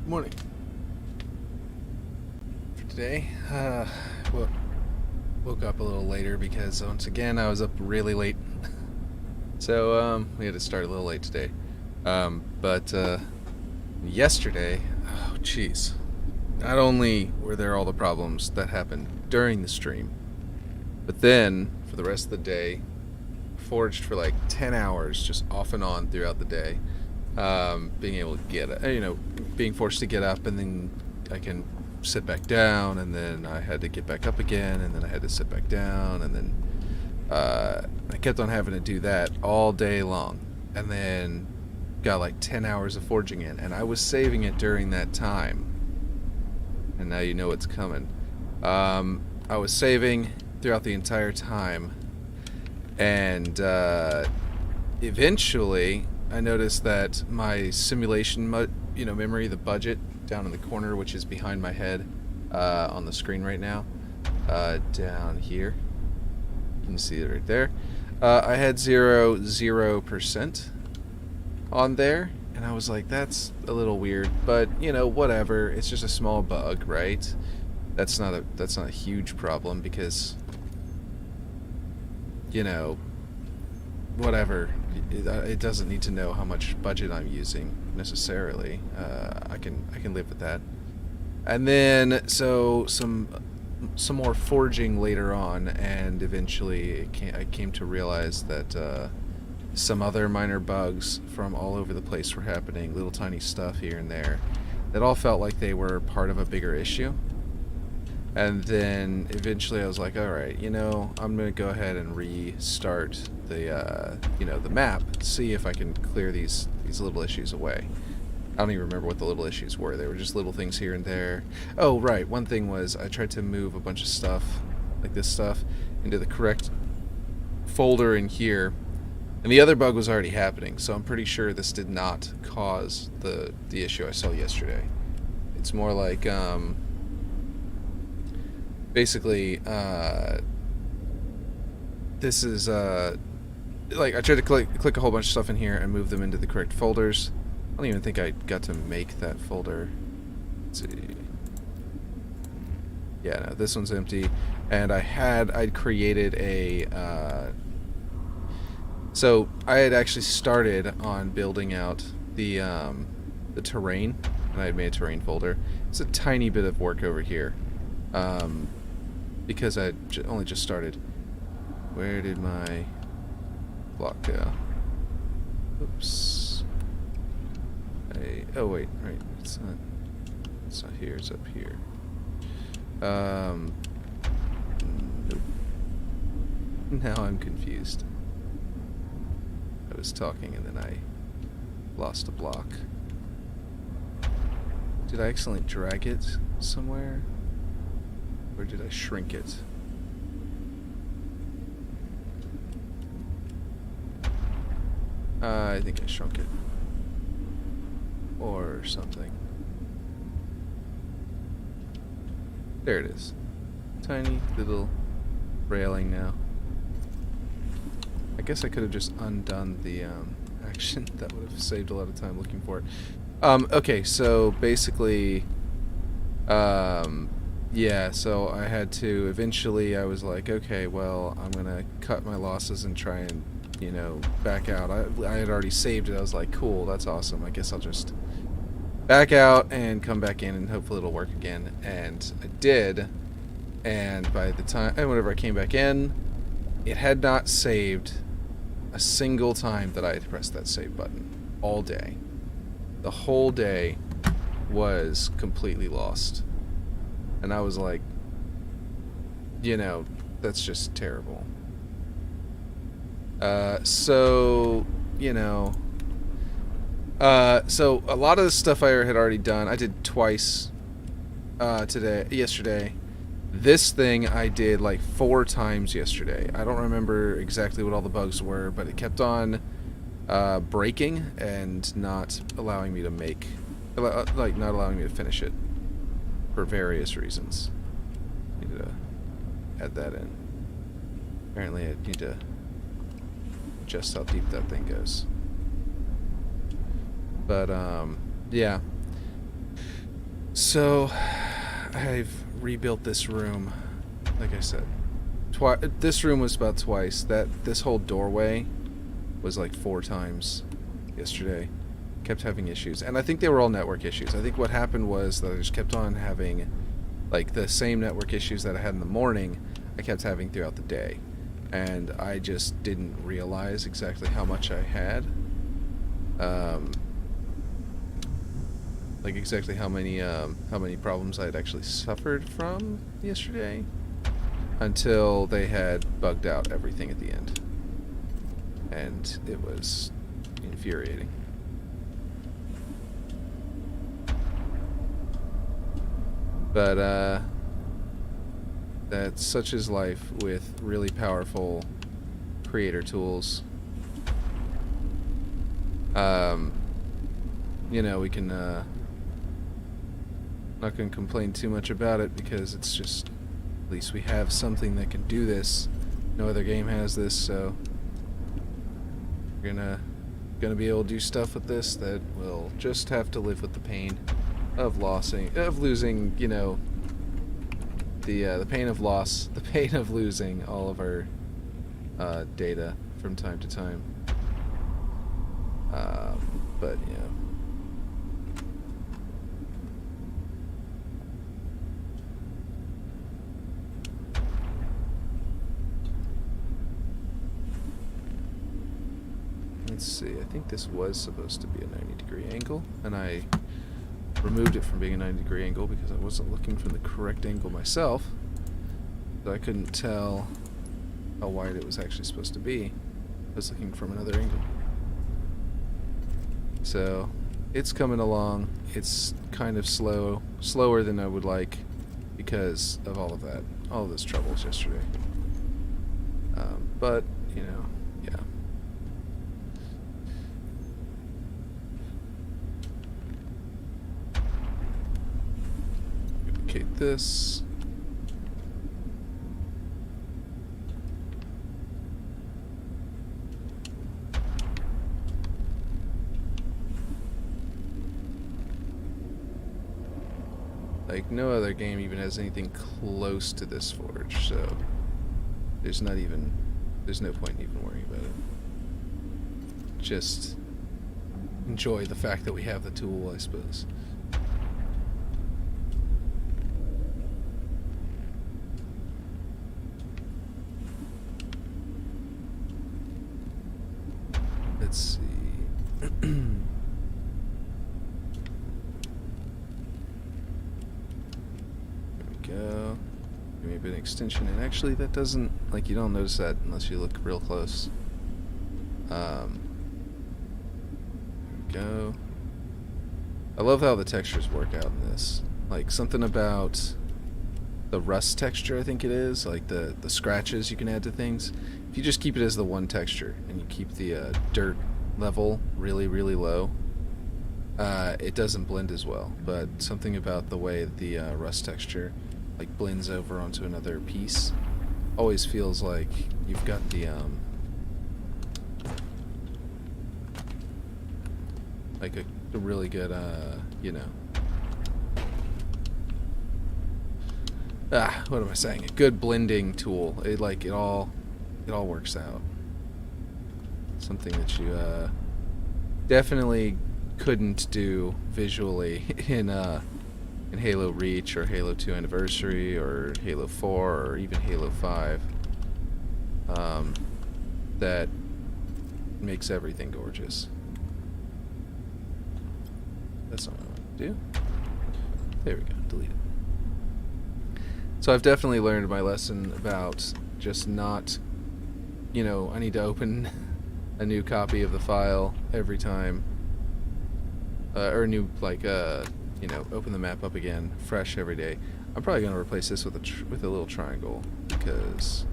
Morning. For today, woke up a little later because once again I was up really late. So we had to start a little late today. But yesterday, oh jeez. Not only were there all the problems that happened during the stream, but then for the rest of the day, forged for like 10 hours just off and on throughout the day. Being able to get, being forced to get up, and then I can sit back down, and then I had to get back up again, and then I had to sit back down, and then I kept on having to do that all day long, and then got like 10 hours of forging in, and I was saving it during that time, and now you know what's coming. I was saving throughout the entire time, and eventually I noticed that my simulation memory, the budget down in the corner, which is behind my head on the screen right now, down here, you can see it right there, I had 0% on there, and I was like, that's a little weird, but whatever, it's just a small bug, right? That's not a huge problem, because whatever, it doesn't need to know how much budget I'm using necessarily. I can live with that. And then so some more forging later on, and eventually I came to realize that some other minor bugs from all over the place were happening, little tiny stuff here and there, that all felt like they were part of a bigger issue. And then eventually I was like, all right, I'm going to go ahead and restart the map, see if I can clear these little issues away. I don't even remember what the little issues were. They were just little things here and there. Oh, right. One thing was I tried to move a bunch of stuff, like this stuff, into the correct folder in here, and the other bug was already happening, so I'm pretty sure this did not cause the issue I saw yesterday. It's more like, basically, this is, like, I tried to click a whole bunch of stuff in here and move them into the correct folders. I don't even think I got to make that folder. Let's see. Yeah, no, this one's empty. And I'd created a, so I had actually started on building out the terrain, and I had made a terrain folder. It's a tiny bit of work over here. Because I only just started. Where did my block go? Oops. Oh wait, right. It's not here. It's up here. Nope. Now I'm confused. I was talking and then I lost a block. Did I accidentally drag it somewhere? Or did I shrink it? I think I shrunk it. Or something. There it is. Tiny little railing now. I guess I could have just undone the action. That would have saved a lot of time looking for it. Okay, so basically, yeah, so I had to, eventually I was like, okay, well, I'm gonna cut my losses and try and, back out. I had already saved it. I was like, cool, that's awesome. I guess I'll just back out and come back in and hopefully it'll work again. And I did, and by the time, and whenever I came back in, it had not saved a single time that I had pressed that save button all day. The whole day was completely lost. And I was like, that's just terrible. So a lot of the stuff I had already done, I did twice yesterday. This thing I did like 4 times yesterday. I don't remember exactly what all the bugs were, but it kept on breaking and not allowing me to not allowing me to finish it for various reasons. Need to add that in. Apparently I need to adjust how deep that thing goes. But yeah. So, I've rebuilt this room, like I said. This room was about twice. This whole doorway was like 4 times yesterday. Kept having issues. And I think they were all network issues. I think what happened was that I just kept on having like the same network issues that I had in the morning, I kept having throughout the day. And I just didn't realize exactly how much I had. Like exactly how many problems I had actually suffered from yesterday, until they had bugged out everything at the end, and it was infuriating. But that's such is life with really powerful creator tools. You know, we can not gonna complain too much about it, because it's just, at least we have something that can do this. No other game has this, so we're gonna be able to do stuff with this that will just have to live with the pain of losing, you know, the pain of loss, the pain of losing all of our data from time to time. But yeah. Let's see, I think this was supposed to be a 90-degree angle, and I removed it from being a 90-degree angle because I wasn't looking for the correct angle myself, so I couldn't tell how wide it was actually supposed to be. I was looking from another angle. So, it's coming along. It's kind of slower than I would like, because of all of that, all of those troubles yesterday. But, you know, yeah. Duplicate this. Like, no other game even has anything close to this forge, so there's no point in even worrying about it. Just enjoy the fact that we have the tool, I suppose. Let's see. Go. Give me a bit of extension, and actually that doesn't, like, you don't notice that unless you look real close. There we go. I love how the textures work out in this. Like, something about the rust texture, I think it is, like the scratches you can add to things. If you just keep it as the one texture, and you keep the dirt level really, really low, it doesn't blend as well. But something about the way the rust texture like blends over onto another piece always feels like you've got the like a really good you know, what am I saying, a good blending tool. It all works out. Something that you definitely couldn't do visually in Halo Reach or Halo 2 Anniversary or Halo 4 or even Halo 5. That makes everything gorgeous. That's not what I want to do. There we go, delete it. So I've definitely learned my lesson about just not, you know, I need to open a new copy of the file every time, or a new, like, you know, open the map up again, fresh every day. I'm probably going to replace this with a little triangle, because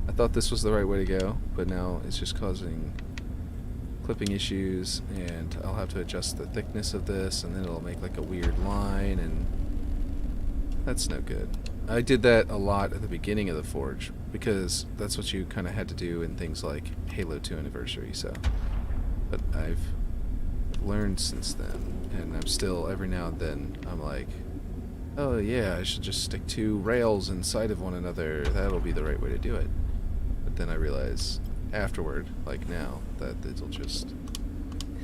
I thought this was the right way to go, but now it's just causing clipping issues, and I'll have to adjust the thickness of this, and then it'll make like a weird line, and that's no good. I did that a lot at the beginning of the Forge, because that's what you kind of had to do in things like Halo 2 Anniversary, so. But I've learned since then, and I'm still, every now and then, I'm like, oh yeah, I should just stick 2 rails inside of one another. That'll be the right way to do it. But then I realize afterward, like now, that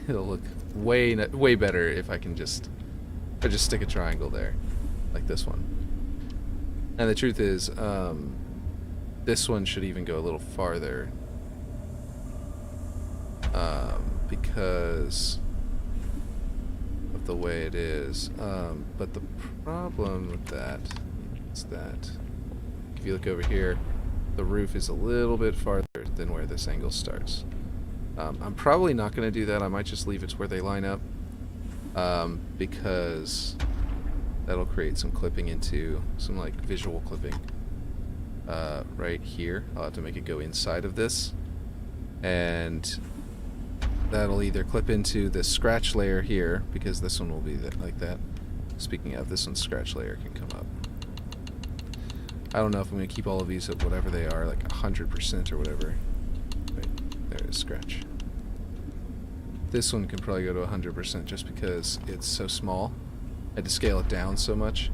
it'll look way better if I just stick a triangle there, like this one. And the truth is, this one should even go a little farther, because of the way it is. But the problem with that is that if you look over here, the roof is a little bit farther than where this angle starts. I'm probably not going to do that. I might just leave it to where they line up, because that'll create some clipping into some like visual clipping right here. I'll have to make it go inside of this, and that'll either clip into this scratch layer here, because this one will be like that. Speaking of, this one's scratch layer can come up. I don't know if I'm going to keep all of these at whatever they are, like 100% or whatever. Wait, there it is, scratch. This one can probably go to 100% just because it's so small. I had to scale it down so much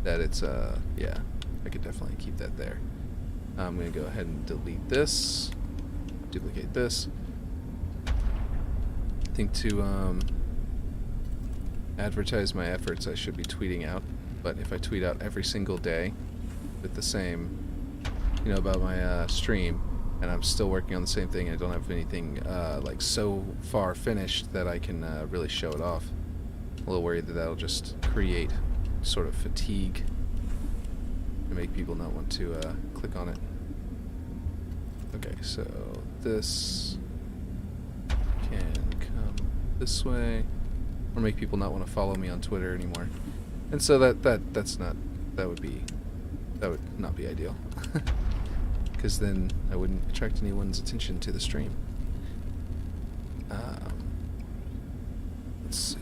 that it's, yeah, I could definitely keep that there. I'm going to go ahead and delete this, duplicate this. I think to advertise my efforts, I should be tweeting out, but if I tweet out every single day with the same, you know, about my stream, and I'm still working on the same thing, and I don't have anything like so far finished that I can really show it off. I'm a little worried that that'll just create sort of fatigue and make people not want to click on it. Okay, so this can come this way, or make people not want to follow me on Twitter anymore. And so that would not be ideal. Because then I wouldn't attract anyone's attention to the stream. Let's see.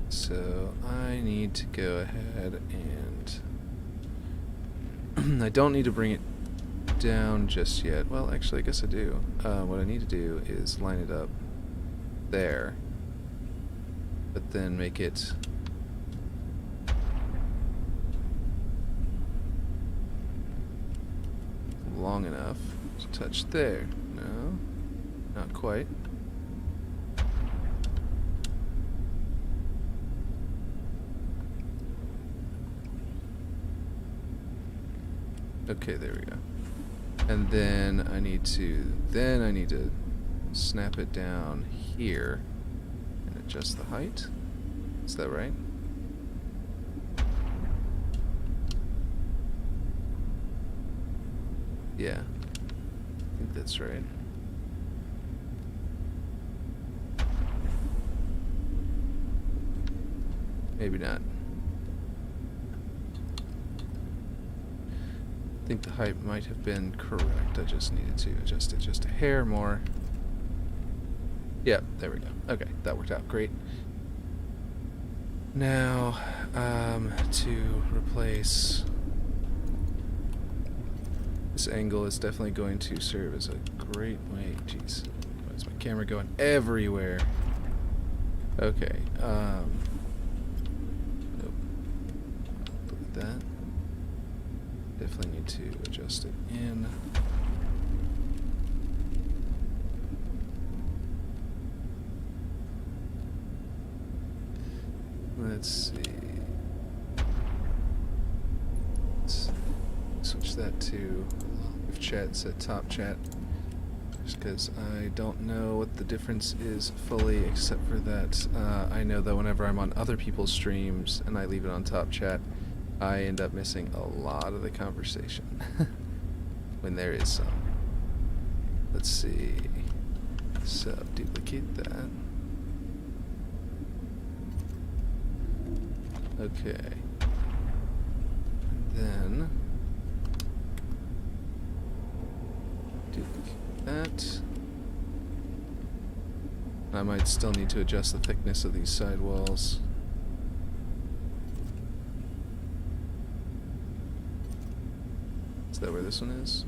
So I need to go ahead and I don't need to bring it down just yet. Well, actually, I guess I do. What I need to do is line it up there, but then make it long enough to touch there. No, not quite. Okay, there we go. And then I need to snap it down here and adjust the height. Is that right? Yeah, I think that's right. Maybe not. I think the height might have been correct. I just needed to adjust it just a hair more. Yeah, there we go. Okay, that worked out great. Now, to replace this angle is definitely going to serve as a great way. Jeez, why is my camera going everywhere? Okay, nope. Look at that. Definitely need to adjust it in. Let's see. Let's switch that to, if chat said top chat, just because I don't know what the difference is fully, except for that I know that whenever I'm on other people's streams and I leave it on top chat, I end up missing a lot of the conversation when there is some. Let's see. So duplicate that. Okay. And then duplicate that. I might still need to adjust the thickness of these side walls. Is that where this one is?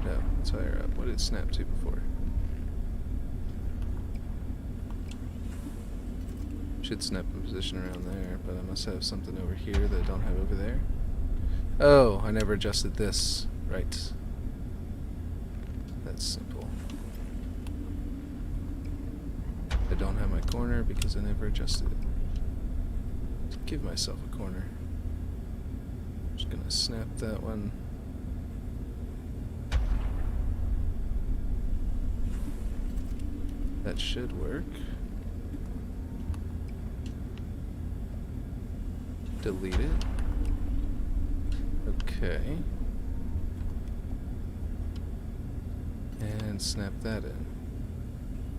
No, it's higher up. What did it snap to before? Should snap in position around there, but I must have something over here that I don't have over there. Oh, I never adjusted this. Right. That's simple. I don't have my corner because I never adjusted it. To give myself a corner. Just gonna snap that one. That should work. Delete it. Okay. And snap that in.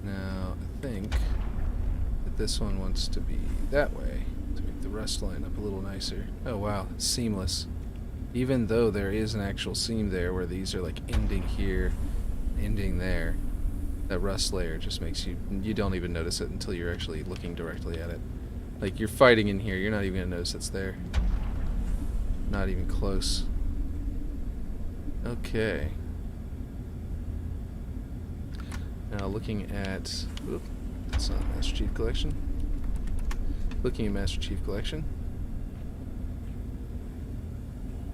Now, I think that this one wants to be that way to make the rust line up a little nicer. Oh wow, it's seamless. Even though there is an actual seam there where these are like ending here, ending there, that rust layer just makes you don't even notice it until you're actually looking directly at it. Like, you're fighting in here, you're not even going to notice it's there. Not even close. Okay. Now looking at... Oop, that's not Master Chief Collection. Looking at Master Chief Collection,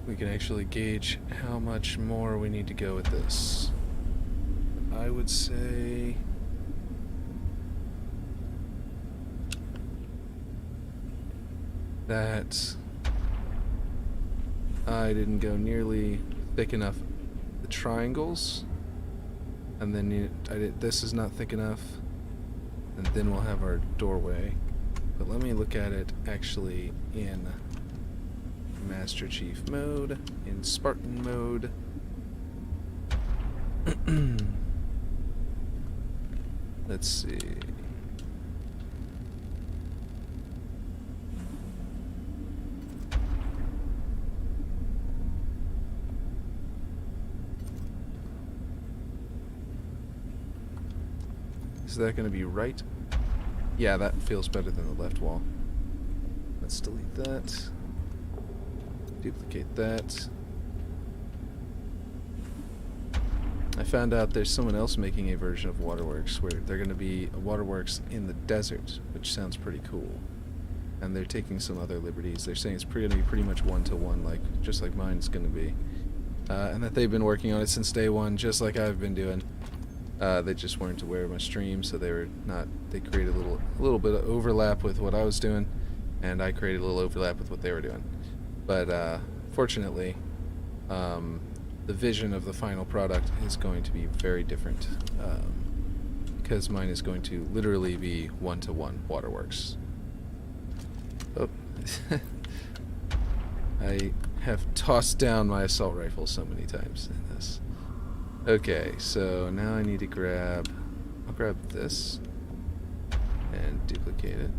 we can actually gauge how much more we need to go with this. I would say... that I didn't go nearly thick enough the triangles, and then this is not thick enough, and then we'll have our doorway. But let me look at it actually in Master Chief mode, in Spartan mode. Let's see. Is that going to be right? Yeah, that feels better than the left wall. Let's delete that. Duplicate that. I found out there's someone else making a version of Waterworks where they're going to be a Waterworks in the desert, which sounds pretty cool. And they're taking some other liberties. They're saying it's going to be pretty much one-to-one, like just like mine's going to be. And that they've been working on it since day one, just like I've been doing. They just weren't aware of my stream, so they were not. They created a little bit of overlap with what I was doing, and I created a little overlap with what they were doing. But fortunately, the vision of the final product is going to be very different, because mine is going to literally be one-to-one Waterworks. Oh, I have tossed down my assault rifle so many times in this. Okay, so now I need to I'll grab this and duplicate it.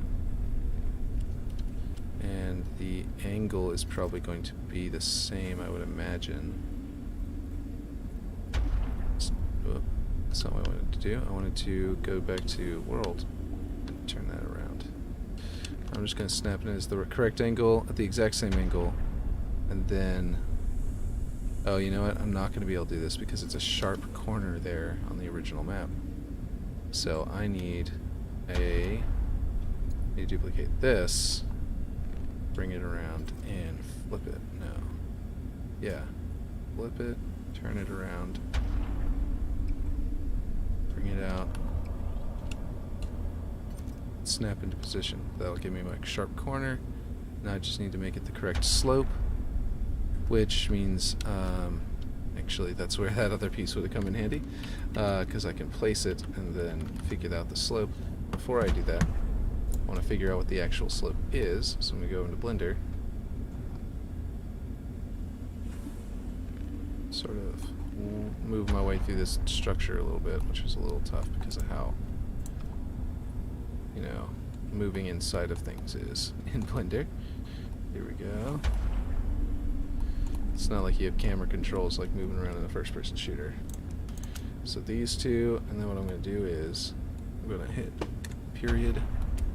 And the angle is probably going to be the same, I would imagine. That's not what I wanted to do. I wanted to go back to world and turn that around. I'm just going to snap it as the correct angle at the exact same angle, and then... Oh, you know what? I'm not going to be able to do this because it's a sharp corner there on the original map. So I need to duplicate this, bring it around, and flip it. No. Yeah. Flip it, turn it around, bring it out, snap into position. That'll give me my sharp corner. Now I just need to make it the correct slope, which means, actually that's where that other piece would have come in handy, because I can place it and then figure out the slope. Before I do that, I want to figure out what the actual slope is, so I'm going to go into Blender, sort of move my way through this structure a little bit, which is a little tough because of how, you know, moving inside of things is in Blender. Here we go. It's not like you have camera controls like moving around in a first-person shooter. So these two, and then what I'm going to do is I'm going to hit period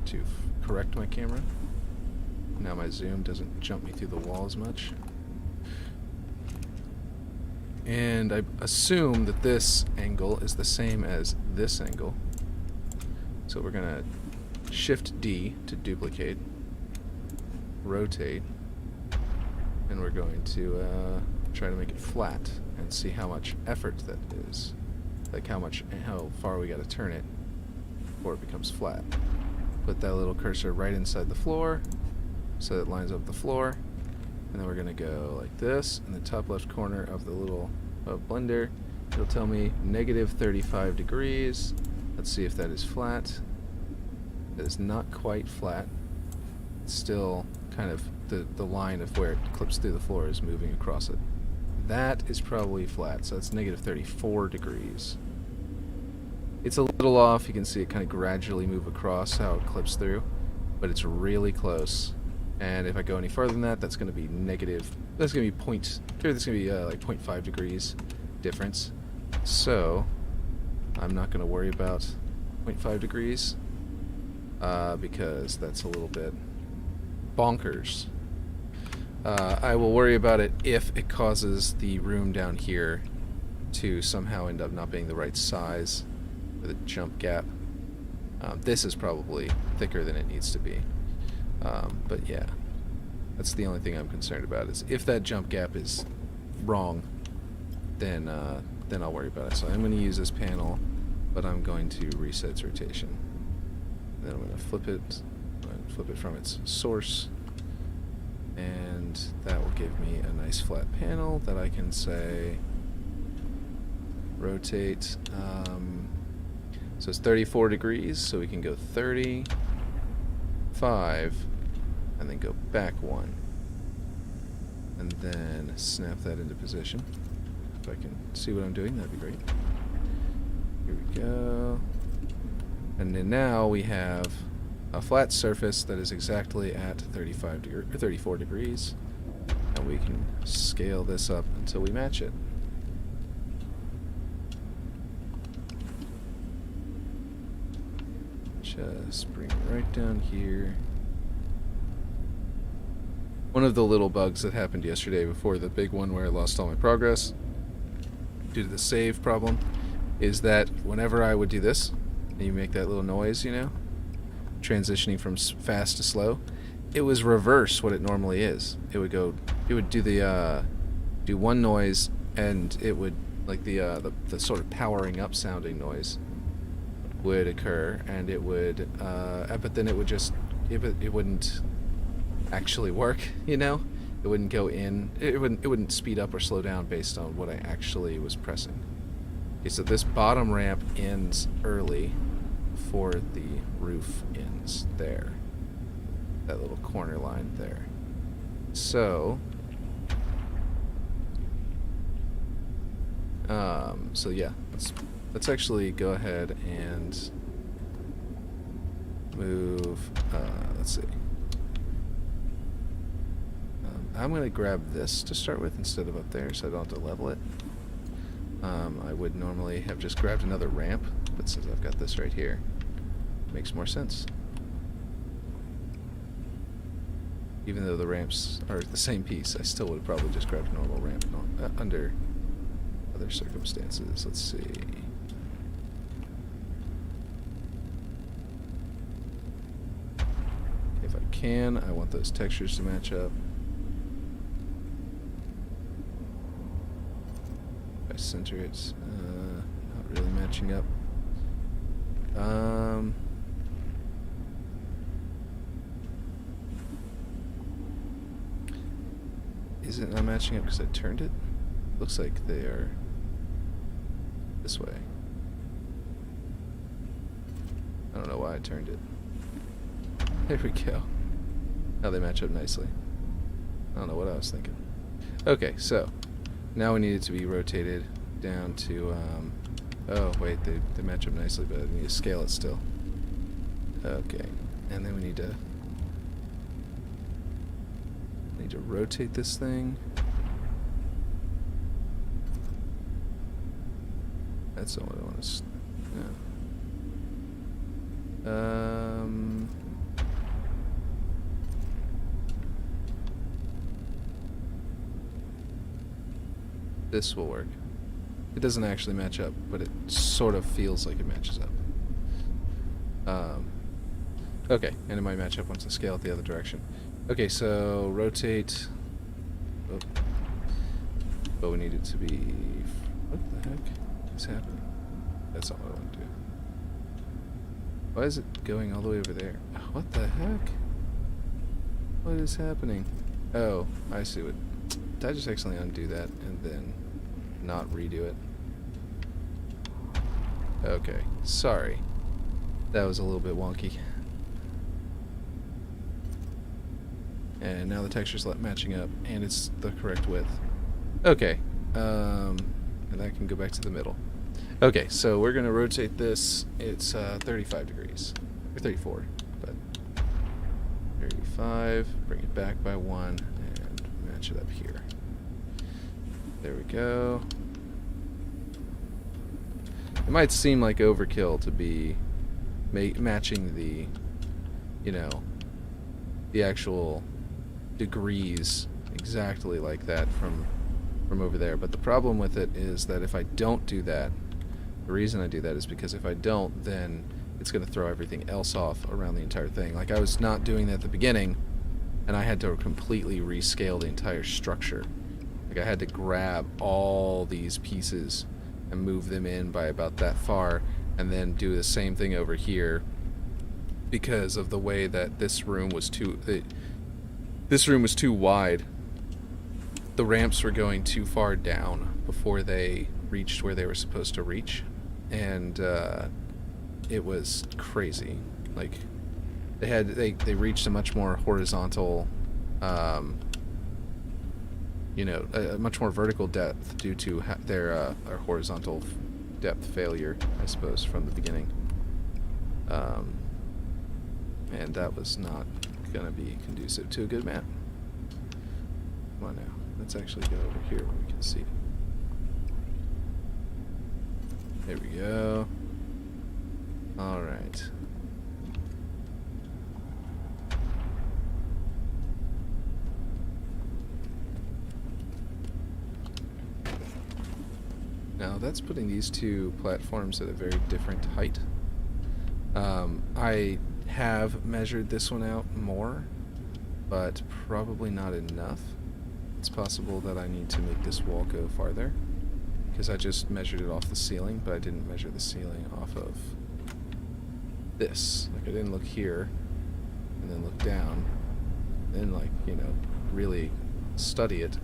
to correct my camera. Now my zoom doesn't jump me through the wall as much. And I assume that this angle is the same as this angle. So we're going to Shift D to duplicate, rotate, and we're going to try to make it flat and see how much effort that is. Like how far we got to turn it before it becomes flat. Put that little cursor right inside the floor so it lines up the floor. And then we're going to go like this in the top left corner of the little blender. It'll tell me negative 35 degrees. Let's see if that is flat. It is not quite flat. It's still kind of the line of where it clips through the floor is moving across it. That is probably flat, so that's negative 34 degrees. It's a little off. You can see it kind of gradually move across how it clips through, but it's really close. And if I go any further than that, that's going to be negative. That's going to be like 0.5 degrees difference. So I'm not going to worry about 0.5 degrees because that's a little bit bonkers. I will worry about it if it causes the room down here to somehow end up not being the right size for the jump gap. This is probably thicker than it needs to be. But yeah, that's the only thing I'm concerned about, is if that jump gap is wrong, then I'll worry about it. So I'm going to use this panel, but I'm going to reset its rotation. Then I'm going to flip it from its source, and that will give me a nice flat panel that I can say rotate. So it's 34 degrees, so we can go 30, 5, and then go back 1, and then snap that into position. If I can see what I'm doing, that'd be great. Here we go. And then now we have a flat surface that is exactly at 34 degrees, and we can scale this up until we match it. Just bring it right down here. One of the little bugs that happened yesterday before the big one where I lost all my progress due to the save problem is that whenever I would do this, and you make that little noise, you know, transitioning from fast to slow, it was reverse what it normally is. It would do one noise, and it would, like the sort of powering up sounding noise would occur, and it would but then it would just it wouldn't actually work, you know. It wouldn't go in, it wouldn't speed up or slow down based on what I actually was pressing. Okay, so this bottom ramp ends early before the roof ends there, that little corner line there. So so yeah, let's actually go ahead and move, let's see. I'm going to grab this to start with instead of up there, so I don't have to level it. I would normally have just grabbed another ramp, but since I've got this right here, it makes more sense. Even though the ramps are the same piece, I still would have probably just grabbed a normal ramp under other circumstances. Let's see. If I can, I want those textures to match up. If I center it, not really matching up. Is it not matching up because I turned it? Looks like they are this way. I don't know why I turned it. There we go. Now they match up nicely. I don't know what I was thinking. Okay, so now we need it to be rotated down to, oh wait, they match up nicely, but I need to scale it still. Okay, and then we need to rotate this thing. That's not what I want to. No. this will work. It doesn't actually match up, but it sort of feels like it matches up. Okay, and it might match up once I scale it the other direction. Okay, so rotate. Oh. But we need it to be... What the heck is happening? That's not what I want to do. Why is it going all the way over there? What the heck? What is happening? Oh, I see what... Did I just accidentally undo that and then not redo it? Okay, sorry. That was a little bit wonky. And now the texture's matching up, and it's the correct width. Okay, and that can go back to the middle. Okay, so we're gonna rotate this. It's 35 degrees, or 34, but 35. Bring it back by 1, and match it up here. There we go. It might seem like overkill to be matching the, you know, the actual degrees exactly like that from over there, but the problem with it is that if I don't do that, the reason I do that is because if I don't, then it's going to throw everything else off around the entire thing. Like, I was not doing that at the beginning, and I had to completely rescale the entire structure. Like, I had to grab all these pieces and move them in by about that far, and then do the same thing over here because of the way that this room was too wide. The ramps were going too far down before they reached where they were supposed to reach, and it was crazy. Like, they reached a much more horizontal, you know, a much more vertical depth due to their horizontal depth failure, I suppose, from the beginning. And that was not gonna be conducive to a good map. Come on now. Let's actually go over here where we can see it. There we go. Alright. Now that's putting these two platforms at a very different height. I have measured this one out more, but probably not enough. It's possible that I need to make this wall go farther, because I just measured it off the ceiling, but I didn't measure the ceiling off of this. Like, I didn't look here, and then look down, and then, like, you know, really study it.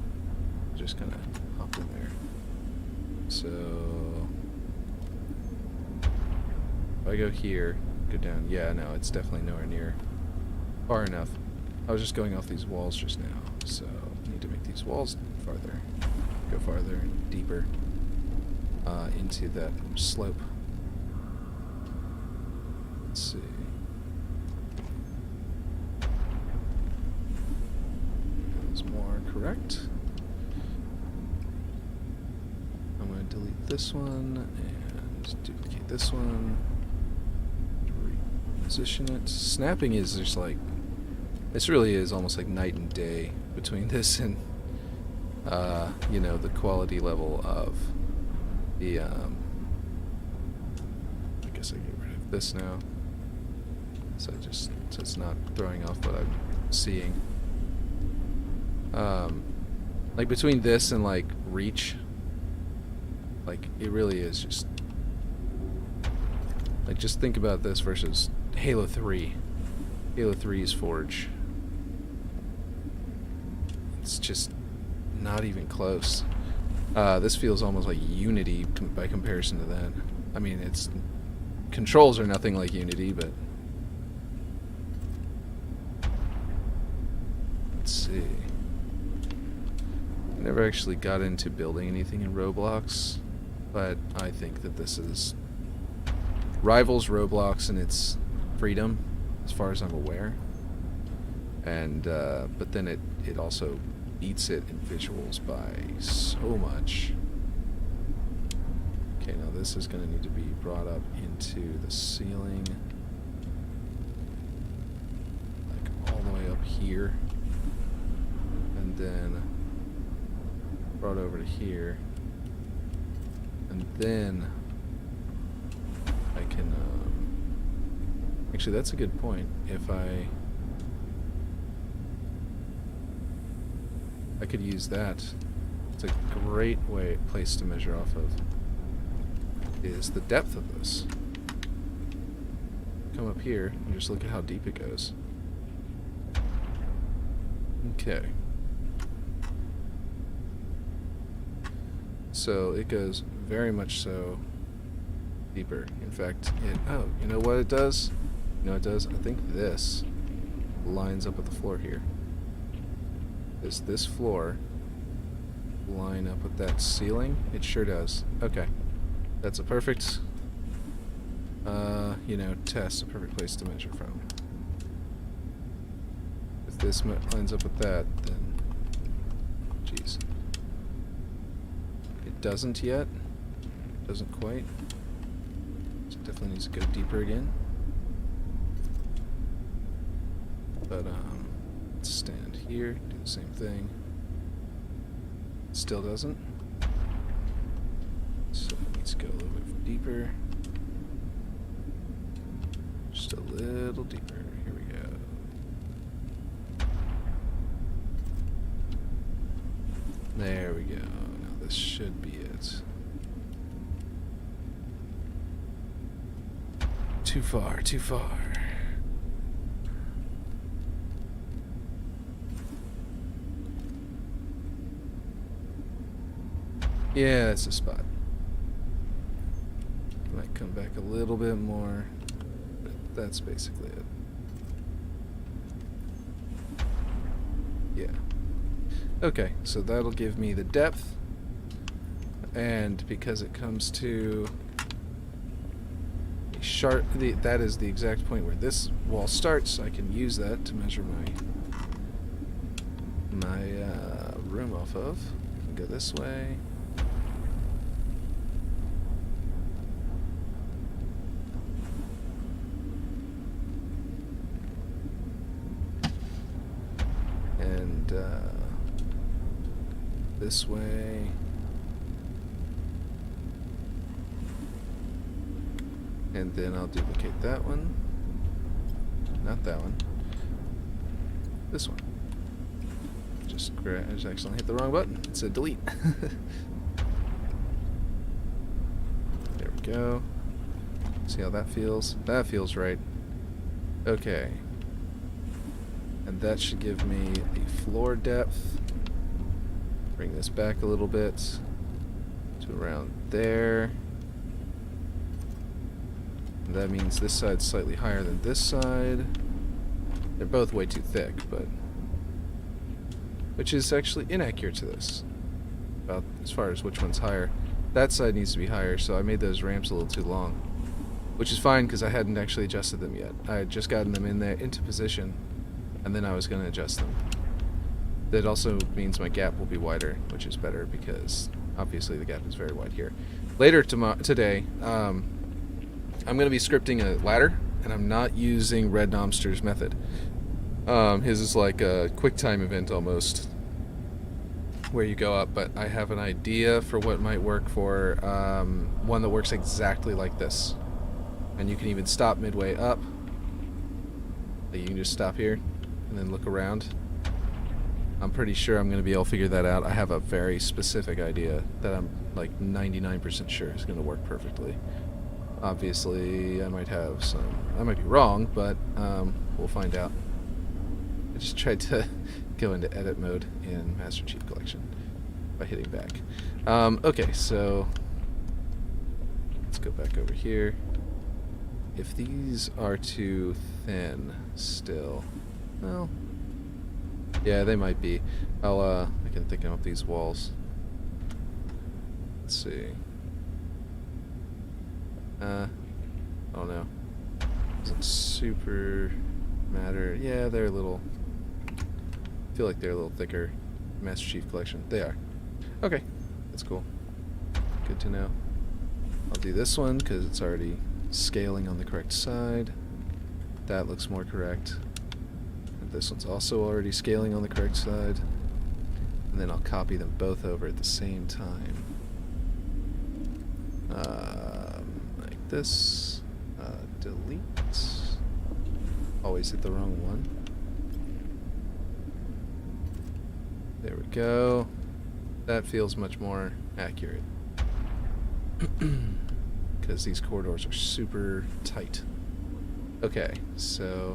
Just kind of hop in there. So, if I go here, go down, yeah, no, it's definitely nowhere near far enough. I was just going off these walls just now, so I need to make these walls farther, go farther and deeper into that slope. Let's see. That was more correct. I'm going to delete this one and duplicate this one. Reposition it. Snapping is just like, this really is almost like night and day between this and, you know, the quality level of the, I guess I get rid of this now. So it's not throwing off what I'm seeing. Like, between this and, like, Reach, like, it really is just, like, just think about this versus Halo 3. Halo 3's Forge. It's just not even close. This feels almost like Unity by comparison to that. I mean, its controls are nothing like Unity, but let's see. I never actually got into building anything in Roblox, but I think that this is rivals Roblox in its freedom, as far as I'm aware. And but then it also beats it in visuals by so much. Okay, now this is going to need to be brought up into the ceiling, like all the way up here, and then brought over to here, And then I can, actually that's a good point. If I could use that. It's a great place to measure off of. Is the depth of this. Come up here and just look at how deep it goes. Okay. So it goes very much so deeper. In fact, oh, you know what it does? You know what it does? I think this lines up with the floor here. Does this floor line up with that ceiling? It sure does. Okay. That's a perfect, you know, test, a perfect place to measure from. If this lines up with that, then, jeez. It doesn't yet. Doesn't quite. So it definitely needs to go deeper again. But, let's stand here, do the same thing. Still doesn't. So it needs to go a little bit deeper. Just a little deeper. Here we go. There we go. Now this should be it. Too far, too far. Yeah, that's the spot. Might come back a little bit more, but that's basically it. Yeah. Okay, so that'll give me the depth, and because it comes to a sharp, that is the exact point where this wall starts, I can use that to measure my room off of. Go this way. This way. And then I'll duplicate that one. Not that one. This one. I just accidentally hit the wrong button. It said delete. There we go. See how that feels? That feels right. Okay. And that should give me the floor depth. Bring this back a little bit to around there. And that means this side's slightly higher than this side. They're both way too thick, but which is actually inaccurate to this. About as far as which one's higher. That side needs to be higher, so I made those ramps a little too long. Which is fine because I hadn't actually adjusted them yet. I had just gotten them in there into position, and then I was going to adjust them. That also means my gap will be wider, which is better because obviously the gap is very wide here. Later today, I'm going to be scripting a ladder, and I'm not using Red Nomster's method. His is like a quick time event almost, where you go up, but I have an idea for what might work for one that works exactly like this. And you can even stop midway up. You can just stop here and then look around. I'm pretty sure I'm going to be able to figure that out. I have a very specific idea that I'm like 99% sure is going to work perfectly. Obviously, I might be wrong, but we'll find out. I just tried to go into edit mode in Master Chief Collection by hitting back. Okay, so let's go back over here. If these are too thin still, well, yeah, they might be. I can thicken up these walls. Let's see. I don't know. Doesn't super matter. Yeah, they're a little. I feel like they're a little thicker. Master Chief Collection. They are. Okay, that's cool. Good to know. I'll do this one because it's already scaling on the correct side. That looks more correct. This one's also already scaling on the correct side. And then I'll copy them both over at the same time. Like this. Delete. Always hit the wrong one. There we go. That feels much more accurate. Because these corridors are super tight. Okay, so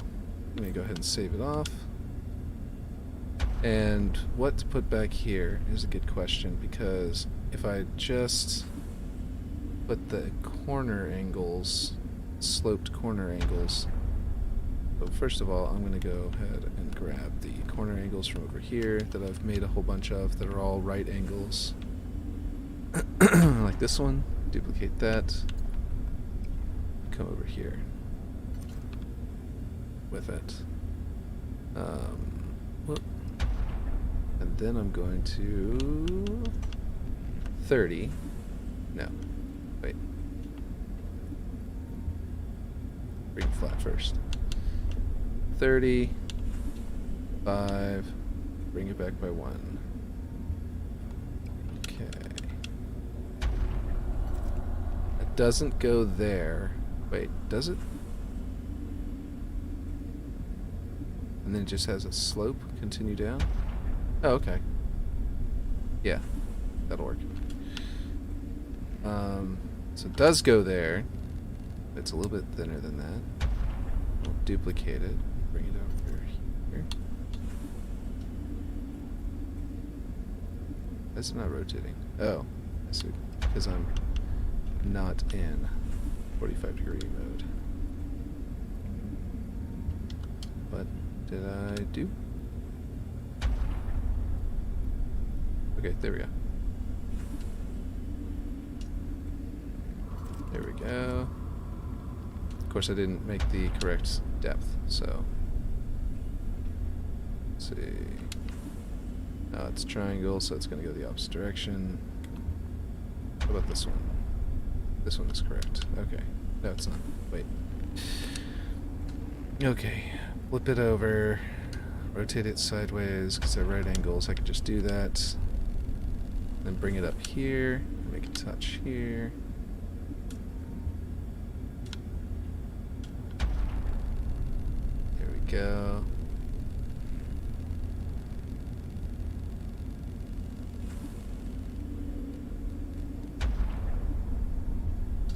let me go ahead and save it off. And what to put back here is a good question, because if I just put the corner angles, sloped corner angles. So first of all, I'm going to go ahead and grab the corner angles from over here that I've made a whole bunch of that are all right angles. Like this one, duplicate that, come over here with it. Whoop. And then I'm going to 30. No, wait. Bring it flat first. 30, 5, bring it back by 1. Okay. It doesn't go there. Wait, does it? And then it just has a slope continue down? Oh, okay. Yeah, that'll work. So it does go there. It's a little bit thinner than that. We'll duplicate it. Bring it over here. That's not rotating. Oh, I see. Because I'm not in 45-degree mode. What did I do? Okay, there we go. There we go. Of course, I didn't make the correct depth, so let's see. It's triangle, so it's going to go the opposite direction. What about this one? This one is correct. Okay. No, it's not. Wait. Okay. Flip it over. Rotate it sideways, because they're right angles. I could just do that. Then bring it up here. Make a touch here. There we go.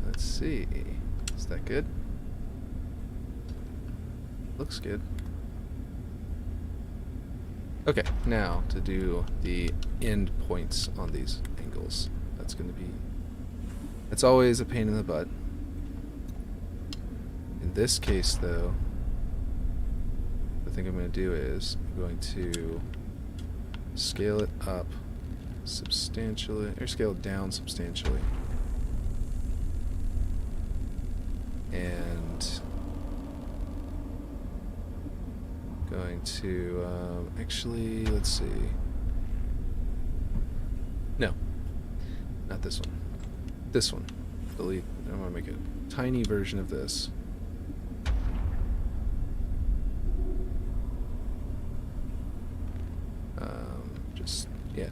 Let's see. Is that good? Looks good. Okay, now to do the end points on these angles. That's going to be... It's always a pain in the butt. In this case, though, the thing I'm going to do is I'm going to scale it up substantially, or scale it down substantially. And going to actually, let's see. No, not this one. This one. Delete. I want to make a tiny version of this.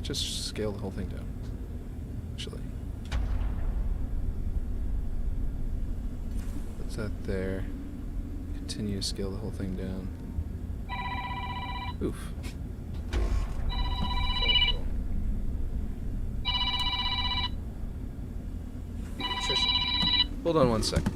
Just scale the whole thing down. Actually, what's that there? Continue to scale the whole thing down. Oof. Hold on one second.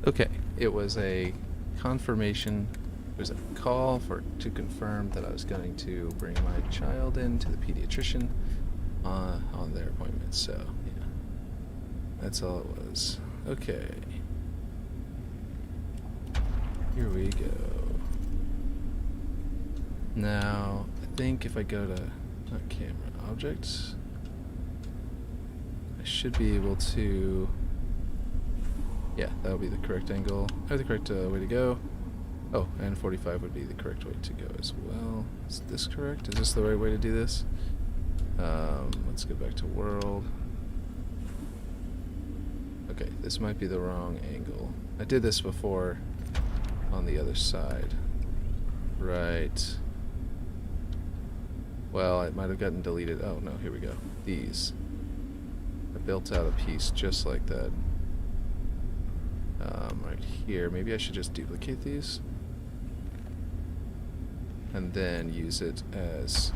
Okay, it was a confirmation. It was a call to confirm that I was going to bring my child in to the pediatrician on their appointment. So yeah, that's all it was. Okay, here we go. Now I think if I go to not camera objects, I should be able to. Yeah, that would be the correct angle, or the correct way to go. Oh, and 45 would be the correct way to go as well. Is this correct? Is this the right way to do this? Let's go back to world. Okay, this might be the wrong angle. I did this before on the other side. Right. Well, it might have gotten deleted. Oh, no, here we go. These. I built out a piece just like that. Right here. Maybe I should just duplicate these. And then use it as...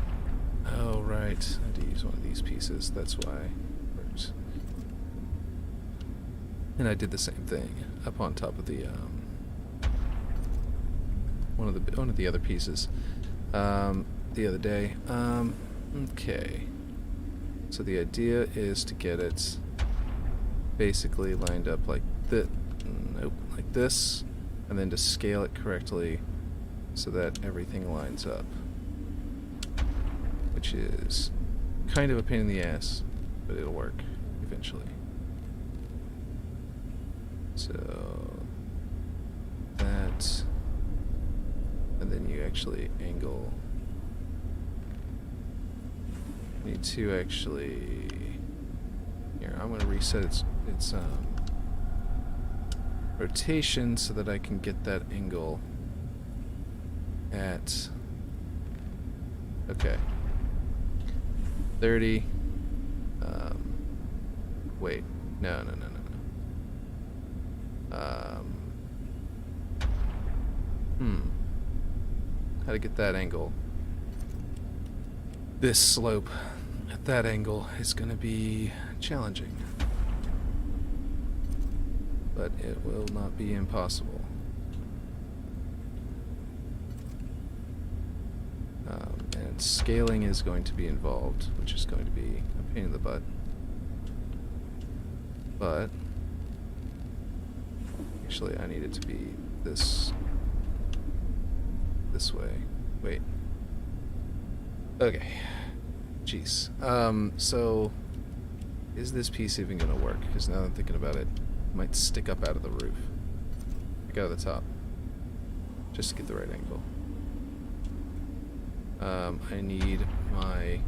Oh, right. I had to use one of these pieces. That's why it works. And I did the same thing up on top of the one of the other pieces the other day. Okay. So the idea is to get it basically lined up like like this, and then to scale it correctly so that everything lines up, which is kind of a pain in the ass, but it'll work eventually. So that, and then you actually angle. You need to actually, here, I'm going to reset its rotation so that I can get that angle at, okay, 30, wait, no, how to get that angle. This slope at that angle is going to be challenging, but it will not be impossible. And scaling is going to be involved, which is going to be a pain in the butt. But actually, I need it to be this way. Wait. Okay. Jeez. So is this piece even gonna work? Because now that I'm thinking about it, it might stick up out of the roof. Like out of the top. Just to get the right angle. I need my...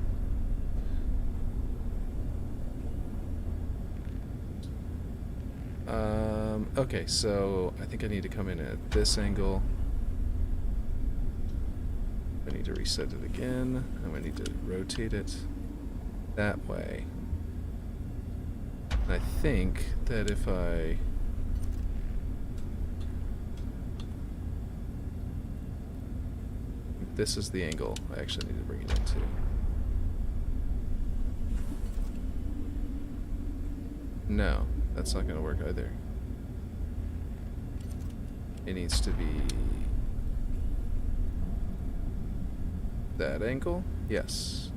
okay, so I think I need to come in at this angle. I need to reset it again, and I need to rotate it that way. And I think that if I... this is the angle I actually need to bring it into. No, that's not going to work either. It needs to be that angle? Yes.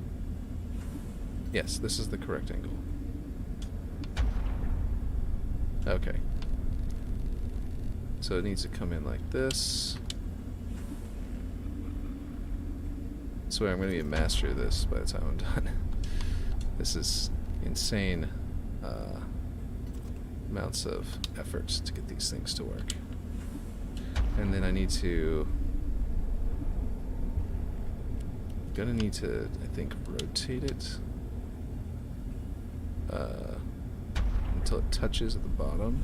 Yes, this is the correct angle. Okay. So it needs to come in like this. I swear I'm going to be a master of this by the time I'm done. This is insane amounts of effort to get these things to work. And then I need to... gonna need to, I think, rotate it until it touches at the bottom.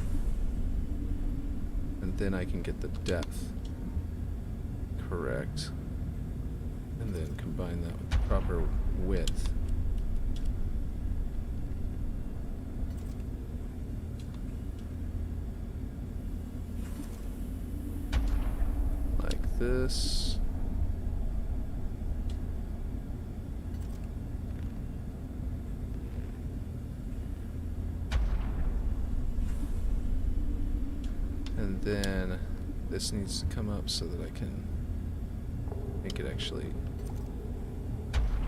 And then I can get the depth correct. And then combine that with the proper width. Like this. And And then this needs to come up so that I can make it actually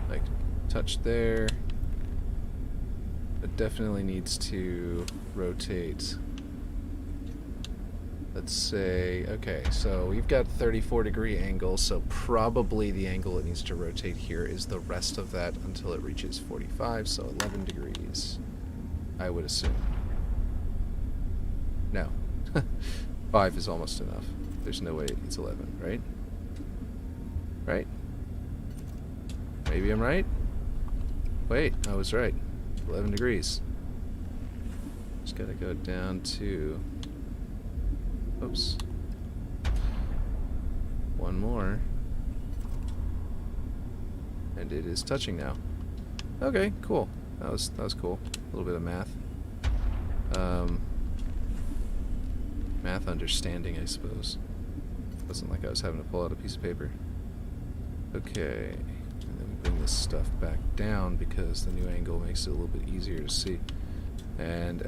like touch there. It definitely needs to rotate. Let's say, okay, so we've got 34-degree angle, so probably the angle it needs to rotate here is the rest of that until it reaches 45, so 11 degrees, I would assume. No. 5 is almost enough. There's no way it's 11, right? Right? Maybe I'm right? Wait, I was right. 11 degrees. Just gotta go down to... Oops. One more. And it is touching now. Okay, cool. That was cool. A little bit of math. Math understanding, I suppose. Wasn't like I was having to pull out a piece of paper. Okay. And then we bring this stuff back down because the new angle makes it a little bit easier to see. And,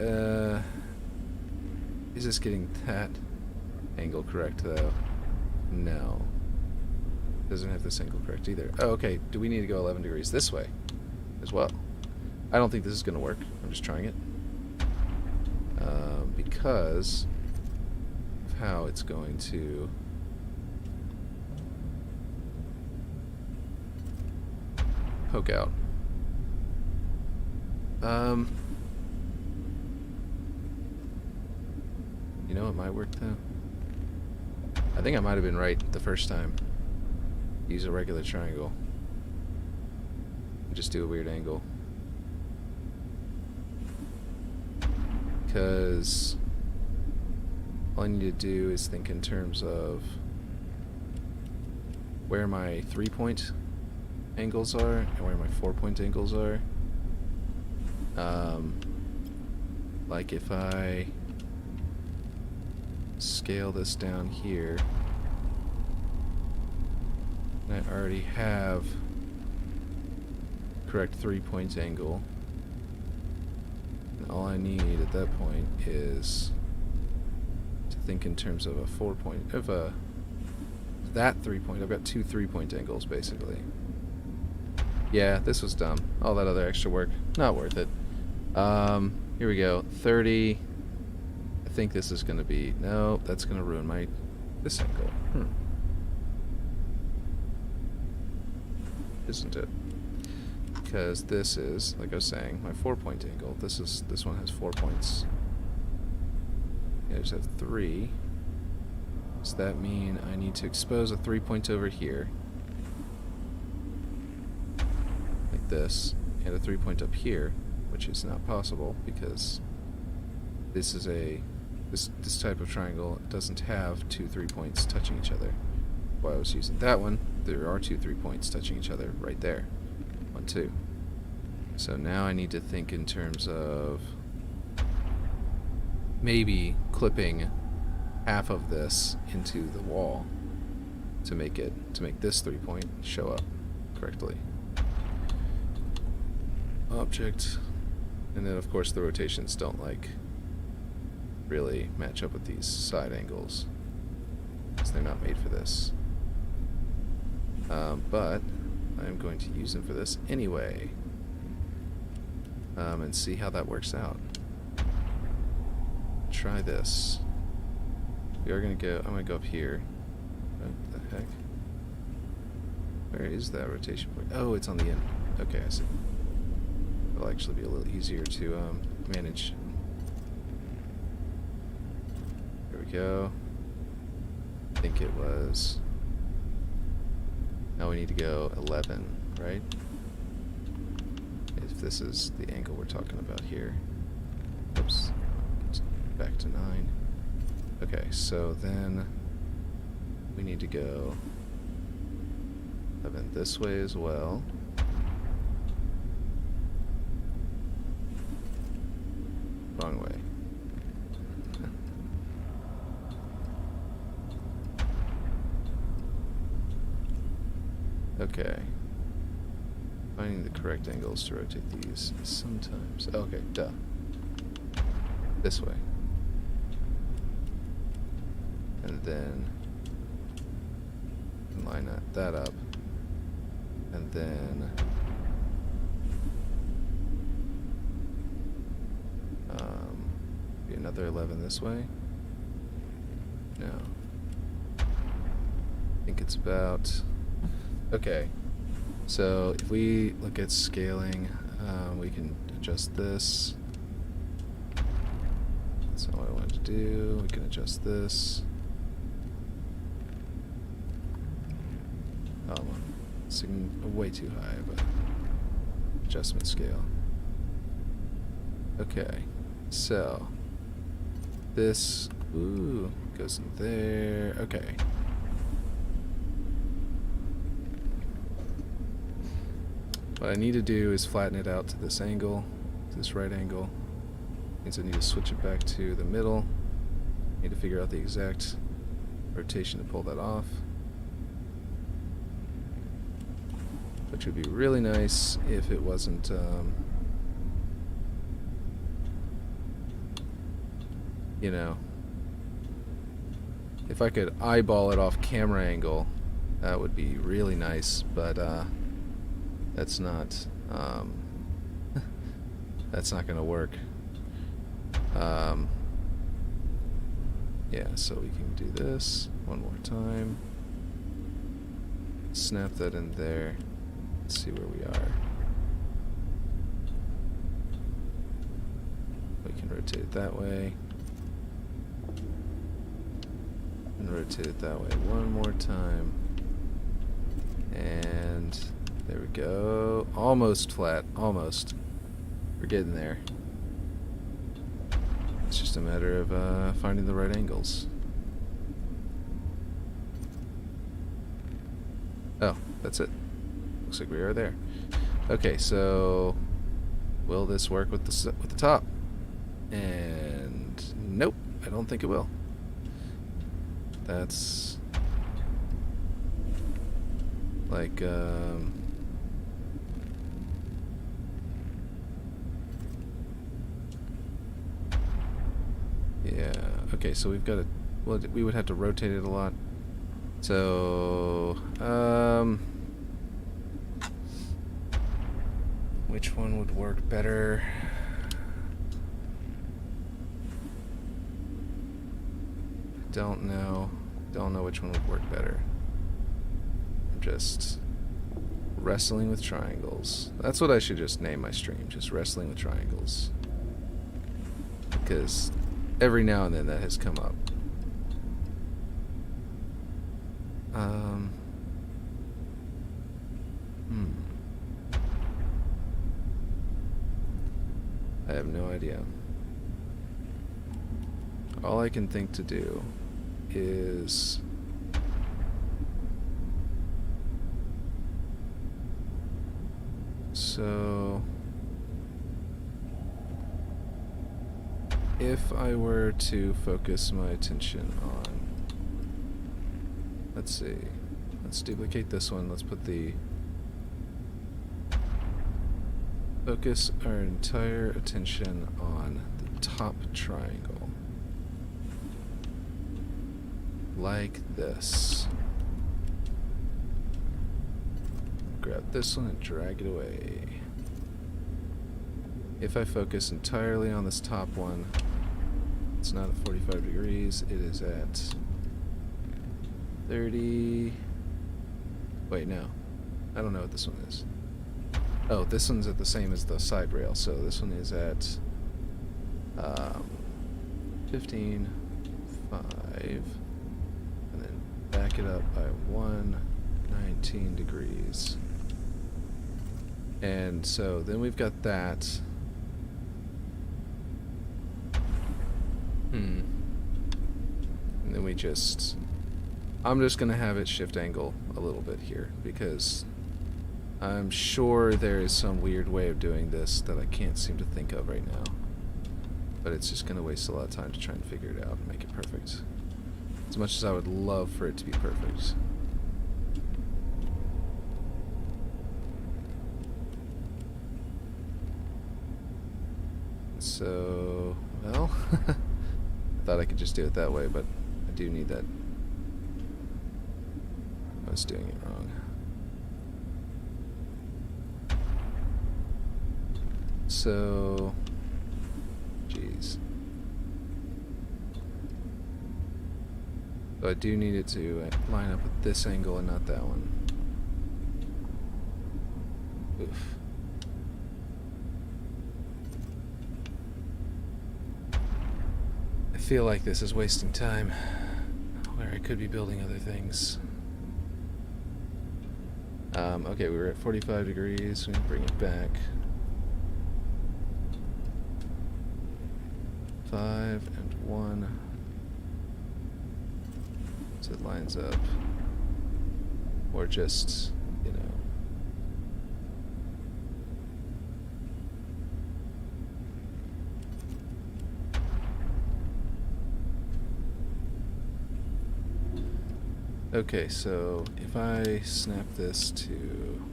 is this getting that angle correct, though? No. Doesn't have this angle correct either. Oh, okay. Do we need to go 11 degrees this way as well? I don't think this is going to work. I'm just trying it. Because of how it's going to... poke out. You know, it might work though. I think I might have been right the first time. Use a regular triangle. And just do a weird angle. Because all I need to do is think in terms of where my 3-point angles are and where my 4-point angles are. Like if I scale this down here, and I already have correct 3-point angle, and all I need at that point is to think in terms of a 4-point, that 3-point. I've got two 3-point angles basically. Yeah, this was dumb. All that other extra work, not worth it. Here we go. 30. I think this is going to be... No, that's going to ruin this angle. Isn't it? Because this is, like I was saying, my 4-point angle. This one has 4 points. I just have 3. Does that mean I need to expose a 3-point over here? Like this. And a 3-point up here, which is not possible because this is this type of triangle doesn't have two 3-points touching each other. While I was using that one, there are two 3-points touching each other right there. 1, 2. So now I need to think in terms of maybe clipping half of this into the wall to make this 3-point show up correctly. Object, and then of course the rotations don't really match up with these side angles because they're not made for this, but I'm going to use them for this anyway, and see how that works out. Try this. I'm gonna go up here. What the heck? Where is that rotation point? Oh, it's on the end. Okay, I see. It'll actually be a little easier to manage. Here we go. I think it was... Now we need to go 11, right? If this is the angle we're talking about here. Oops. Back to 9. Okay, so then we need to go 11 this way as well. Wrong way. Okay. Finding the correct angles to rotate these sometimes. Okay, duh. This way. and then line that up, and then be another 11 this way. No. I think it's about... Okay. So if we look at scaling, we can adjust this. That's not what I wanted to do. We can adjust this. Oh, it's way too high, but adjustment scale. Okay, so this goes in there. Okay. What I need to do is flatten it out to this angle, to this right angle. Means I need to switch it back to the middle. Need to figure out the exact rotation to pull that off. Which would be really nice if it wasn't you know, if I could eyeball it off camera angle, that would be really nice, but that's not that's not gonna work. Yeah, so we can do this one more time. Snap that in there. Let's see where we are. We can rotate it that way. And rotate it that way one more time. And there we go. Almost flat. Almost. We're getting there. It's just a matter of finding the right angles. Oh, that's it. Looks like we are there. Okay, so will this work with the top? And nope, I don't think it will. That's like yeah. Okay, so we've got to. Well, we would have to rotate it a lot. So which one would work better? Don't know which one would work better. I'm just wrestling with triangles. That's what I should just name my stream, just wrestling with triangles. Because every now and then that has come up. I have no idea. All I can think to do is so if I were to focus my attention on, let's see, let's duplicate this one, let's put the focus our entire attention on the top triangle. Like this. Grab this one and drag it away. If I focus entirely on this top one, it's not at 45 degrees, it is at 30. Wait, no. I don't know what this one is. Oh, this one's at the same as the side rail, so this one is at 15, 5, and then back it up by 119 degrees. And so then we've got that. And then we just... I'm just going to have it shift angle a little bit here, because I'm sure there is some weird way of doing this that I can't seem to think of right now. But it's just going to waste a lot of time to try and figure it out and make it perfect. As much as I would love for it to be perfect. So, well, I thought I could just do it that way, but I do need that. I was doing it wrong. So, jeez. So I do need it to line up with this angle and not that one. Oof. I feel like this is wasting time, where I could be building other things. Okay, we were at 45 degrees. We can bring it back. 5 and 1. So it lines up. Or just, you know. Okay, so if I snap this to...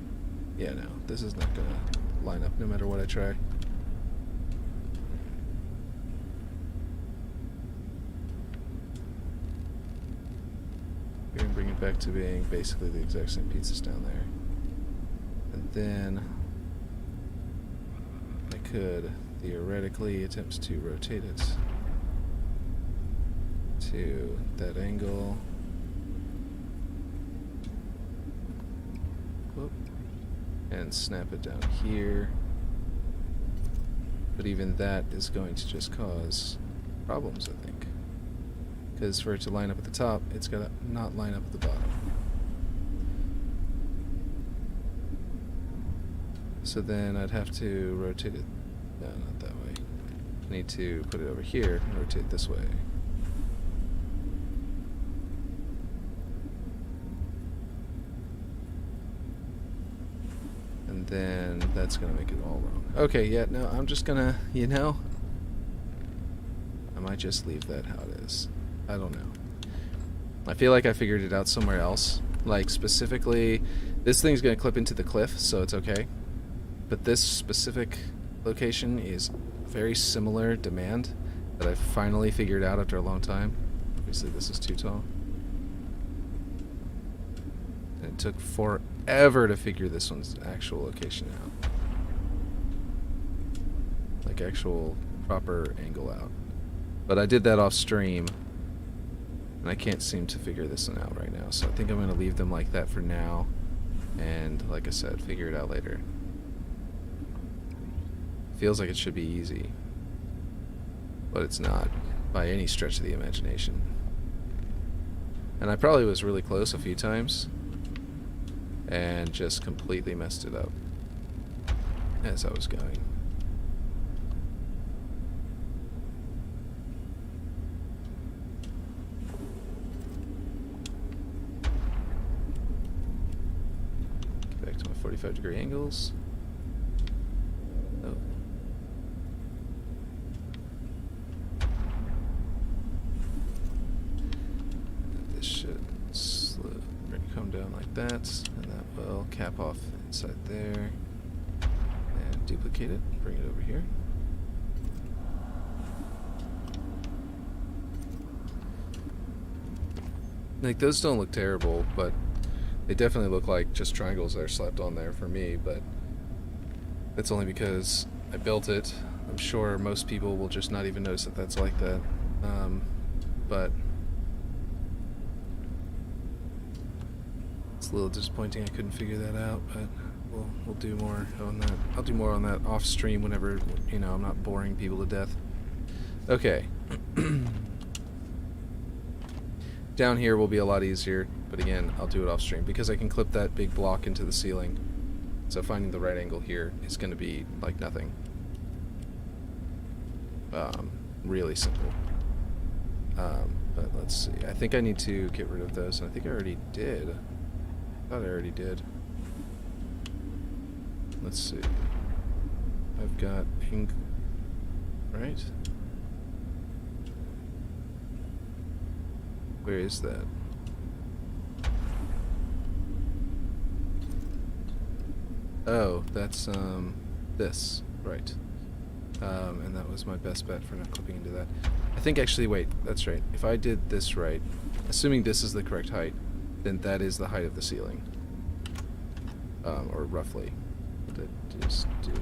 Yeah, no, this is not gonna line up no matter what I try. We're gonna bring it back to being basically the exact same pizzas down there. And then I could theoretically attempt to rotate it to that angle. And snap it down here. But even that is going to just cause problems, I think. Because for it to line up at the top, it's got to not line up at the bottom. So then I'd have to rotate it. No, not that way. I need to put it over here and rotate this way. And then that's gonna make it all wrong. Okay, yeah, no, I'm just gonna, you know, I might just leave that how it is. I don't know. I feel like I figured it out somewhere else. Like, specifically, this thing's gonna clip into the cliff, so it's okay. But this specific location is very similar demand that I finally figured out after a long time. Obviously, this is too tall. And it took forever to figure this one's actual location out. Like actual proper angle out. But I did that off stream, and I can't seem to figure this one out right now. So I think I'm going to leave them like that for now, and like I said, figure it out later. Feels like it should be easy, but it's not by any stretch of the imagination. And I probably was really close a few times and just completely messed it up as I was going. Get back to my 45-degree angles. Oh. This should come down like that, and that will cap off inside there. And duplicate it, bring it over here. Like, those don't look terrible, but they definitely look like just triangles that are slapped on there for me, but that's only because I built it. I'm sure most people will just not even notice that that's like that. But it's a little disappointing I couldn't figure that out, but we'll do more on that. I'll do more on that off stream whenever, you know, I'm not boring people to death. Okay. Down here will be a lot easier, but again, I'll do it off stream because I can clip that big block into the ceiling. So finding the right angle here is going to be like nothing. Really simple. But let's see. I think I need to get rid of those, and I think I already did. I thought I already did. Let's see. I've got pink, right? Where is that? Oh, that's, this. Right. And that was my best bet for not clipping into that. I think actually, wait, that's right. If I did this right, assuming this is the correct height, then that is the height of the ceiling. Or roughly. What did I just do?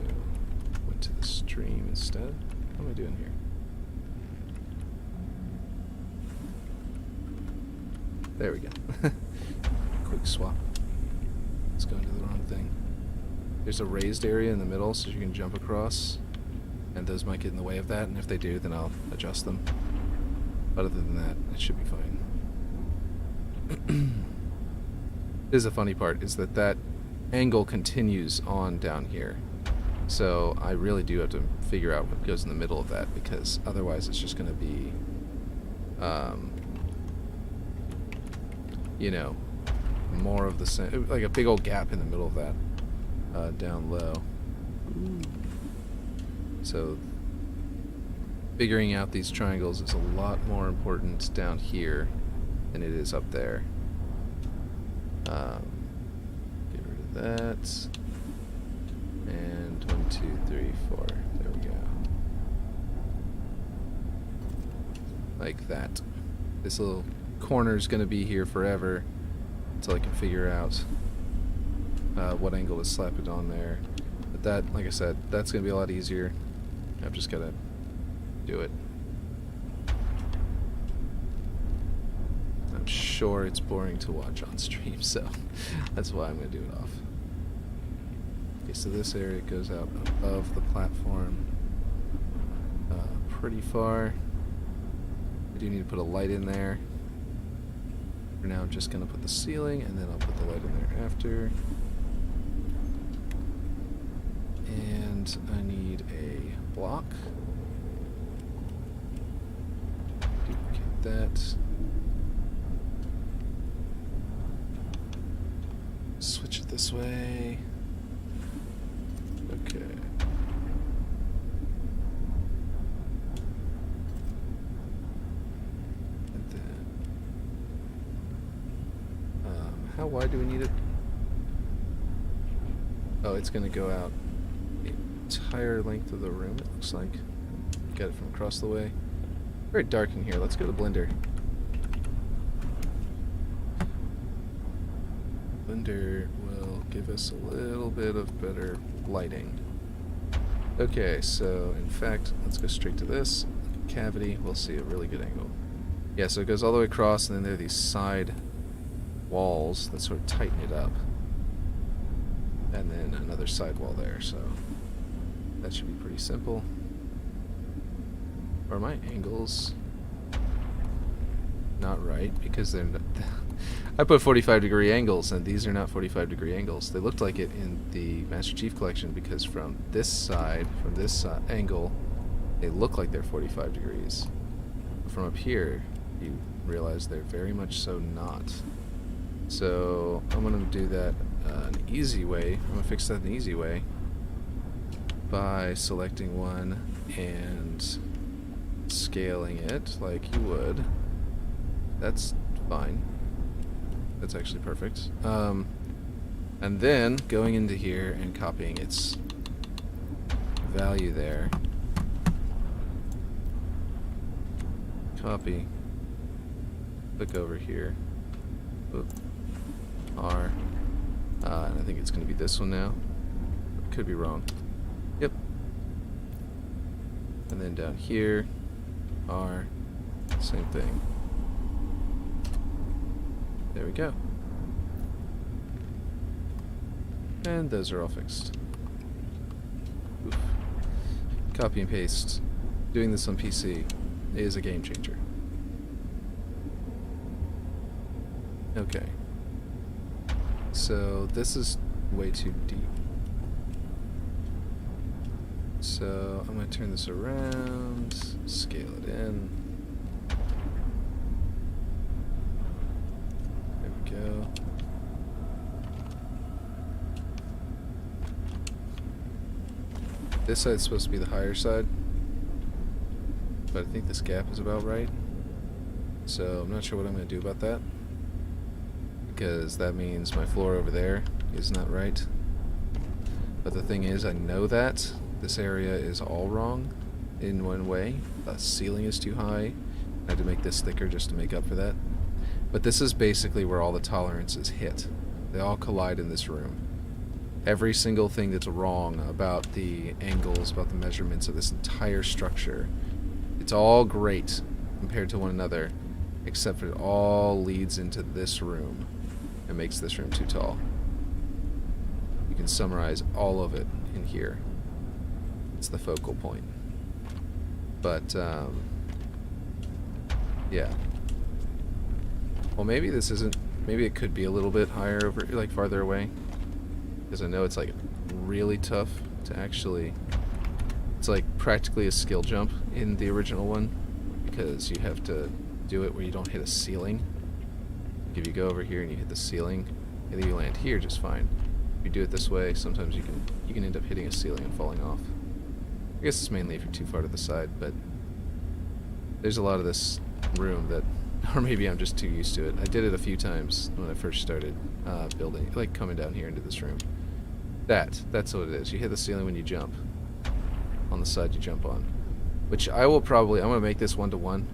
Went to the stream instead. What am I doing here? There we go. Quick swap. Let's go into the wrong thing. There's a raised area in the middle so you can jump across. And those might get in the way of that, and if they do, then I'll adjust them. But other than that, it should be fine. This is the funny part, is that that angle continues on down here. So I really do have to figure out what goes in the middle of that, because otherwise it's just going to be, you know, more of the same, like a big old gap in the middle of that, down low. Ooh. So figuring out these triangles is a lot more important down here than it is up there. Get rid of that. And 1, 2, 3, 4. There we go. Like that. This little corner is going to be here forever until I can figure out what angle to slap it on there. But that, like I said, that's going to be a lot easier. I've just got to do it. I'm sure it's boring to watch on stream, so that's why I'm going to do it off. Okay, so this area goes out above the platform pretty far. I do need to put a light in there. For now, I'm just going to put the ceiling, and then I'll put the light in there after. And I need a block. Duplicate that. Switch it this way. Okay. And then, how wide do we need it? Oh, it's going to go out the entire length of the room, it looks like. Got it from across the way. Very dark in here. Let's go to Blender. Blender will give us a little bit of better lighting. Okay, so in fact, let's go straight to this. Cavity, we'll see a really good angle. Yeah, so it goes all the way across, and then there are these side walls that sort of tighten it up. And then another side wall there, so that should be pretty simple. Are my angles not right? Because they're not... I put 45-degree angles, and these are not 45-degree angles. They looked like it in the Master Chief Collection, because from this angle, they look like they're 45 degrees. But from up here, you realize they're very much so not. So I'm going to do that an easy way. I'm going to fix that an easy way by selecting one and scaling it like you would. That's fine. That's actually perfect. And then going into here and copying its value there. Copy. Click over here. Oop. R. And I think it's going to be this one now. Could be wrong. Yep. And then down here, R. Same thing. There we go. And those are all fixed. Oof. Copy and paste. Doing this on PC is a game changer. Okay. So this is way too deep. So I'm going to turn this around, scale it in. There we go. This side's supposed to be the higher side, but I think this gap is about right. So I'm not sure what I'm going to do about that, because that means my floor over there is not right. But the thing is, I know that, This area is all wrong in one way. The ceiling is too high. I had to make this thicker just to make up for that. But this is basically where all the tolerances hit. They all collide in this room. Every single thing that's wrong about the angles, about the measurements of this entire structure, it's all great compared to one another, except for it all leads into this room and makes this room too tall. You can summarize all of it in here. It's the focal point. But, yeah. Well, maybe this isn't... Maybe it could be a little bit higher over, like, farther away. Because I know it's, like, really tough to actually... It's, like, practically a skill jump in the original one. Because you have to do it where you don't hit a ceiling. Like, if you go over here and you hit the ceiling, and then you land here just fine. If you do it this way, sometimes you can end up hitting a ceiling and falling off. I guess it's mainly if you're too far to the side, but... There's a lot of this room that... Or maybe I'm just too used to it. I did it a few times when I first started building, like coming down here into this room. That's what it is. You hit the ceiling when you jump. On the side you jump on. Which I will probably, I'm going to make this 1-to-1,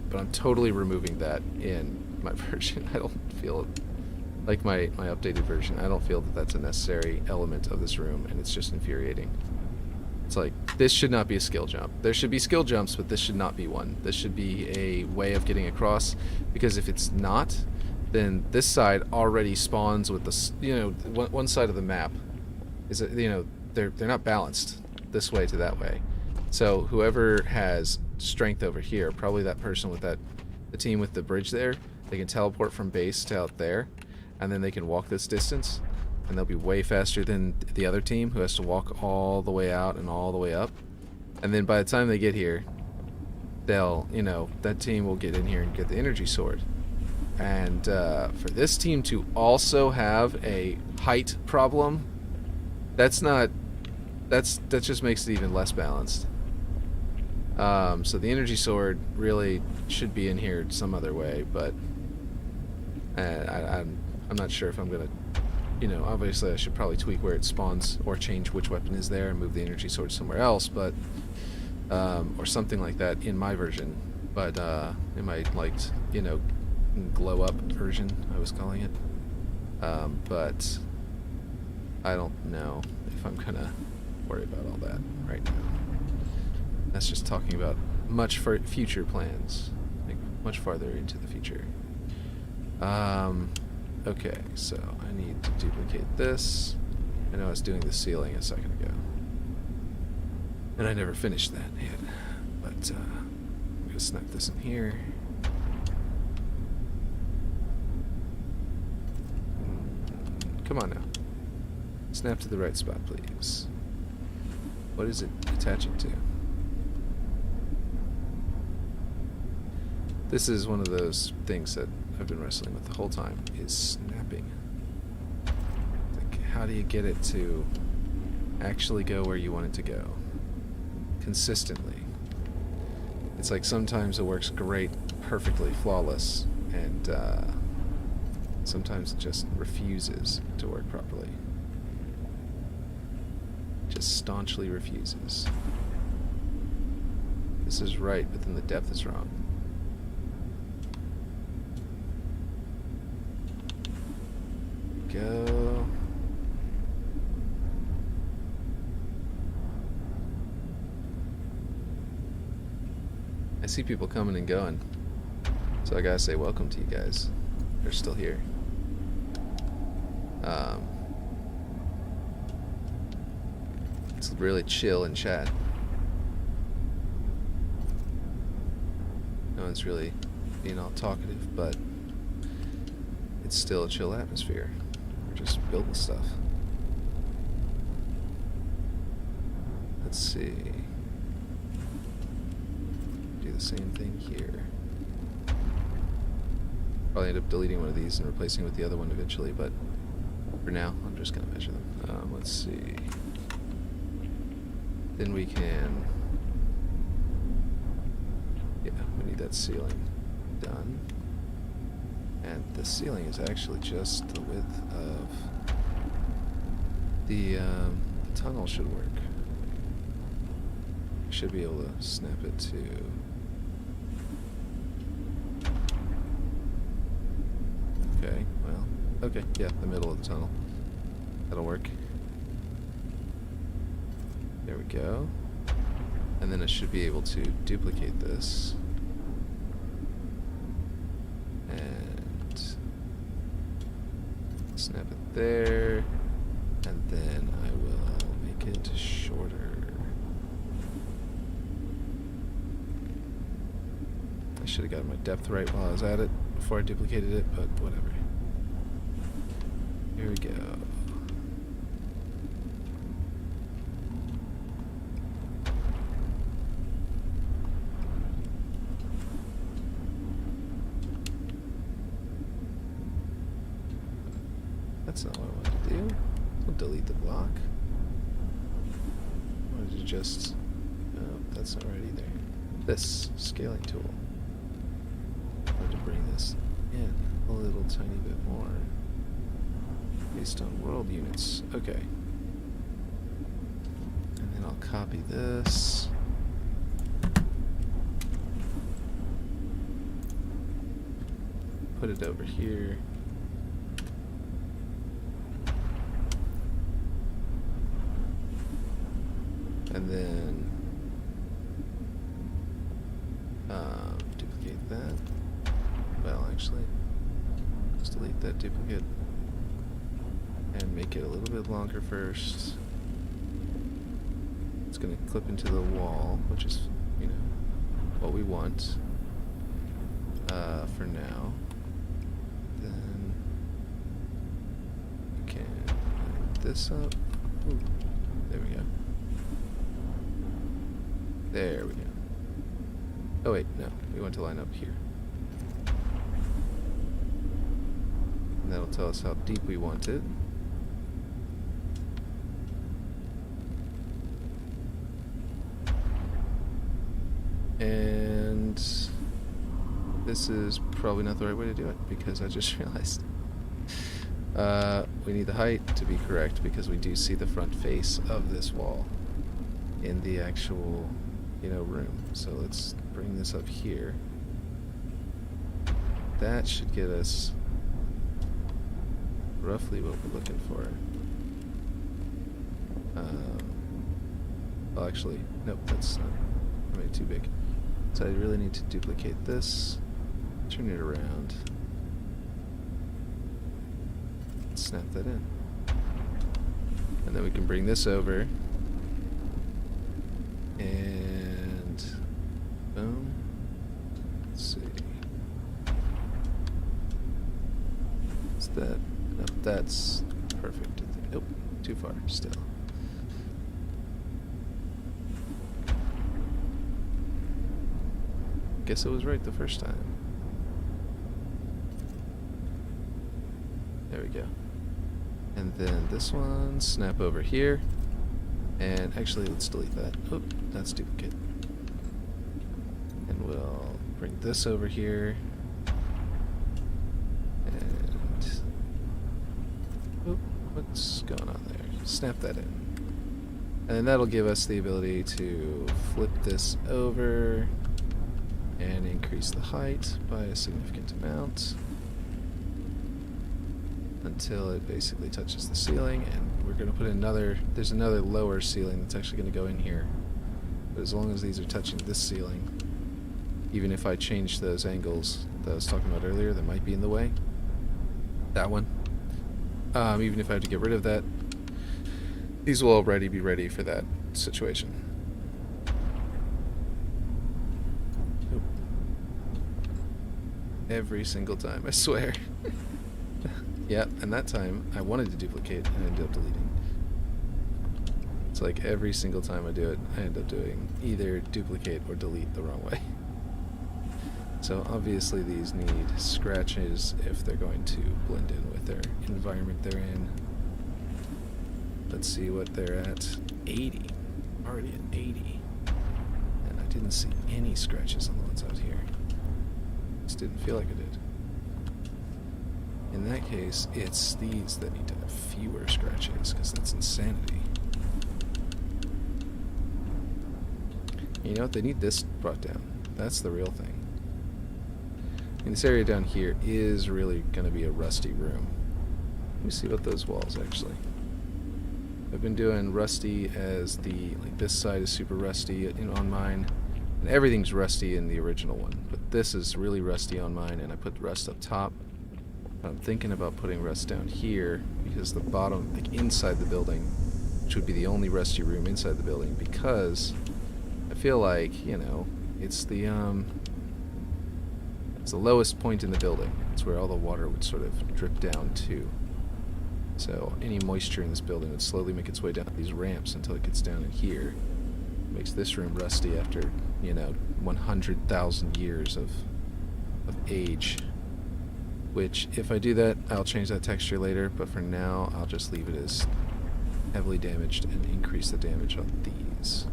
but I'm totally removing that in my version. I don't feel it, like my updated version, I don't feel that that's a necessary element of this room, and it's just infuriating. It's like, this should not be a skill jump. There should be skill jumps, but this should not be one. This should be a way of getting across, because if it's not, then this side already spawns with the, you know, one side of the map is, you know, they're not balanced this way to that way. So whoever has strength over here, probably that person with the team with the bridge there, they can teleport from base to out there, and then they can walk this distance. And they'll be way faster than the other team who has to walk all the way out and all the way up. And then by the time they get here, they'll, you know, that team will get in here and get the energy sword. And for this team to also have a height problem, that just makes it even less balanced. So the energy sword really should be in here some other way, but I'm not sure if I'm going to... You know, obviously I should probably tweak where it spawns or change which weapon is there and move the energy sword somewhere else, but or something like that in my version. But in my, like, you know, glow up version, I was calling it. But I don't know if I'm gonna worry about all that right now. That's just talking about much future plans, like much farther into the future. Okay, so I need to duplicate this. I know I was doing the ceiling a second ago. And I never finished that yet. But I'm going to snap this in here. Come on now. Snap to the right spot, please. What is it attaching to? This is one of those things that I've been wrestling with the whole time, is snapping. Like, how do you get it to actually go where you want it to go? Consistently. It's like sometimes it works great, perfectly flawless, and sometimes it just refuses to work properly. Just staunchly refuses. This is right, but then the depth is wrong. Go. I see people coming and going, so I gotta say welcome to you guys. They're still here. It's really chill in chat. No one's really being all talkative, but it's still a chill atmosphere. We're just building stuff. Let's see. Do the same thing here. Probably end up deleting one of these and replacing it with the other one eventually, but for now, I'm just going to measure them. Let's see. Then we can... Yeah, we need that ceiling done. And the ceiling is actually just the width of the tunnel should work. should be able to snap it to... Okay, well, okay, yeah, the middle of the tunnel. That'll work. There we go. And then I should be able to duplicate this. And snap it there. And then I will make it shorter. I should have gotten my depth right while I was at it before I duplicated it, but whatever. Here we go. That's not what I wanted to do. I'll delete the block. I wanted to just... Oh, that's not right either. This scaling tool. I wanted to bring this in a little tiny bit more. Based on world units. Okay. And then I'll copy this. Put it over here. And then duplicate that. Well, actually, just delete that duplicate and make it a little bit longer first. It's going to clip into the wall, which is, you know, what we want for now. Then we can line this up. Ooh, there we go. There we go. Oh wait, no, we want to line up here. And that'll tell us how deep we want it. And this is probably not the right way to do it because I just realized we need the height to be correct because we do see the front face of this wall in the actual, you know, room. So let's bring this up here. That should get us roughly what we're looking for. Well, actually, nope, that's not, I made it too big. So I really need to duplicate this, turn it around, and snap that in. And then we can bring this over, and boom. Let's see. Is that? Nope, that's perfect. Nope, too far still. Guess it was right the first time. There we go. And then this one, snap over here. And actually, let's delete that. Oh, that's duplicate. And we'll bring this over here. And oh, what's going on there? Snap that in. And then that'll give us the ability to flip this over and increase the height by a significant amount until it basically touches the ceiling. And we're going to put another, there's another lower ceiling that's actually going to go in here. But as long as these are touching this ceiling, even if I change those angles that I was talking about earlier that might be in the way, that one, even if I have to get rid of that, these will already be ready for that situation. Every single time, I swear. Yeah, and that time I wanted to duplicate and ended up deleting. It's like every single time I do it, I end up doing either duplicate or delete the wrong way. So obviously these need scratches if they're going to blend in with their environment they're in. Let's see what they're at. 80. Already at 80. And I didn't see any scratches on the ones out here. Just didn't feel like I did. In that case, it's these that need to have fewer scratches, because that's insanity. You know what? They need this brought down. That's the real thing. And this area down here is really going to be a rusty room. Let me see about those walls, actually. I've been doing rusty as the, like this side is super rusty on mine. And everything's rusty in the original one. But this is really rusty on mine, and I put rust up top. I'm thinking about putting rust down here, because the bottom, like inside the building, which would be the only rusty room inside the building, because I feel like, you know, it's the lowest point in the building. It's where all the water would sort of drip down to. So any moisture in this building would slowly make its way down these ramps until it gets down in here. Makes this room rusty after, you know, 100,000 years of age. Which, if I do that, I'll change that texture later, but for now, I'll just leave it as heavily damaged and increase the damage on these.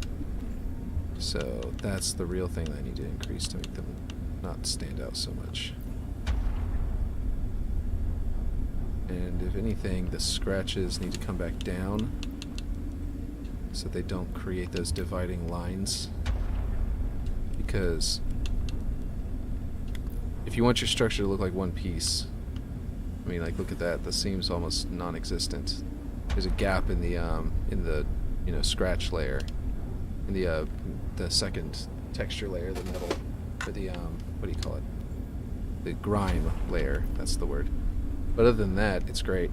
So that's the real thing that I need to increase to make them not stand out so much. And if anything, the scratches need to come back down so they don't create those dividing lines. Because if you want your structure to look like one piece, I mean, like, look at that. The seam's almost non-existent. There's a gap in the you know, scratch layer, in the second texture layer, the metal, or the what do you call it? The grime layer. That's the word. But other than that, it's great.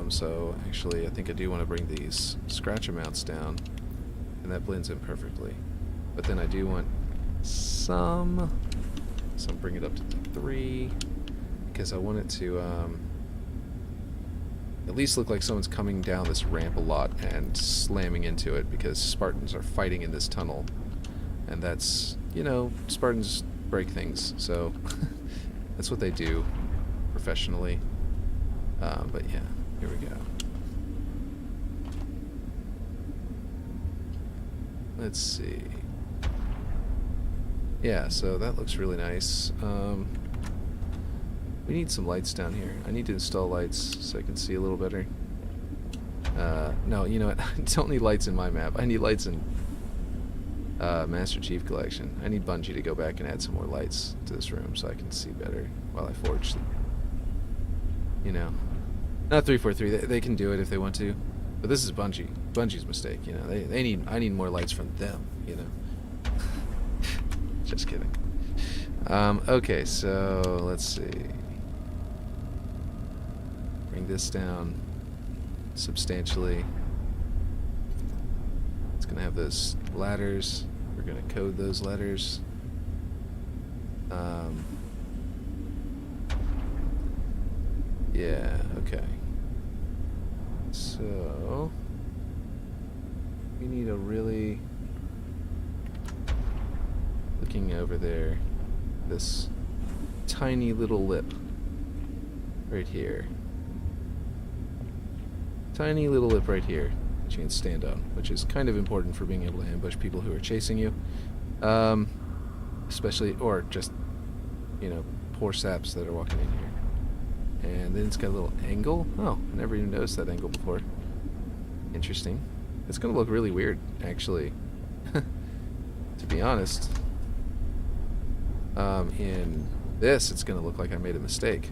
So actually, I think I do want to bring these scratch amounts down, and that blends in perfectly. But then I do want some, so I'll bring it up to 3, because I want it to at least look like someone's coming down this ramp a lot and slamming into it, because Spartans are fighting in this tunnel, and that's, you know, Spartans break things, so that's what they do professionally. But yeah, here we go. Let's see. Yeah, so that looks really nice. We need some lights down here. I need to install lights so I can see a little better. No, you know what? I don't need lights in my map. I need lights in Master Chief Collection. I need Bungie to go back and add some more lights to this room so I can see better while I forge them. You know. Not 343. They can do it if they want to. But this is Bungie. Bungie's mistake, you know. I need more lights from them, you know. Just kidding. Okay, so let's see. Bring this down substantially. It's gonna have those ladders. We're gonna code those ladders. Yeah, okay. So we need a really, looking over there, this tiny little lip right here. Tiny little lip right here that you can stand on, which is kind of important for being able to ambush people who are chasing you. Especially, or just, you know, poor saps that are walking in here. And then it's got a little angle. Oh, I never even noticed that angle before. Interesting. It's going to look really weird, actually. To be honest. In this, it's going to look like I made a mistake.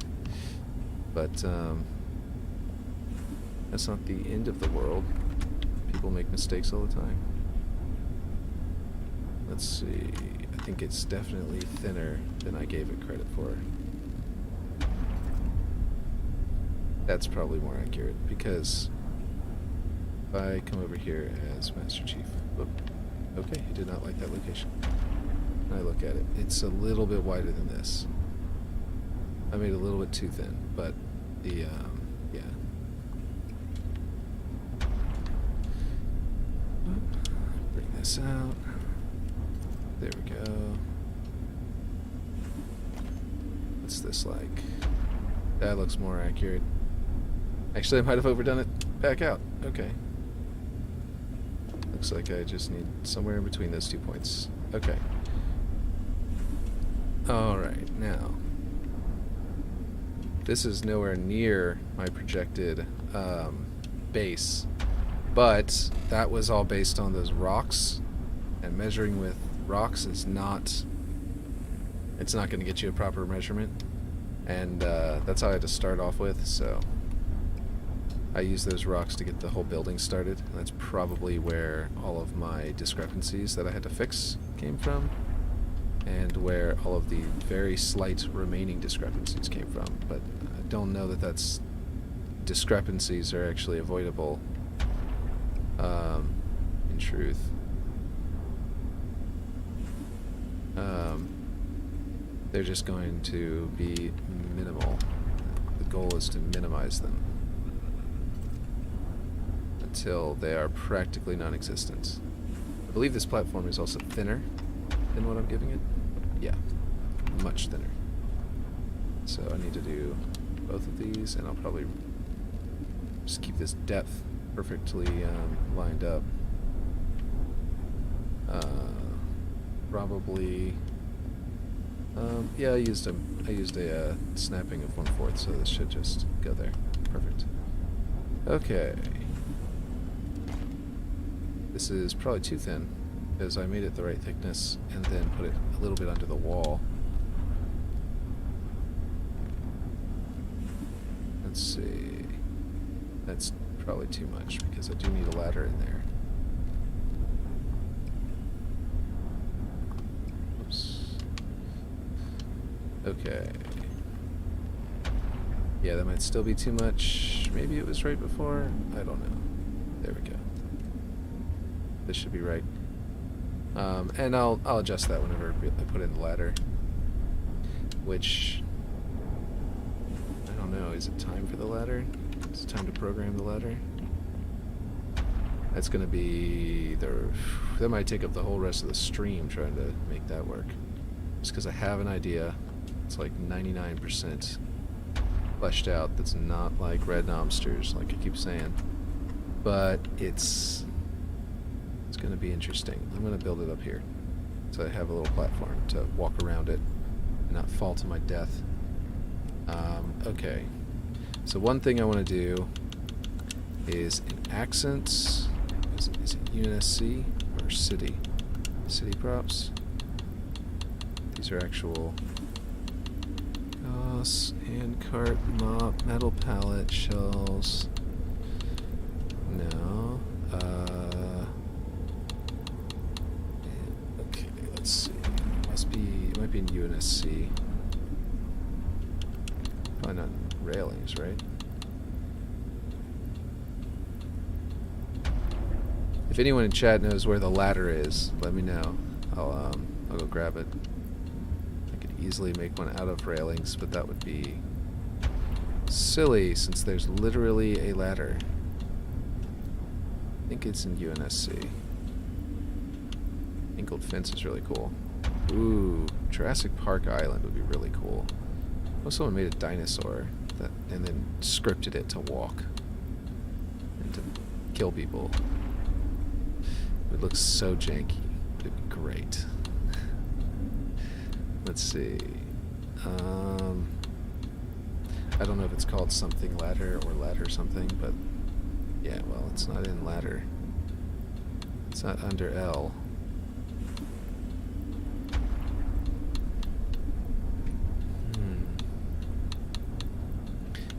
But, that's not the end of the world. People make mistakes all the time. Let's see. I think it's definitely thinner than I gave it credit for. That's probably more accurate, because if I come over here as Master Chief, whoop, okay, he did not like that location. When I look at it, it's a little bit wider than this. I made it a little bit too thin, but the, yeah. Bring this out. There we go. What's this like? That looks more accurate. Actually, I might have overdone it. Back out. Okay. Looks like I just need somewhere in between those 2 points. Okay. Alright, now. This is nowhere near my projected base, but that was all based on those rocks and measuring with rocks is not... It's not going to get you a proper measurement. And that's how I had to start off with, so... I used those rocks to get the whole building started. And that's probably where all of my discrepancies that I had to fix came from. And where all of the very slight remaining discrepancies came from. But I don't know that that's... discrepancies are actually avoidable, in truth. They're just going to be minimal. The goal is to minimize them until they are practically non-existent. I believe this platform is also thinner than what I'm giving it. Yeah, much thinner. So I need to do both of these, and I'll probably just keep this depth perfectly lined up. Probably. Yeah, I used a snapping of 1/4, so this should just go there. Perfect. Okay. This is probably too thin, because I made it the right thickness and then put it a little bit under the wall. Let's see. That's probably too much, because I do need a ladder in there. Oops. Okay. Yeah, that might still be too much. Maybe it was right before. I don't know. There we go. This should be right. And I'll adjust that whenever I put in the ladder. Which... I don't know. Is it time for the ladder? Is it time to program the ladder? That's gonna be... That might take up the whole rest of the stream trying to make that work. Just because I have an idea. It's like 99% fleshed out. That's not like red lobsters, like I keep saying. But it's going to be interesting. I'm going to build it up here. So I have a little platform to walk around it and not fall to my death. Okay. So one thing I want to do is in accents. Is it UNSC or city? City props. These are actual... handcart, mop, metal pallet, shells. No. Okay, let's see. It might be in UNSC. Probably not railings, right? If anyone in chat knows where the ladder is, let me know. I'll go grab it. Easily make one out of railings, but that would be silly since there's literally a ladder. I think it's in UNSC. Angled fence is really cool. Ooh, Jurassic Park Island would be really cool. What if someone made a dinosaur and then scripted it to walk and to kill people? It looks so janky. It'd be great. Let's see. I don't know if it's called something ladder or ladder something, but yeah, well, it's not in ladder. It's not under L.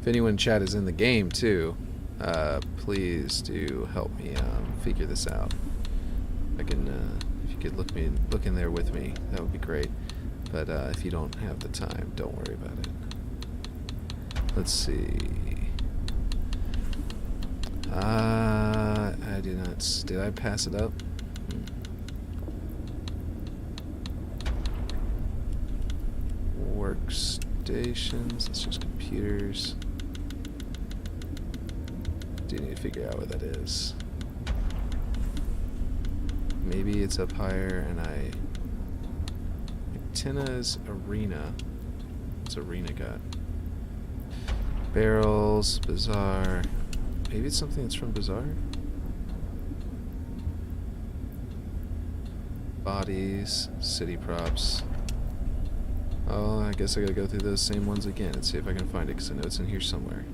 If anyone in chat is in the game too, please do help me figure this out. I can, if you could look in there with me, that would be great. But if you don't have the time, don't worry about it. Let's see. I do not... Did I pass it up? Workstations. It's just computers. Do need to figure out what that is. Maybe it's up higher and I... Tina's arena. What's arena got? Barrels, bazaar. Maybe it's something that's from bazaar? Bodies, city props. Oh, I guess I gotta go through those same ones again and see if I can find it, because I know it's in here somewhere.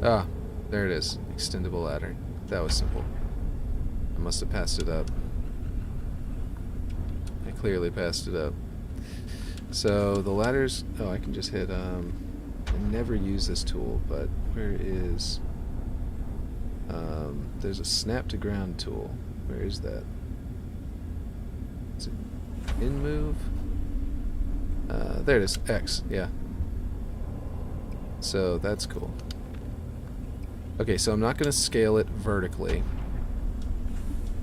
Ah, there it is. Extendable ladder. That was simple. I must have passed it up. clearly passed it up. So the ladders, oh, I can just hit, I never use this tool, but where is, there's a snap to ground tool. Where is that? Is it in move? There it is, X, yeah. So that's cool. Okay, so I'm not going to scale it vertically.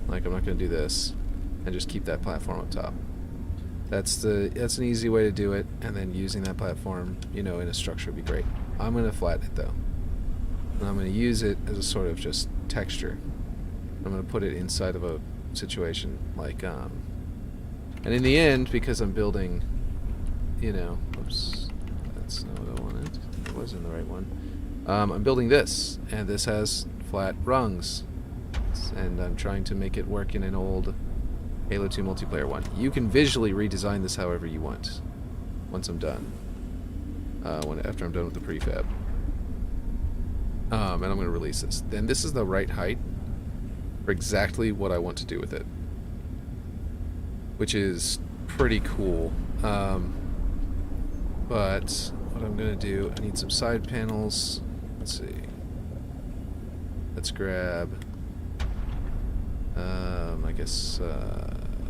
Like, I'm not going to do this and just keep that platform up top. That's an easy way to do it, and then using that platform, you know, in a structure would be great. I'm going to flatten it though. And I'm going to use it as a sort of just texture. I'm going to put it inside of a situation like, and in the end, because I'm building, you know, oops, that's not what I wanted. It wasn't the right one. I'm building this, and this has flat rungs, and I'm trying to make it work in an old Halo 2 multiplayer one. You can visually redesign this however you want once I'm done. After I'm done with the prefab. And I'm going to release this. Then this is the right height for exactly what I want to do with it, which is pretty cool. But what I'm going to do, I need some side panels. Let's see. Let's grab, I guess,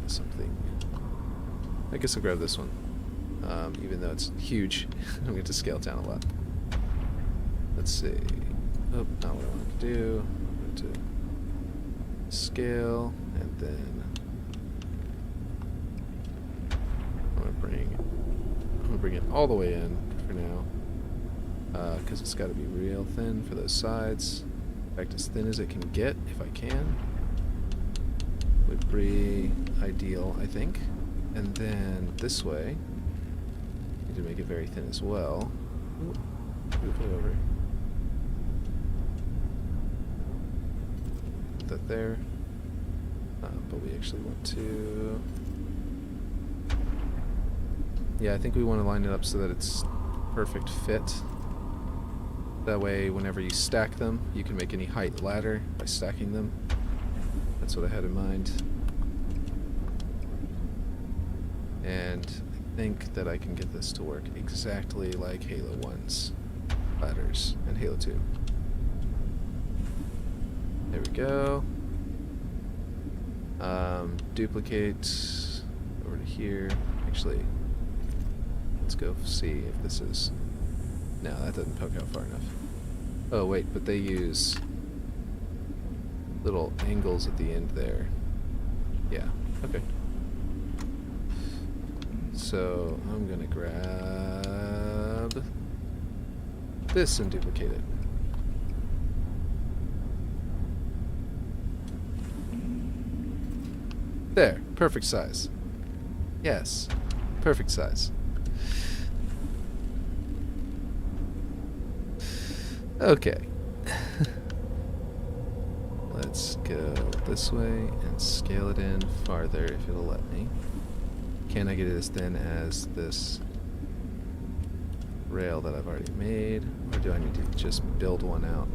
something. I guess I'll grab this one. Even though it's huge, I'm going to scale it down a lot. Let's see. Oh, not what I want to do. I'm going to scale, and then I'm going to bring it all the way in for now, because it's got to be real thin for those sides. In fact, as thin as it can get, if I can, would be ideal, I think. And then this way, need to make it very thin as well. Ooh, move it over. Put that there. But we actually want to... Yeah, I think we want to line it up so that it's perfect fit. That way, whenever you stack them, you can make any height ladder by stacking them. That's what I had in mind. And I think that I can get this to work exactly like Halo 1's ladders and Halo 2. There we go. Duplicate over to here. Actually, let's go see if this is... No, that doesn't poke out far enough. Oh wait, but they use little angles at the end there. Yeah, okay. So I'm gonna grab this and duplicate it. There, perfect size. Yes, perfect size. Okay. Let's go this way and scale it in farther if it'll let me. Can I get it as thin as this rail that I've already made? Or do I need to just build one out?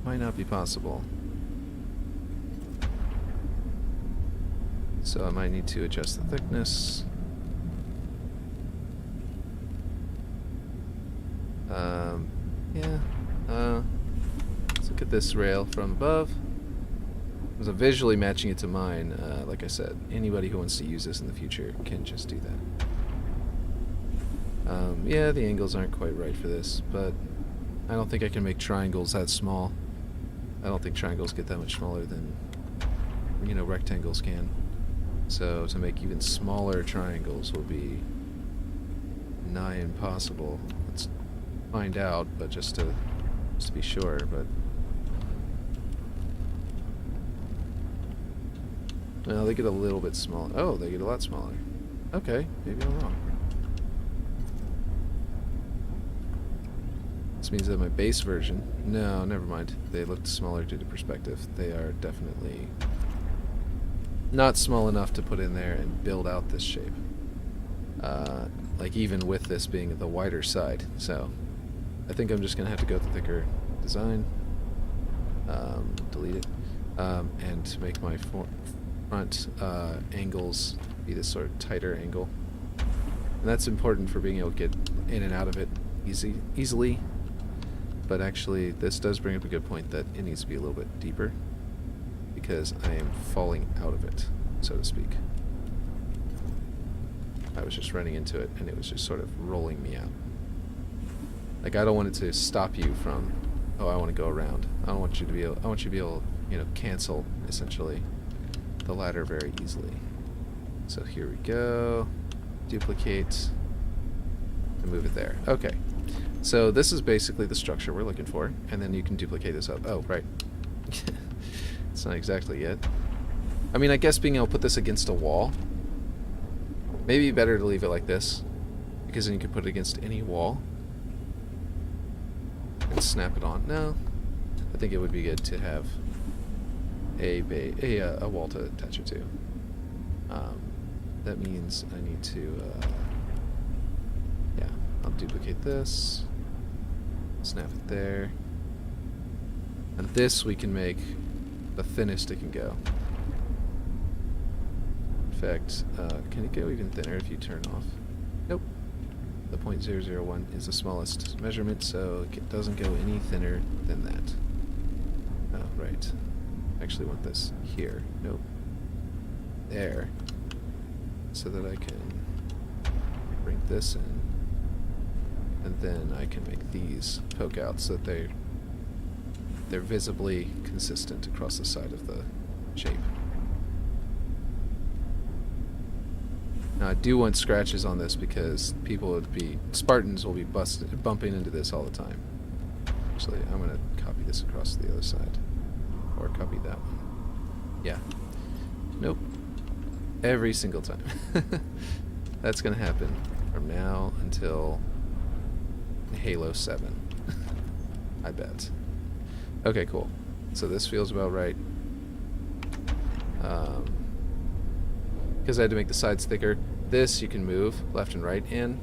Might not be possible. So I might need to adjust the thickness. Let's look at this rail from above. Because I'm visually matching it to mine. Like I said, anybody who wants to use this in the future can just do that. Yeah, the angles aren't quite right for this, but I don't think I can make triangles that small. I don't think triangles get that much smaller than, you know, rectangles can. So to make even smaller triangles will be nigh impossible. Let's find out, but just to be sure. But well, they get a little bit smaller. Oh, they get a lot smaller. Okay, maybe I'm wrong. This means that my base version... No, never mind. They looked smaller due to perspective. They are definitely not small enough to put in there and build out this shape. Like even with this being the wider side. So I think I'm just going to have to go with the thicker design. Delete it. and to make my front angles be this sort of tighter angle. And that's important for being able to get in and out of it easily. But actually, this does bring up a good point that it needs to be a little bit deeper, because I am falling out of it, so to speak. I was just running into it, and it was just sort of rolling me out. Like, I don't want it to stop you from, oh, I want to go around. I don't want you to be able, I want you to be able, you know, cancel, essentially, the ladder very easily. So here we go. Duplicate. And move it there. Okay. So this is basically the structure we're looking for, and then you can duplicate this up. Oh, right. It's not exactly yet. I mean, I guess being able to put this against a wall, maybe better to leave it like this, because then you can put it against any wall and snap it on. No, I think it would be good to have a wall to attach it to. That means I need to, yeah, I'll duplicate this, snap it there, and this we can make the thinnest it can go. In fact, can it go even thinner if you turn off? Nope. The 0.001 is the smallest measurement, so it doesn't go any thinner than that. Oh, right. I actually want this here. Nope. There. So that I can bring this in. And then I can make these poke out so that they're visibly consistent across the side of the shape. Now I do want scratches on this because Spartans will be bumping into this all the time. Actually, I'm going to copy this across to the other side. Or copy that one. Yeah. Nope. Every single time. That's going to happen from now until Halo 7. I bet. Okay, cool. So this feels about right. Because I had to make the sides thicker. This you can move left and right in,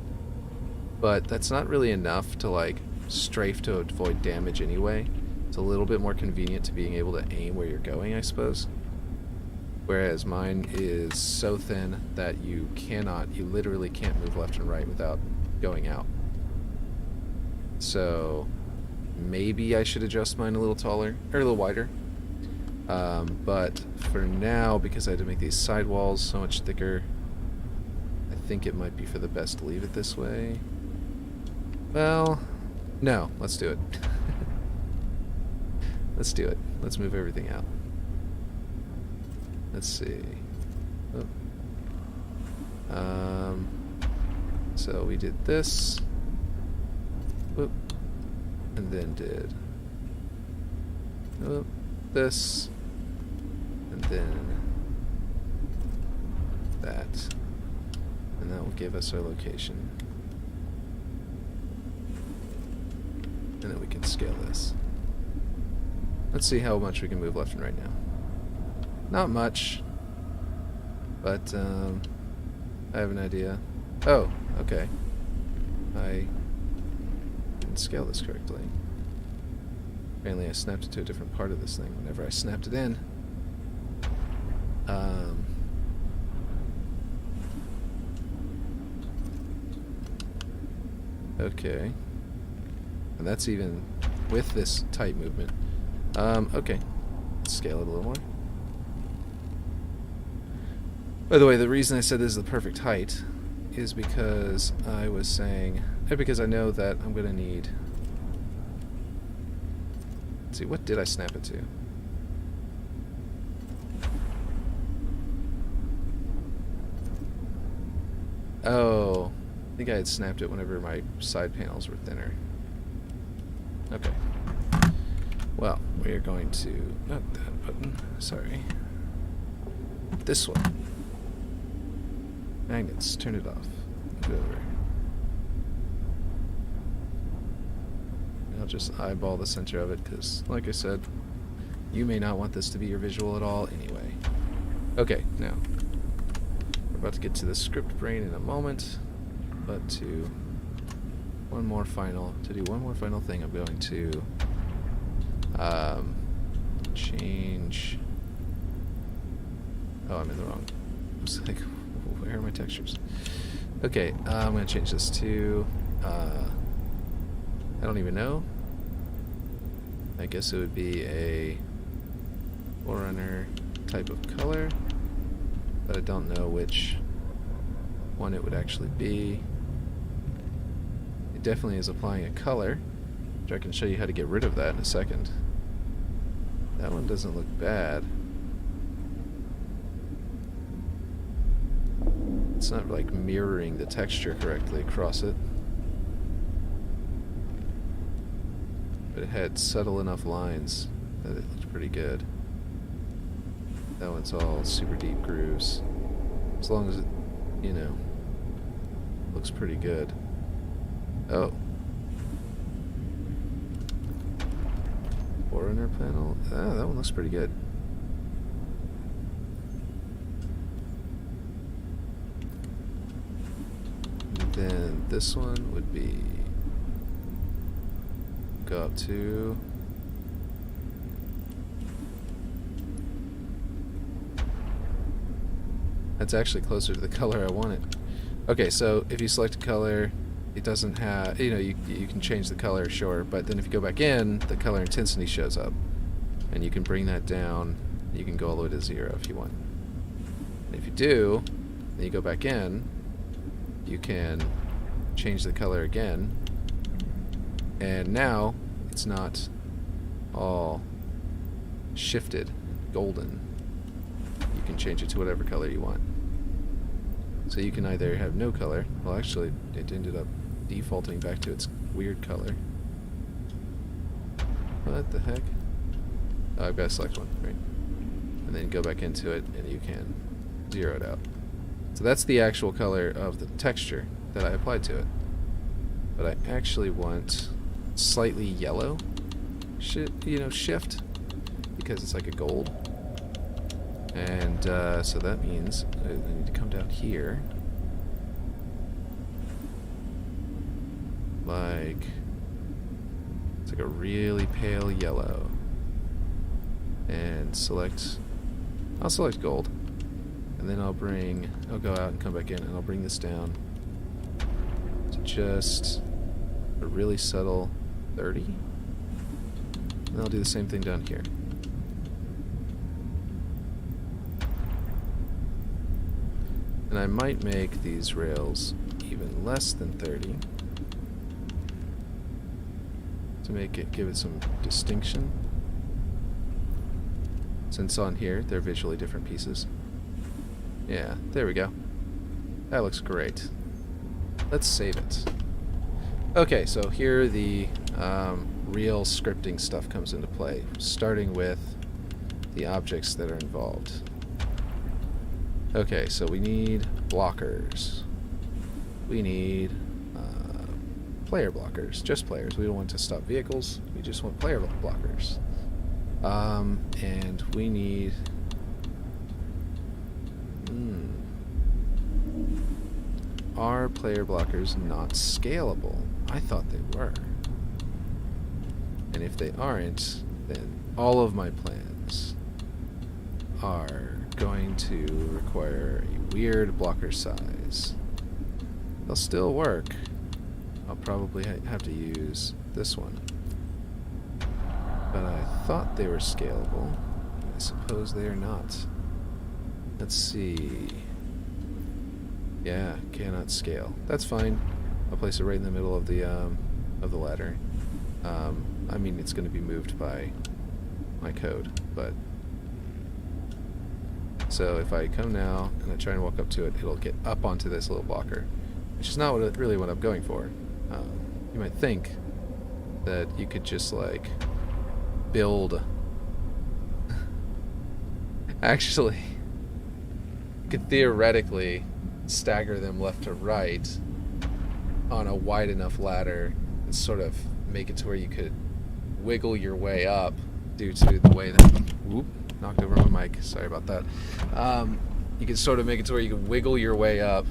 but that's not really enough to like strafe to avoid damage anyway. It's a little bit more convenient to being able to aim where you're going, I suppose. Whereas mine is so thin that you literally can't move left and right without going out. So maybe I should adjust mine a little taller, or a little wider. But for now, because I had to make these sidewalls so much thicker, I think it might be for the best to leave it this way. Well, no, let's do it. Let's do it. Let's move everything out. Let's see. Oh. So we did this. Whoop. And then did this. And then that. And that will give us our location. And then we can scale this. Let's see how much we can move left and right now. Not much, but I have an idea. Oh, okay. I didn't scale this correctly. Apparently I snapped it to a different part of this thing whenever I snapped it in. Okay. And that's even with this tight movement. Okay. Let's scale it a little more. By the way, the reason I said this is the perfect height is because I was saying, because I know that I'm going to need, let's see, what did I snap it to? Oh, I think I had snapped it whenever my side panels were thinner. Okay. Well, we are going to, not that button, sorry. This one. Magnets, turn it off. Move it over. I'll just eyeball the center of it because, like I said, you may not want this to be your visual at all anyway. Okay, now, we're about to get to the script brain in a moment, but to do one more final thing, I'm going to change Oh, I'm in the wrong. I was like, where are my textures? Okay, I'm going to change this to... I don't even know. I guess it would be a Forerunner type of color, but I don't know which one it would actually be. It definitely is applying a color, which I can show you how to get rid of that in a second. That one doesn't look bad. It's not like mirroring the texture correctly across it. But it had subtle enough lines that it looked pretty good. That one's all super deep grooves. As long as it, you know, looks pretty good. Oh. Forerunner panel. Ah, that one looks pretty good. And then this one would be... go up to... That's actually closer to the color I wanted. Okay, so if you select a color, it doesn't have, you know, you can change the color, sure, but then if you go back in, the color intensity shows up. And you can bring that down, you can go all the way to 0 if you want. And if you do, then you go back in, you can change the color again, and now it's not all shifted, golden. You can change it to whatever color you want. So you can either have no color. Well, actually, it ended up defaulting back to its weird color. What the heck? Oh, I've got to select one, right? And then go back into it, and you can zero it out. So that's the actual color of the texture that I applied to it. But I actually want slightly yellow, shift, because it's like a gold. And so that means I need to come down here, like it's like a really pale yellow, and I'll select gold, and then I'll go out and come back in, and I'll bring this down to just a really subtle 30, and I'll do the same thing down here. And I might make these rails even less than 30 to give it some distinction. Since on here, they're visually different pieces. Yeah, there we go. That looks great. Let's save it. Okay, so here the real scripting stuff comes into play, starting with the objects that are involved. Okay, so we need blockers. We need player blockers, just players. We don't want to stop vehicles. We just want player blockers. And we need... Are player blockers not scalable? I thought they were. And if they aren't, then all of my plans are going to require a weird blocker size. They'll still work. I'll probably have to use this one. But I thought they were scalable. I suppose they are not. Let's see. Yeah, cannot scale. That's fine. I'll place it right in the middle of the ladder. I mean, it's going to be moved by my code, but... So if I come now and I try and walk up to it, it'll get up onto this little blocker, which is not really what I'm going for. You might think that you could just like build. Actually, you could theoretically stagger them left to right on a wide enough ladder and sort of make it to where you could wiggle your way up due to the way that... Whoop. Knocked over my mic. Sorry about that. You can sort of make it to where you can wiggle your way up,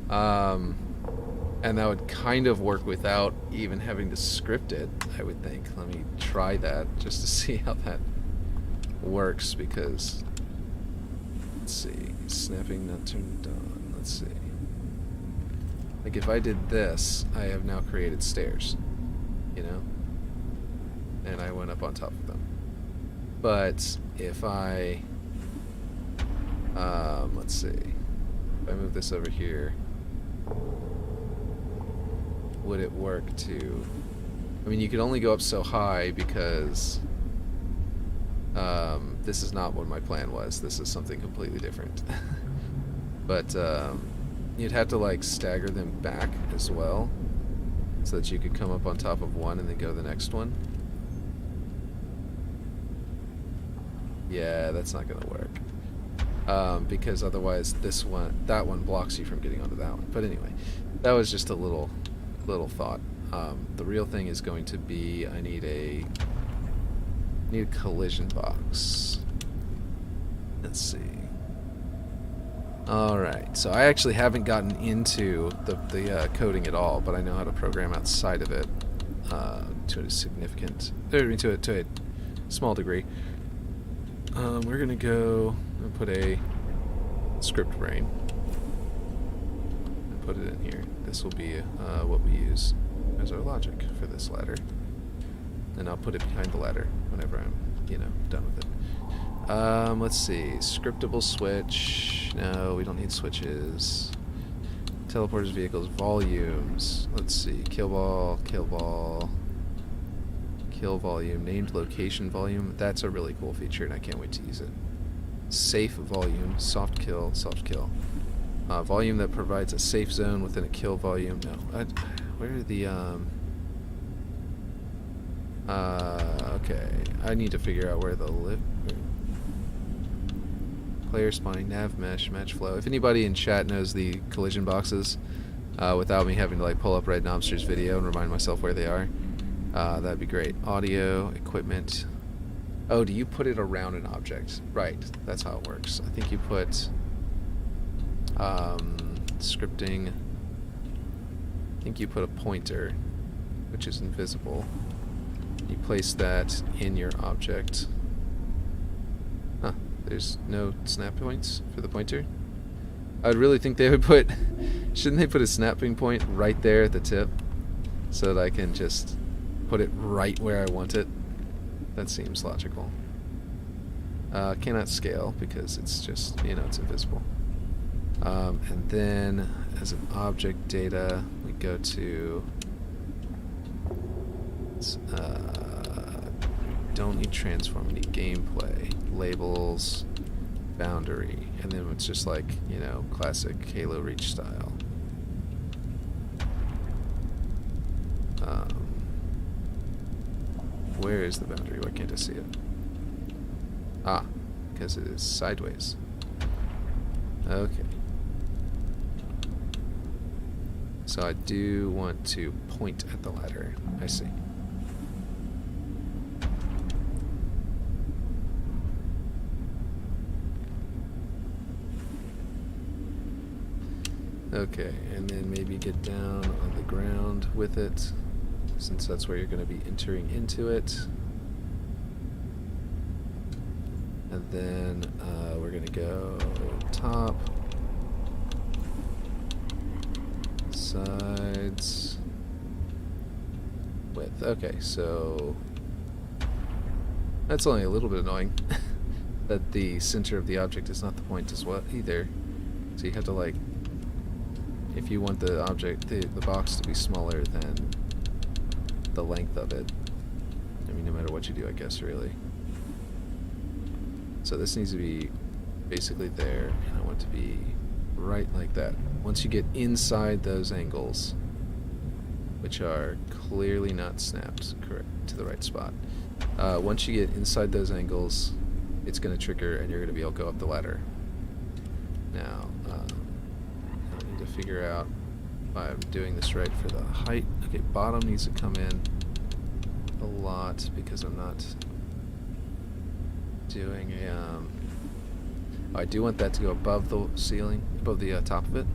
and that would kind of work without even having to script it, I would think. Let me try that just to see how that works, because let's see. Snapping not turned on. Let's see. Like if I did this, I have now created stairs, you know? And I went up on top of them. But if I, let's see. If I move this over here, would it work to, I mean, you could only go up so high because this is not what my plan was. This is something completely different. But you'd have to like stagger them back as well so that you could come up on top of one and then go to the next one. Yeah, that's not gonna work. Because otherwise that one blocks you from getting onto that one. But anyway, that was just a little thought. The real thing is going to be I need a collision box. Let's see. Alright, so I actually haven't gotten into the coding at all, but I know how to program outside of it to a significant, to a small degree. We're gonna go and put a script brain and put it in here. This will be what we use as our logic for this ladder. And I'll put it behind the ladder whenever I'm, done with it. Let's see. Scriptable switch. No, we don't need switches. Teleporters, vehicles, volumes. Let's see. Kill ball, kill ball. Kill volume, named location volume. That's a really cool feature and I can't wait to use it. Safe volume, soft kill, soft kill. Volume that provides a safe zone within a kill volume. No, where are the okay. I need to figure out where the player spawning, Nav-mesh, match flow. If anybody in chat knows the collision boxes, without me having to like pull up Red Knobster's video and remind myself where they are, that'd be great. Audio, equipment. Oh, do you put it around an object? Right, that's how it works. I think you put scripting. I think you put a pointer, which is invisible. You place that in your object. Huh, there's no snap points for the pointer? I'd really think they would put, shouldn't they put a snapping point right there at the tip so that I can just put it right where I want it? That seems logical. Cannot scale because it's just, it's invisible. And then as an object data, we go to don't need transform, we need gameplay, labels, boundary, and then it's just like, classic Halo Reach style. Where is the boundary? Why can't I see it? Ah, because it is sideways. Okay. So I do want to point at the ladder. I see. Okay, and then maybe get down on the ground with it, since that's where you're going to be entering into it. And then we're going to go top, sides, width. Okay, so that's only a little bit annoying that the center of the object is not the point as well either. So you have to like, if you want the object, the box to be smaller than the length of it, I mean, no matter what you do, I guess, really. So this needs to be basically there, and I want it to be right like that. Once you get inside those angles, which are clearly not snapped correct to the right spot, once you get inside those angles, it's going to trigger and you're going to be able to go up the ladder. Now, I need to figure out if I'm doing this right for the height. Okay, bottom needs to come in a lot because I'm not doing a, I do want that to go above the ceiling, above the top of it,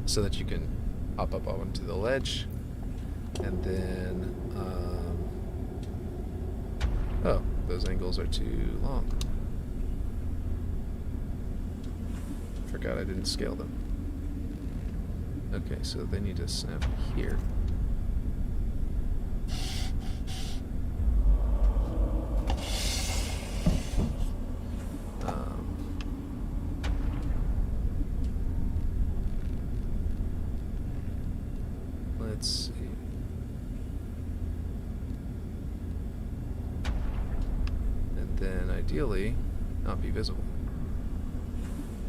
so that you can hop up onto the ledge, and then, oh, those angles are too long. forgot I didn't scale them. Okay, so they need to snap here. Let's see. And then ideally, not be visible.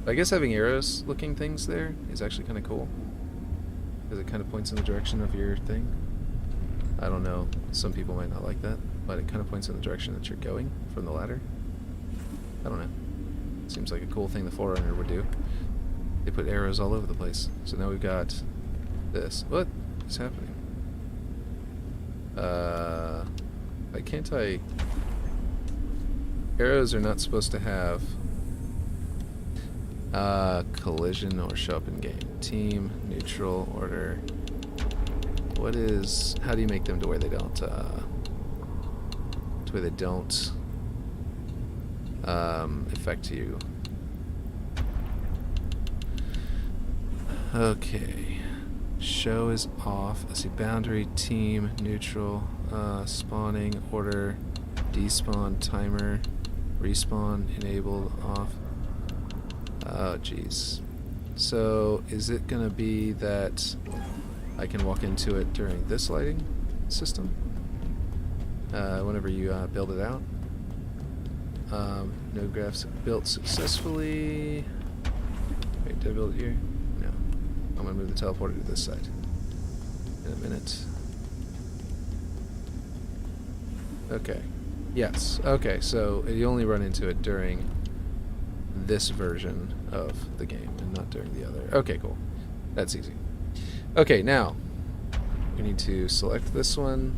I guess having arrows looking things there is actually kind of cool. Because it kind of points in the direction of your thing. I don't know, some people might not like that, but it kind of points in the direction that you're going from the ladder. I don't know. Seems like a cool thing the Forerunner would do. They put arrows all over the place. So now we've got this. What is happening? Why can't I... Arrows are not supposed to have collision or show up in game. Team, neutral, order. What is... How do you make them to where they don't... to where they don't affect you? Okay. Show is off. Let's see. Boundary, team, neutral, spawning, order, despawn, timer, respawn, enabled, off. Oh, jeez. So, is it going to be that I can walk into it during this lighting system? Whenever you build it out? Node graphs built successfully. Wait, did I build it here? No. I'm going to move the teleporter to this side in a minute. Okay. Yes. Okay, so you only run into it during this version of the game and not during the other. Okay, cool. That's easy. Okay, now we need to select this one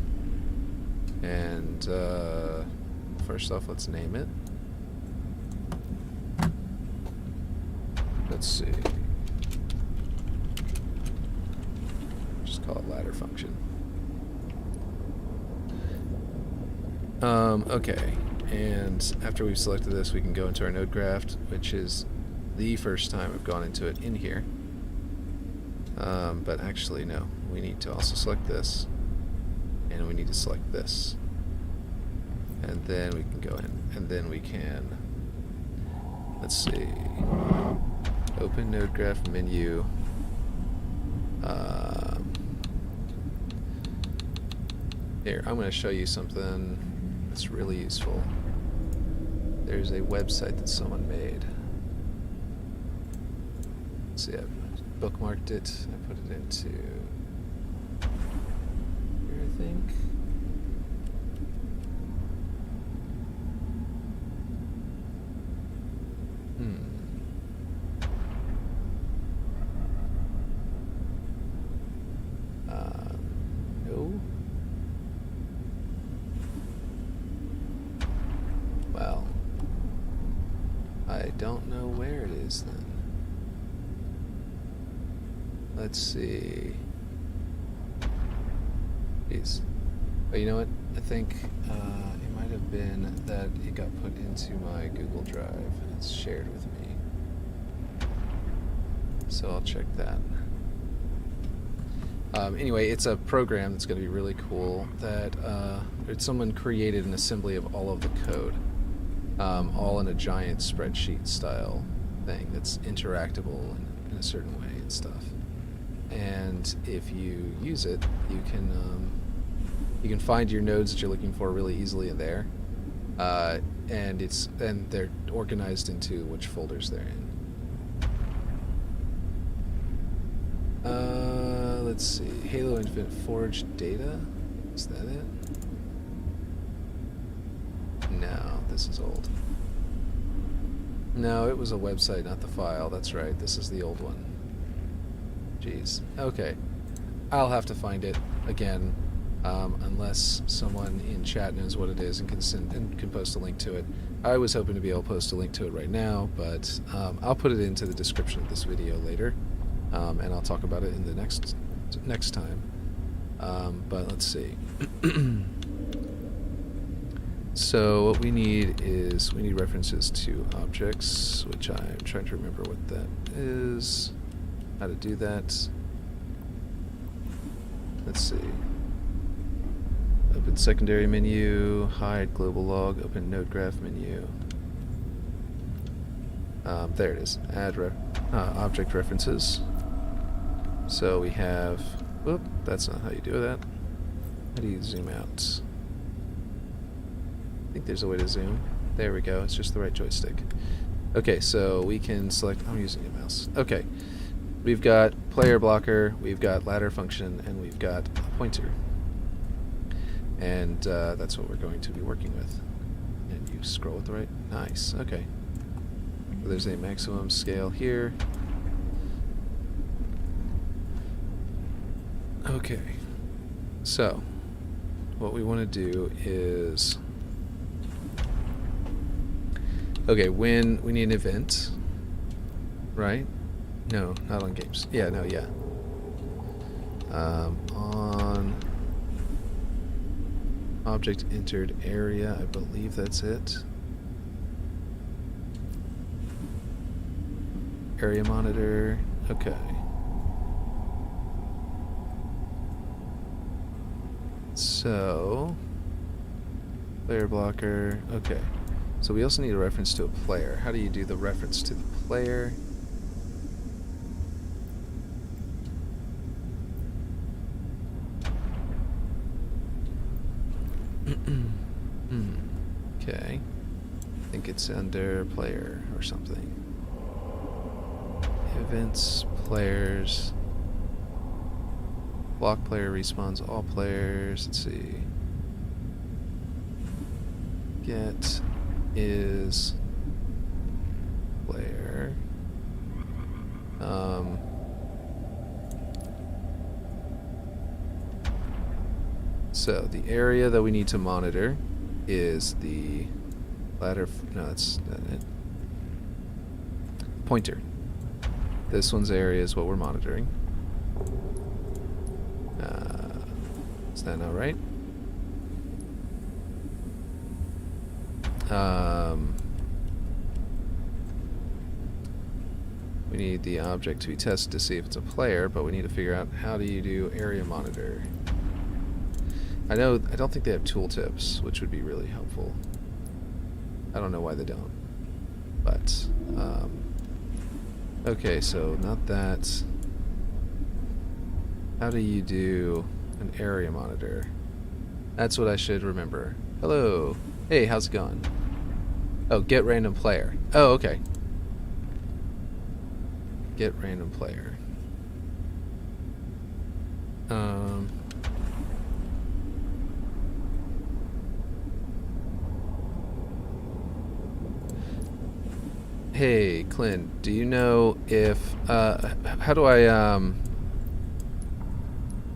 and first off, let's name it. Let's see. Just call it ladder function. Okay, and after we've selected this, we can go into our node graph, which is the first time I've gone into it in here. But actually, no. We need to also select this, and we need to select this. And then we can go in, and then we can, let's see, open node graph menu. Here, I'm going to show you something that's really useful. There's a website that someone made. Let's see, I've bookmarked it. I put it into here, I think. No. Well, I don't know where it is then. Let's see. Jeez. Oh, you know what? I think it might have been that it got put into my Google Drive and it's shared with me. So I'll check that. Anyway, it's a program that's going to be really cool that someone created an assembly of all of the code, all in a giant spreadsheet style thing that's interactable in a certain way and stuff. And if you use it, you can find your nodes that you're looking for really easily in there, and they're organized into which folders they're in. Let's see, Halo Infinite Forge data. Is that it? No, this is old. No, it was a website, not the file. That's right. This is the old one. Jeez. Okay. I'll have to find it again, unless someone in chat knows what it is and can post a link to it. I was hoping to be able to post a link to it right now, but I'll put it into the description of this video later, and I'll talk about it in the next time. But let's see. So what we need is we need references to objects, which I'm trying to remember what that is, how to do that. Let's see. Open secondary menu, hide global log, open node graph menu. There it is. Add object references. So we have. Whoop, that's not how you do that. How do you zoom out? I think there's a way to zoom. There we go. It's just the right joystick. Okay, so we can select. I'm using a mouse. Okay, we've got player blocker, we've got ladder function, and we've got a pointer. And that's what we're going to be working with. And you scroll with the right. Nice. Okay. So there's a maximum scale here. Okay. So what we want to do is. Okay, when we need an event, right? No, not on games. Yeah, no, yeah. On object entered area, I believe that's it. Area monitor, okay. So, player blocker, okay. So we also need a reference to a player. How do you do the reference to the player? Okay. I think it's under player or something. Events, players. Block player respawns all players. Let's see. Get is player. So the area that we need to monitor is the ladder. No, that's not it. Pointer. This one's area is what we're monitoring. Is that not right? We need the object to be tested to see if it's a player, but we need to figure out how do you do area monitor. I don't think they have tooltips, which would be really helpful. I don't know why they don't, but okay, so not that. How do you do an area monitor? That's what I should remember. Hello. Hey, how's it going? Oh, get random player. Oh, okay. Get random player. Hey, Clint, do you know if, how do I,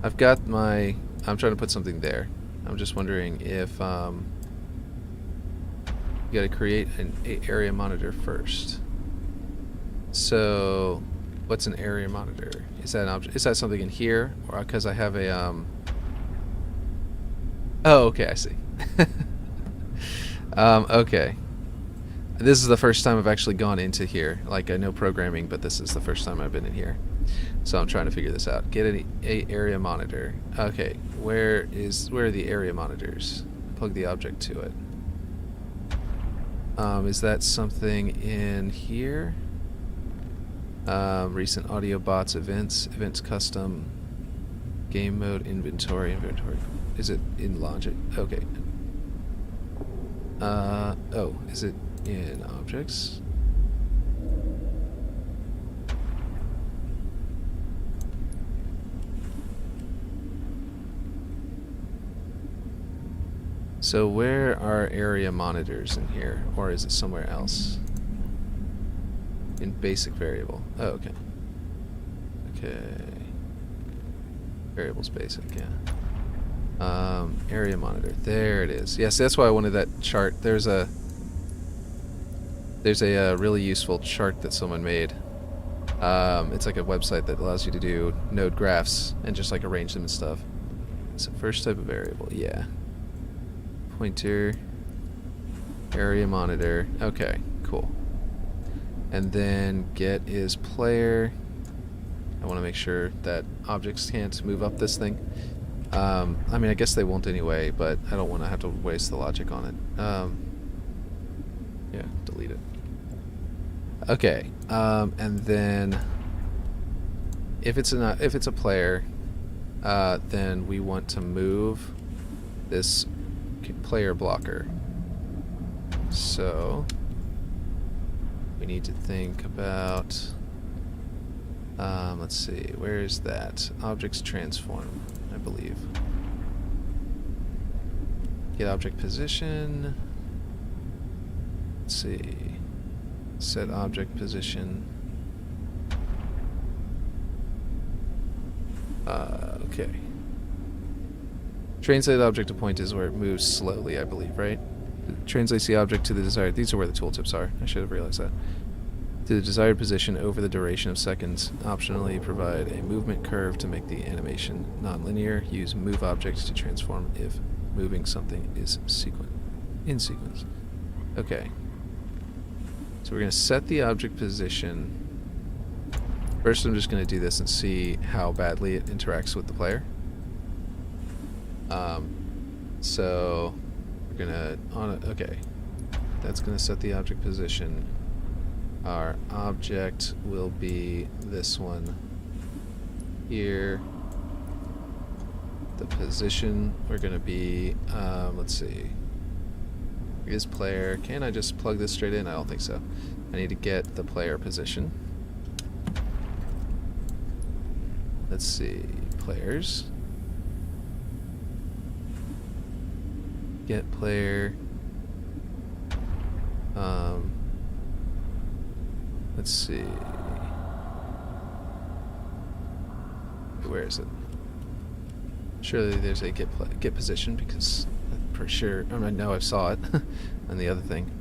I've got my, I'm trying to put something there. I'm just wondering if, you gotta create an area monitor first. So, what's an area monitor? Is that an object? Is that something in here, or because I have a Oh, okay, I see. Okay. This is the first time I've actually gone into here. Like, I know programming, but this is the first time I've been in here. So I'm trying to figure this out. Get an area monitor. Okay, where are the area monitors? Plug the object to it. Is that something in here? Recent audio bots, events custom, game mode, inventory. Is it in logic? Okay. Oh, is it in objects? So where are area monitors in here, or is it somewhere else? In basic variable. Oh, okay. Okay. Variables basic, yeah. Area monitor. There it is. Yes, that's why I wanted that chart. There's a really useful chart that someone made. It's like a website that allows you to do node graphs and just like arrange them and stuff. So first type of variable, yeah. Pointer. Area monitor. Okay, cool. And then get is player. I want to make sure that objects can't move up this thing. I mean, I guess they won't anyway, but I don't want to have to waste the logic on it. Yeah, delete it. Okay, and then if it's a player, then we want to move this player blocker. So we need to think about, let's see, where is that? Objects transform, I believe. Get object position. Let's see. Set object position. Okay. Translate object to point is where it moves slowly, I believe, right? Translates the object to the desired... These are where the tooltips are. I should have realized that. To the desired position over the duration of seconds. Optionally provide a movement curve to make the animation non-linear. Use move objects to transform if moving something is in sequence. Okay. So we're going to set the object position. First I'm just going to do this and see how badly it interacts with the player. So we're going to... Okay. That's going to set the object position. Our object will be this one here. The position we're going to be... let's see. Is player. Can I just plug this straight in? I don't think so. I need to get the player position. Let's see. Players. Get player. Let's see. Where is it? Surely there's a get position, because I'm pretty sure. I mean, I know I saw it on the other thing.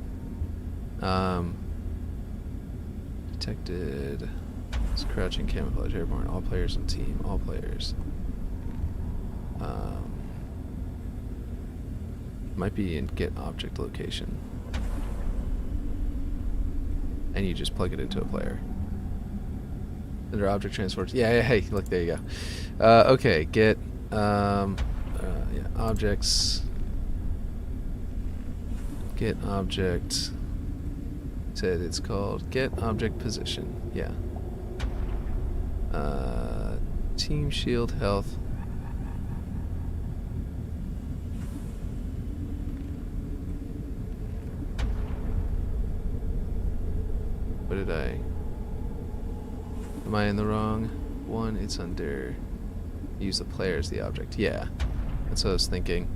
Detected. It's crouching camouflage airborne. All players on team. All players. Might be in get object location. And you just plug it into a player. Under object transforms. Yeah, hey, look, there you go. Okay, get yeah, objects. Get object. Said it's called get object position. Yeah. Team shield health. What did I... Am I in the wrong one? It's under... Use the player as the object. Yeah. That's what I was thinking.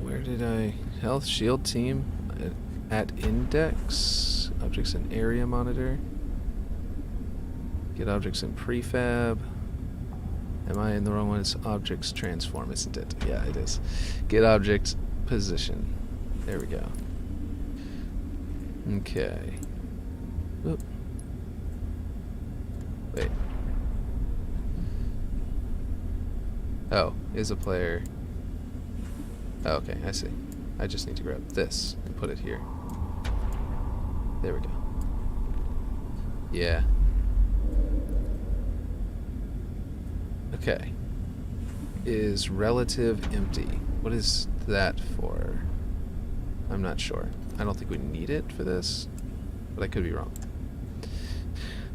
Where did I... Health, shield, team, at index, objects in area monitor, get objects in prefab. Am I in the wrong one? It's objects transform, isn't it? Yeah, it is. Get object position. There we go. Okay. Oop. Wait. Oh, is a player. Oh, okay, I see. I just need to grab this and put it here. There we go. Yeah. Okay. Is relative empty. What is that for? I'm not sure. I don't think we need it for this, but I could be wrong.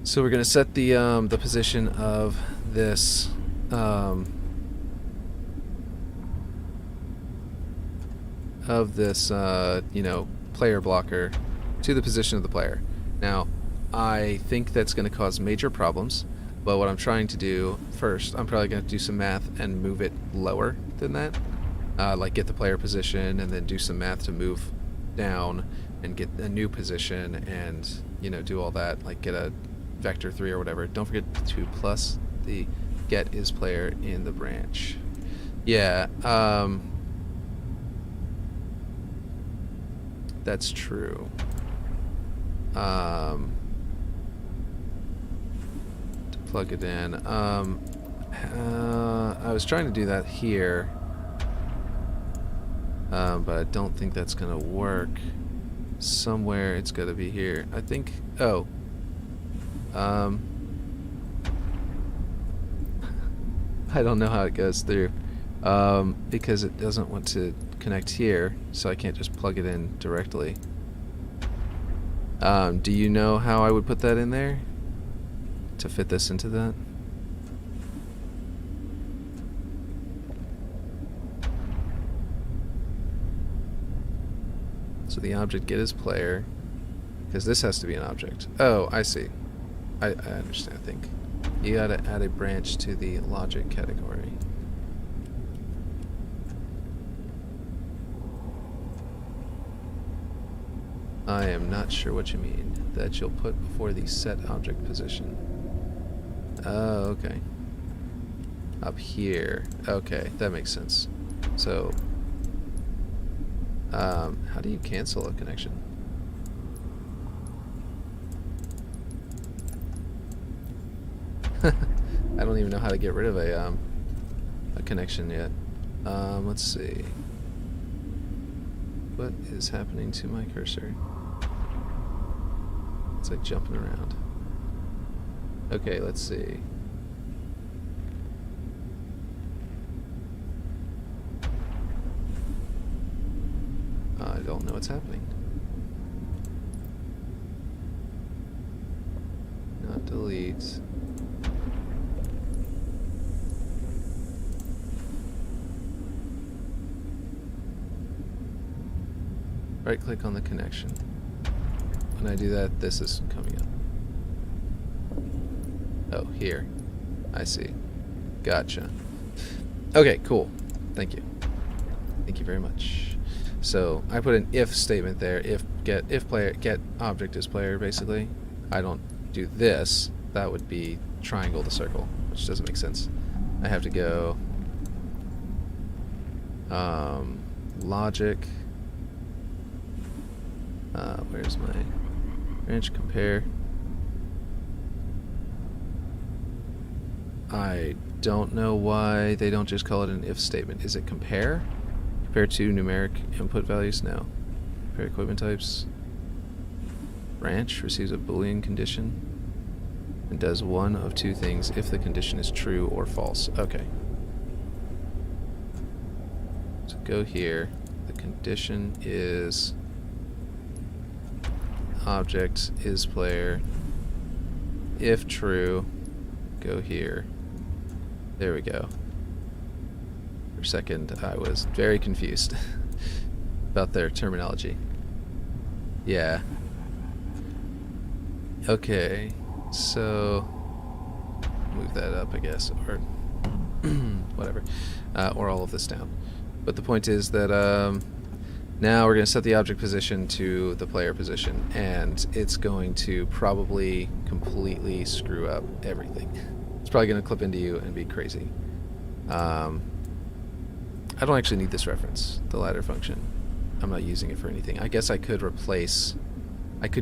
So we're going to set the position of this you know, player blocker to the position of the player. Now, I think that's going to cause major problems, but what I'm trying to do first, I'm probably going to do some math and move it lower than that. Like get the player position and then do some math to move down and get a new position and, you know, do all that, like get a vector 3 or whatever. Don't forget to plus the get is player in the branch. Yeah, that's true. To plug it in. I was trying to do that here, but I don't think that's gonna work. Somewhere it's gotta be here. I think. Oh. I don't know how it goes through, because it doesn't want to connect here, so I can't just plug it in directly. Do you know how I would put that in there to fit this into that? So the object get is player, because this has to be an object. Oh, I see. I understand, I think. You gotta add a branch to the logic category. I am not sure what you mean. That you'll put before the set object position. Oh, okay. Up here. Okay, that makes sense. So, how do you cancel a connection? I don't even know how to get rid of a connection yet. Let's see. What is happening to my cursor? It's like jumping around. Okay, let's see. I don't know what's happening. Not delete. Right click on the connection. When I do that, this is coming up. Oh, here. I see. Gotcha. Okay, cool. Thank you. Thank you very much. So I put an if statement there. If player get object is player, basically. I don't do this. That would be triangle to circle, which doesn't make sense. I have to go logic. Where's my branch compare? I don't know why they don't just call it an if statement. Is it compare? Compare to numeric input values? No. Compare equipment types. Branch receives a Boolean condition and does one of two things if the condition is true or false. Okay. So go here. The condition is object is player. If true, go here. There we go. For a second, I was very confused about their terminology. Yeah. Okay, so move that up, I guess, or whatever, or all of this down. But the point is that now we're going to set the object position to the player position, and it's going to probably completely screw up everything. It's probably going to clip into you and be crazy. I don't actually need this reference, the ladder function. I'm not using it for anything. I guess I could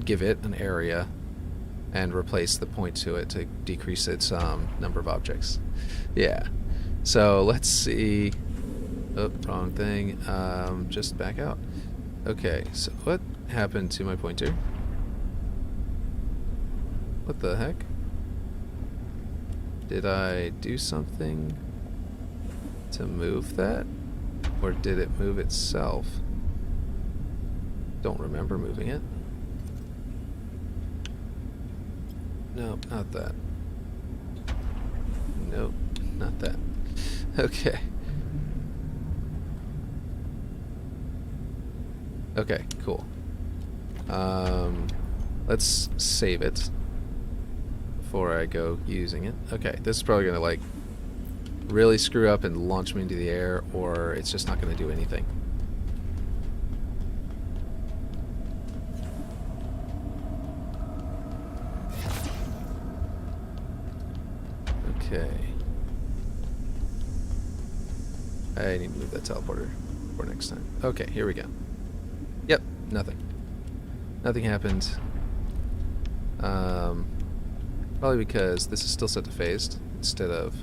give it an area and replace the point to it to decrease its number of objects. Yeah. So let's see. Oh, wrong thing. Just back out. Okay, so what happened to my pointer? What the heck? Did I do something to move that? Or did it move itself? Don't remember moving it. Nope, not that. Nope, not that. Okay. Okay, cool. Let's save it before I go using it. Okay, this is probably gonna like really screw up and launch me into the air, or it's just not gonna do anything. Okay. I need to move that teleporter for next time. Okay, here we go. Yep, nothing. Nothing happened. Probably because this is still set to phased instead of,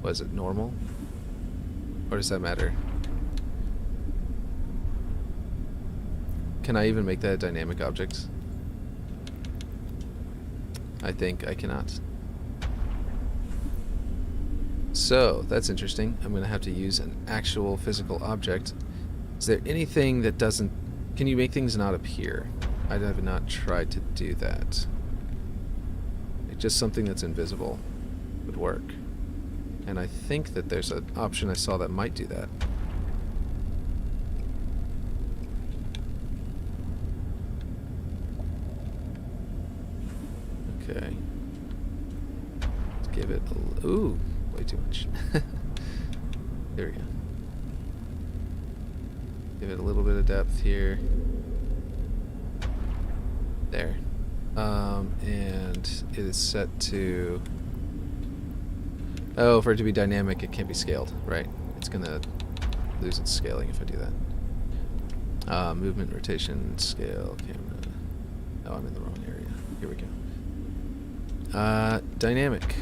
what is it, normal? Or does that matter? Can I even make that a dynamic object? I think I cannot. So, that's interesting. I'm going to have to use an actual physical object. Is there anything that doesn't... Can you make things not appear? I have not tried to do that. Like just something that's invisible would work. And I think that there's an option I saw that might do that. Okay. Let's give it a... Ooh, way too much. There we go. Give it a little bit of depth here. There. And it is set to... Oh, for it to be dynamic, it can't be scaled, right? It's gonna lose its scaling if I do that. Movement, rotation, scale, camera. Oh, I'm in the wrong area. Here we go. Dynamic.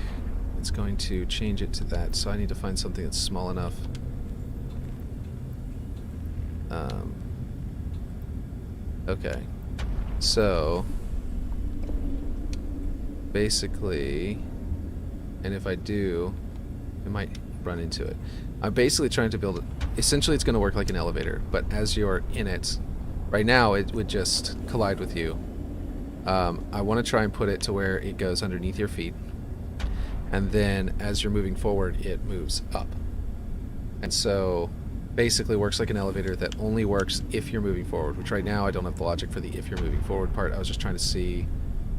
It's going to change it to that, so I need to find something that's small enough. Okay. So, basically, and if I do, I might run into it. I'm basically trying to build it. Essentially, it's going to work like an elevator, but as you're in it, right now it would just collide with you. I want to try and put it to where it goes underneath your feet, and then as you're moving forward, it moves up. And so, basically works like an elevator that only works if you're moving forward, which right now I don't have the logic for the if you're moving forward part. I was just trying to see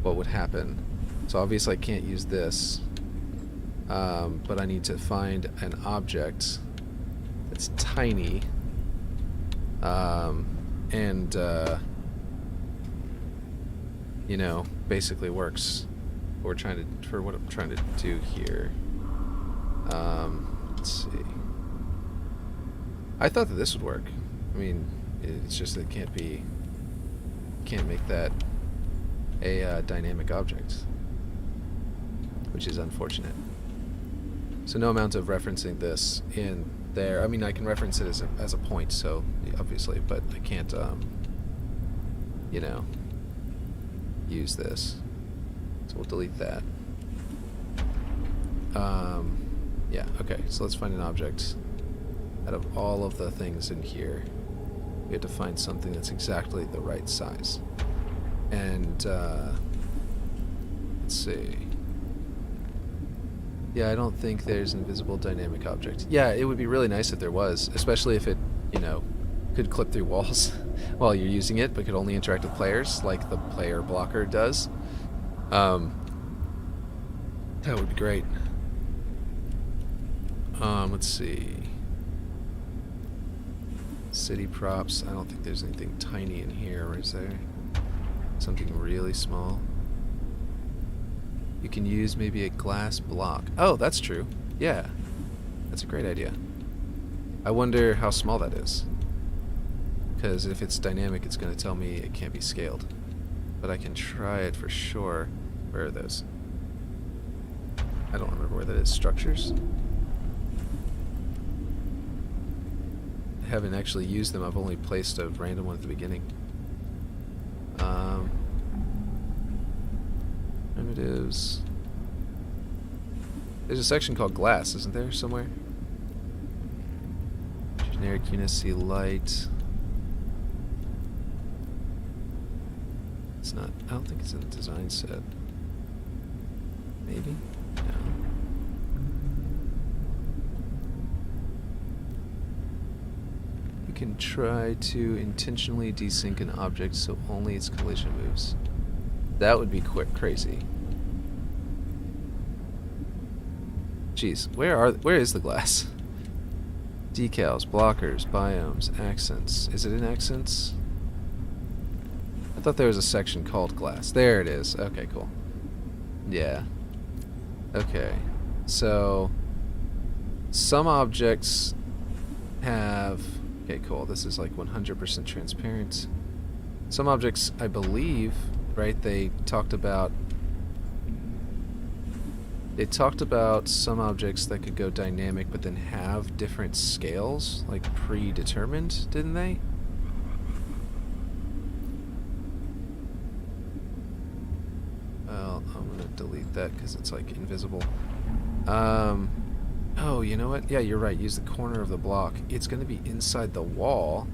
what would happen. So obviously I can't use this, but I need to find an object that's tiny, and you know, basically works for what I'm trying to do here. Let's see. I thought that this would work. I mean, it's just that it can't make that a dynamic object, which is unfortunate. So no amount of referencing this in there. I mean, I can reference it as a point, so obviously, but I can't, you know, use this. So we'll delete that. Yeah, okay, so let's find an object. Out of all of the things in here, we have to find something that's exactly the right size. And, let's see. Yeah, I don't think there's an invisible dynamic object. Yeah, it would be really nice if there was, especially if it, you know, could clip through walls while you're using it, but could only interact with players, like the player blocker does. That would be great. Let's see. City props. I don't think there's anything tiny in here, or is there? Something really small. You can use maybe a glass block. Oh, that's true. Yeah. That's a great idea. I wonder how small that is. Because if it's dynamic, it's going to tell me it can't be scaled. But I can try it for sure. Where are those? I don't remember where that is. Structures? I haven't actually used them. I've only placed a random one at the beginning. Primitives. There's a section called glass, isn't there, somewhere? Generic Unisy light. It's not. I don't think it's in the design set. Maybe? No. You can try to intentionally desync an object so only its collision moves. That would be crazy. Jeez, where is the glass? Decals, blockers, biomes, accents. Is it in accents? I thought there was a section called glass. There it is. Okay, cool. Yeah. Okay. So some objects have... Okay, cool. This is like 100% transparent. Some objects, I believe, right, they talked about some objects that could go dynamic but then have different scales, like predetermined, didn't they? I'm gonna delete that because it's like invisible. Oh, you know what? Yeah, you're right. Use the corner of the block. It's gonna be inside the wall.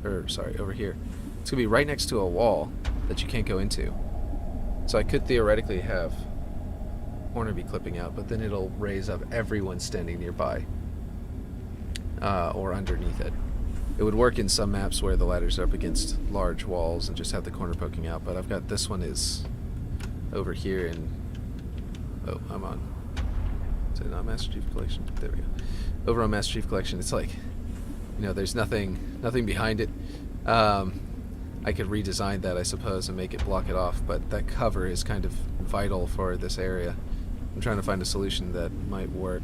Or, sorry, over here. It's gonna be right next to a wall that you can't go into. So I could theoretically have corner be clipping out, but then it'll raise up everyone standing nearby. Or underneath it. It would work in some maps where the ladders are up against large walls and just have the corner poking out, but I've got this one is over here and... Oh, I'm on... Is it not Master Chief Collection? There we go. Over on Master Chief Collection, it's like, you know, there's nothing behind it. I could redesign that, I suppose, and make it block it off, but that cover is kind of vital for this area. I'm trying to find a solution that might work.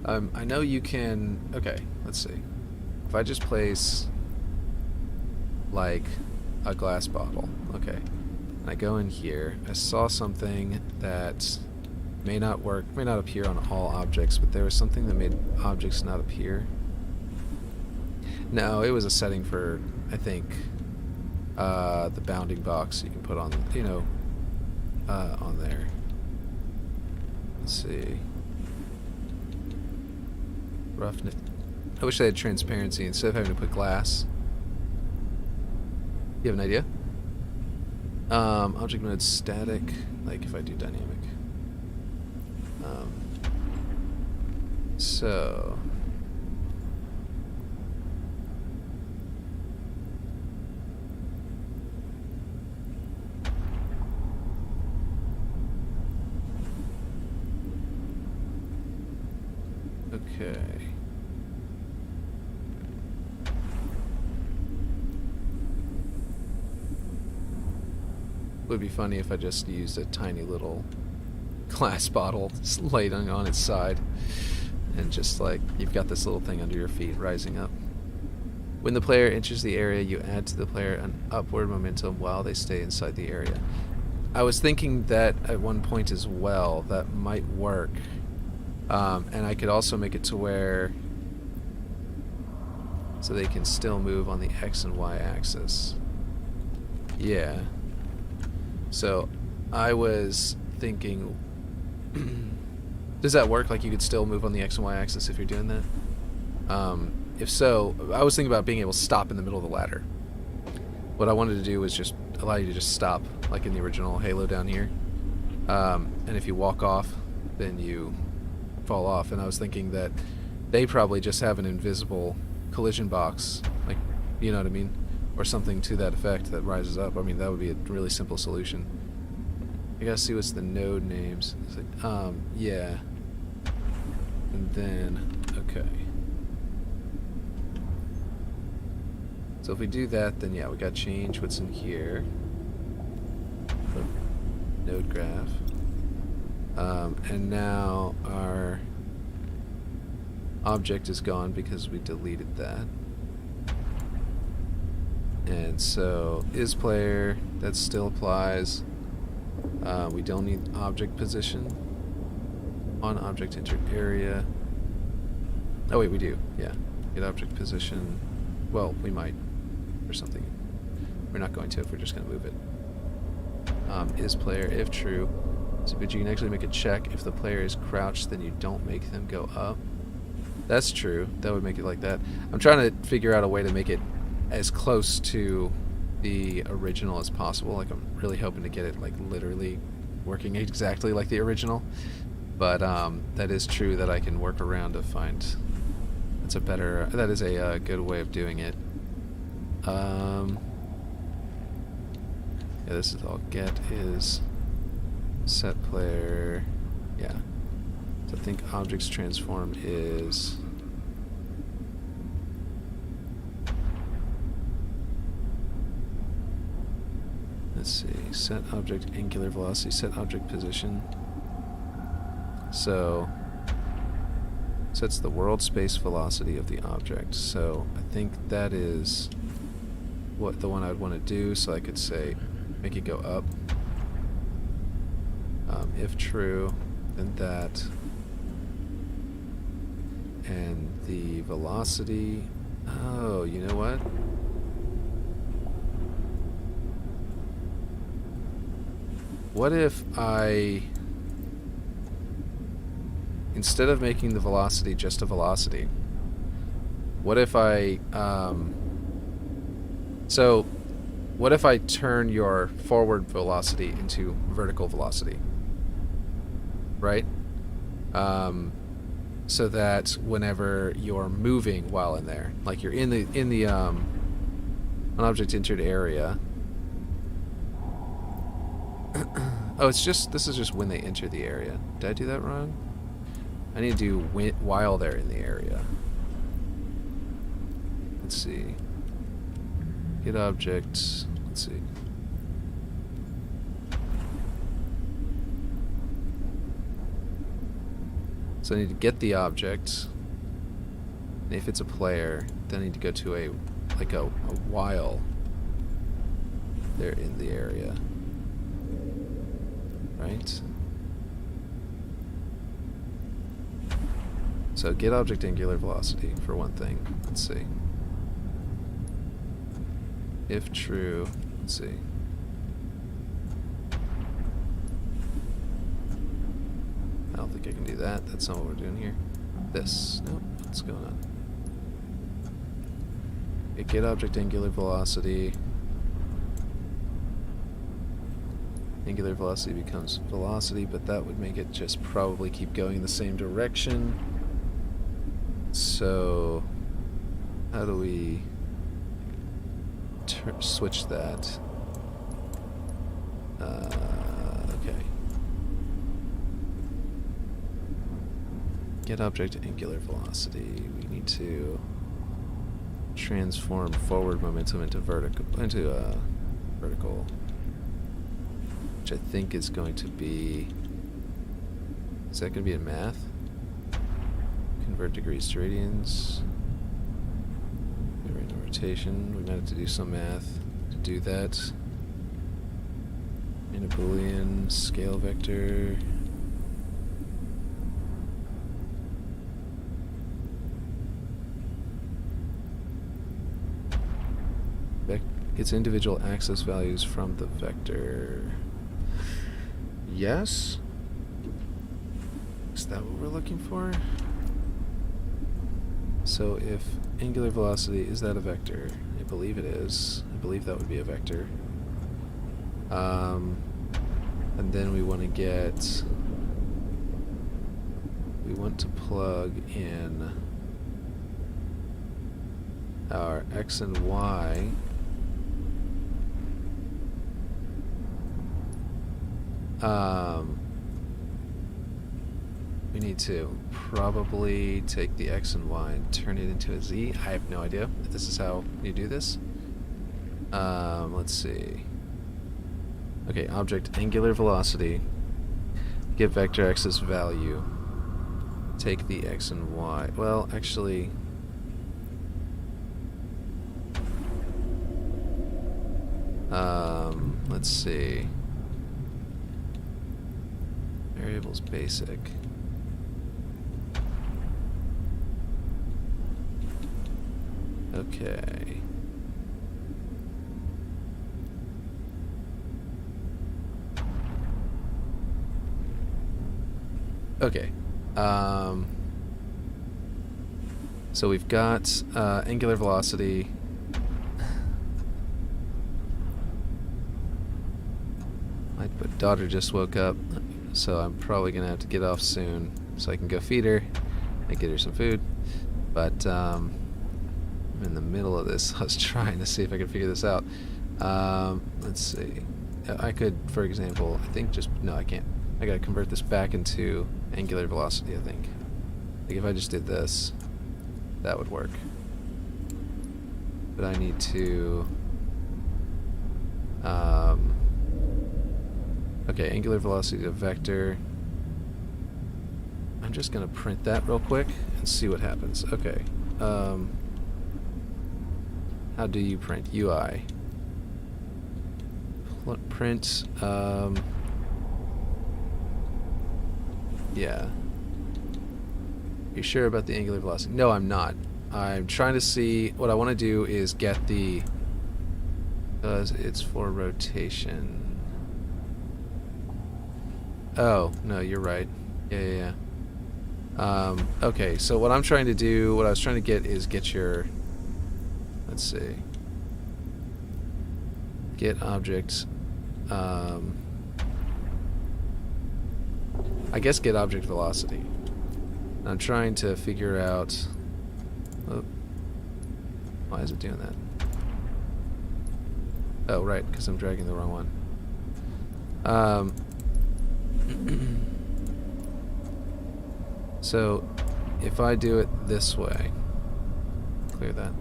I know you can... Okay, let's see. If I just place, like, a glass bottle, okay, and I go in here, I saw something that may not work, may not appear on all objects, but there was something that made objects not appear. No, it was a setting for, I think, the bounding box you can put on, you know, on there. Let's see. Roughness. I wish they had transparency instead of having to put glass. You have an idea? Object mode static, like if I do dynamic. So... Okay. Would be funny if I just used a tiny little glass bottle laid on its side and just like you've got this little thing under your feet rising up. When the player enters the area, you add to the player an upward momentum while they stay inside the area. I was thinking that at one point as well that might work, and I could also make it to where so they can still move on the X and Y axis. Yeah. So, I was thinking, does that work? Like you could still move on the X and Y axis if you're doing that? If so, I was thinking about being able to stop in the middle of the ladder. What I wanted to do was just allow you to just stop, like in the original Halo down here. And if you walk off, then you fall off. And I was thinking that they probably just have an invisible collision box, like, you know what I mean? Or something to that effect that rises up. I mean, that would be a really simple solution. I gotta see what's the node names. It's like, yeah. And then, okay. So if we do that, then yeah, we gotta change what's in here. Node graph. And now our object is gone because we deleted that. And so is player, that still applies. We don't need object position on object entered area. Oh wait, we do. Yeah, get object position. Well, we might or something. We're not going to if we're just going to move it. Is player, if true. So, but you can actually make a check. If the player is crouched, then you don't make them go up. That's true. That would make it like that. I'm trying to figure out a way to make it as close to the original as possible. Like, I'm really hoping to get it like literally working exactly like the original. But that is true that I can work around to find. That is a good way of doing it. Yeah, this is all get is set player. Yeah. So I think objects transform is. Let's see, set object angular velocity, set object position. So, sets the world space velocity of the object. So, I think that is what the one I would want to do. So I could say, make it go up. If true, then that. And the velocity, oh, you know what? What if I, instead of making the velocity just a velocity, what if I, so what if I turn your forward velocity into vertical velocity, right? So that whenever you're moving while in there, like you're in the an object entered area. Oh, this is just when they enter the area. Did I do that wrong? I need to do while they're in the area. Let's see. Get objects. Let's see. So I need to get the object. And if it's a player, then I need to go to a while they're in the area. Right? So get object angular velocity for one thing. Let's see. If true, let's see. I don't think I can do that. That's not what we're doing here. This. Nope. What's going on? Okay, get object angular velocity. Angular velocity becomes velocity, but that would make it just probably keep going in the same direction. So, how do we switch that? Okay. Get object angular velocity. We need to transform forward momentum into vertical, which I think is going to be. Is that going to be in math? Convert degrees to radians. Random rotation. We might have to do some math to do that. In a Boolean scale vector. Its individual axis values from the vector. Yes? Is that what we're looking for? So if angular velocity, is that a vector? I believe it is. I believe that would be a vector. And then we want to plug in our x and y. We need to probably take the x and y and turn it into a z. I have no idea if this is how you do this. Let's see. Okay, object angular velocity. Give vector x's value. Take the x and y. Well, actually, let's see. Variables basic. Okay. Okay. So we've got angular velocity. My daughter just woke up, so I'm probably gonna have to get off soon so I can go feed her and get her some food. But I'm in the middle of this. I was trying to see if I could figure this out. Let's see. I could, for example, I think no, I can't. I gotta convert this back into angular velocity, I think. Like if I just did this, that would work. But I need to... okay, angular velocity to vector. I'm just gonna print that real quick and see what happens. Okay. How do you print? UI. Print, yeah. You sure about the angular velocity? No, I'm not. I'm trying to see, what I want to do is get the, because it's for rotation. Oh, no, you're right. Yeah. Okay, so what I'm trying to do, what I was trying to get is get your, let's see, get object, I guess get object velocity. I'm trying to figure out, oh, why is it doing that? Oh, right, because I'm dragging the wrong one. So, if I do it this way, clear that.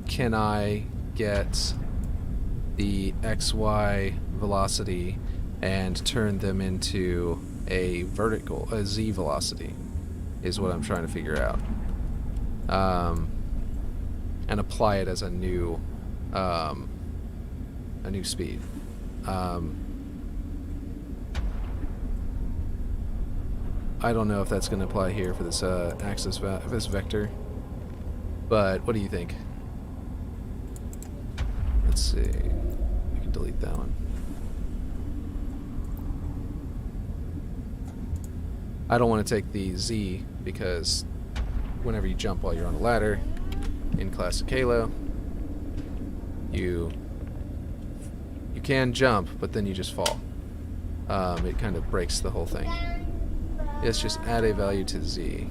Can I get the XY velocity and turn them into a vertical, a Z velocity, is what I'm trying to figure out. And apply it as a new speed. I don't know if that's going to apply here for this axis, this vector, but what do you think? Let's see. I can delete that one. I don't want to take the Z because whenever you jump while you're on a ladder in classic Halo, you can jump, but then you just fall. It kind of breaks the whole thing. Let's just add a value to Z.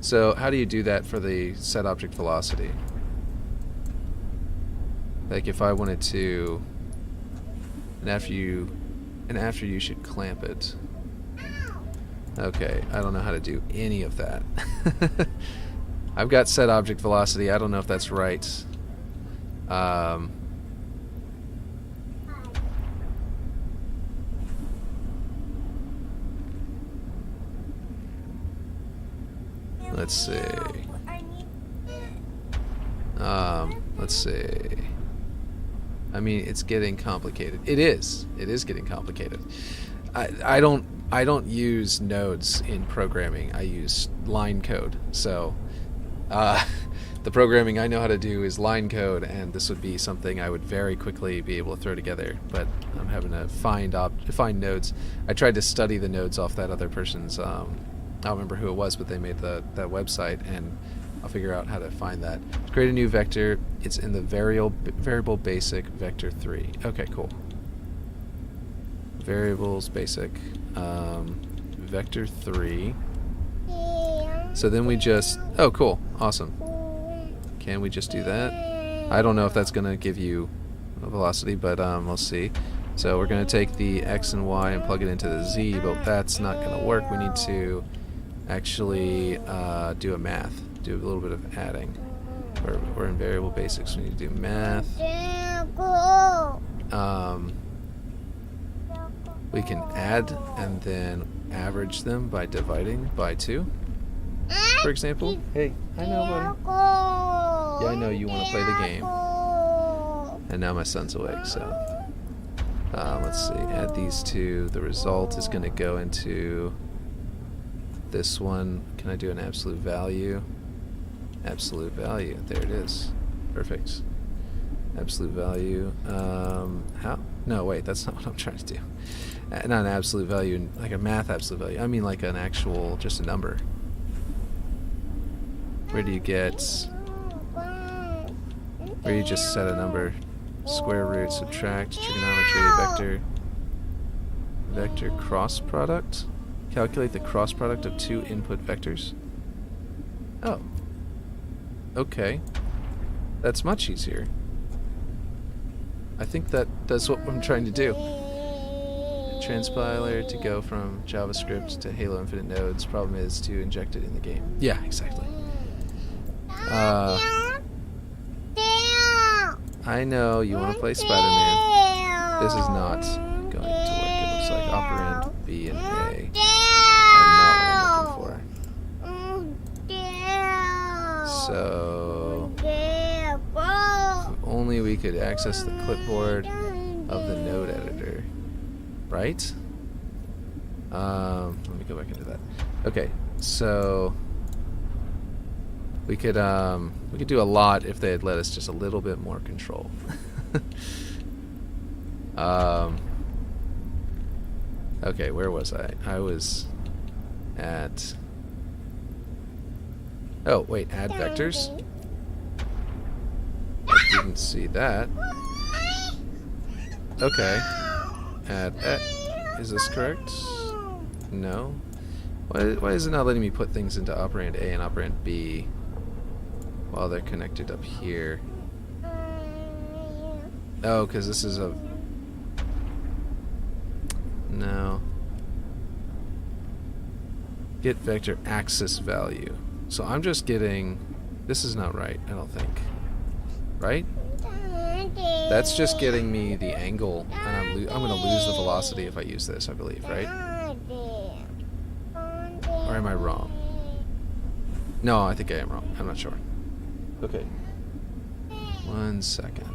So how do you do that for the set object velocity? Like if I wanted to, and after you should clamp it. Okay, I don't know how to do any of that. I've got set object velocity. I don't know if that's right. Let's see. Let's see. I mean, it's getting complicated. It is. It is getting complicated. I don't use nodes in programming. I use line code. So, the programming I know how to do is line code, and this would be something I would very quickly be able to throw together. But I'm having to find nodes. I tried to study the nodes off that other person's. I don't remember who it was, but they made that website, and I'll figure out how to find that. Create a new vector. It's in the variable basic vector 3. Okay, cool. Variables basic vector 3. So then we just, oh cool, awesome. Can we just do that? I don't know if that's gonna give you a velocity, but we'll see. So we're gonna take the X and Y and plug it into the Z, but that's not gonna work. We need to actually do a math, do a little bit of adding. We're in variable basics, we need to do math. We can add and then average them by dividing by 2, for example. Hey, I know, buddy. Yeah, I know you want to play the game. And now my son's awake, so let's see, add these two. The result is going to go into this one. Can I do an absolute value? Absolute value. There it is. Perfect. Absolute value. How? No, wait, that's not what I'm trying to do. Not an absolute value, like a math absolute value. I mean like an actual, just a number. Where do you get, where you just set a number? Square root, subtract, trigonometry, vector cross product. Calculate the cross product of 2 input vectors. Oh. Okay. That's much easier. I think that does what I'm trying to do. Transpiler to go from JavaScript to Halo Infinite nodes. Problem is to inject it in the game. Yeah, exactly. I know you want to play Spider-Man. This is not going to work. It looks like operand B and A are not what I'm looking for. So, if only we could access the clipboard of the node editor, right? Let me go back into that. Okay, so We could do a lot if they had let us just a little bit more control. Okay, where was I? I was at... Oh, wait, add vectors? I didn't see that. Okay. Add... is this correct? No. Why is it not letting me put things into operand A and operand B while they're connected up here? Oh, because this is a... No. Get vector axis value. So I'm just getting... This is not right, I don't think. Right? That's just getting me the angle, and I'm going to lose the velocity if I use this, I believe, right? Or am I wrong? No, I think I am wrong. I'm not sure. Okay. 1 second.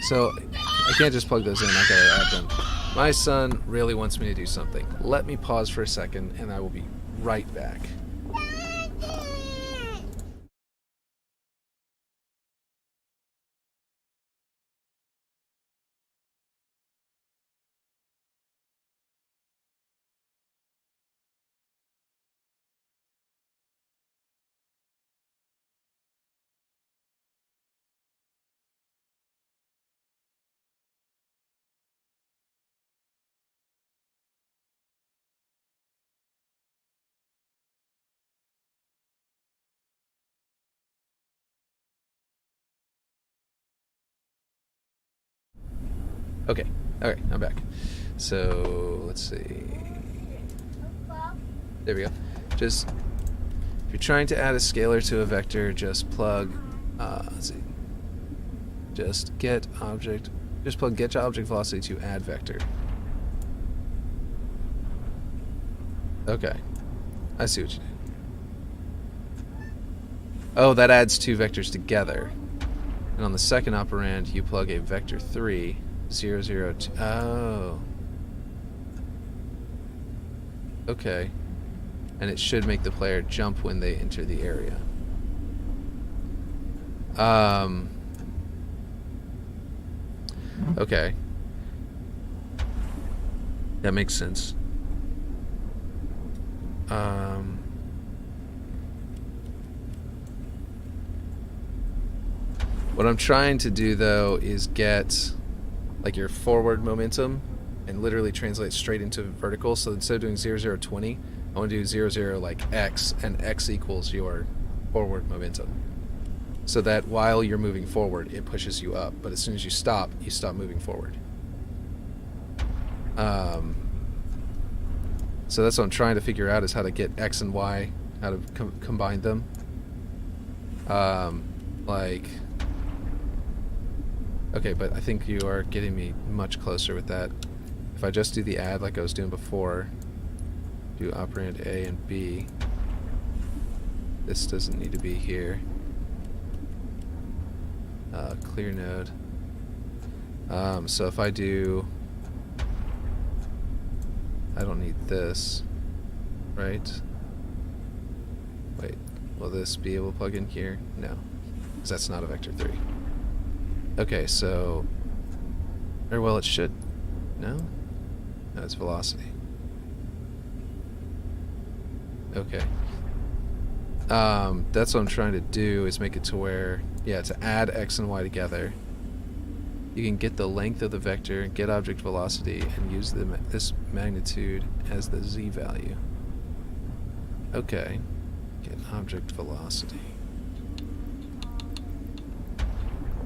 So, I can't just plug those in, I gotta add them. My son really wants me to do something. Let me pause for a second, and I will be right back. Okay, alright, I'm back. So, let's see. There we go. Just, if you're trying to add a scalar to a vector, just plug, let's see. Just plug get object velocity to add vector. Okay, I see what you did. Oh, that adds two vectors together. And on the second operand, you plug a vector 3. 0, 0, 2. Oh. Okay. And it should make the player jump when they enter the area. Okay. That makes sense. What I'm trying to do, though, is get... like your forward momentum and literally translate straight into vertical. So instead of doing 0, 0, 20, I want to do 0, 0 like x, and x equals your forward momentum. So that while you're moving forward, it pushes you up. But as soon as you stop moving forward. So that's what I'm trying to figure out, is how to get x and y, how to combine them. Like... Okay, but I think you are getting me much closer with that. If I just do the add like I was doing before, do operand A and B, this doesn't need to be here. Clear node. So if I do... I don't need this, right? Wait, will this be able to plug in here? No, because that's not a vector 3. Okay, so... Or, well, it should... No? No, it's velocity. Okay. That's what I'm trying to do, is make it to where... Yeah, to add x and y together. You can get the length of the vector, get object velocity, and use this magnitude as the z value. Okay. Get object velocity.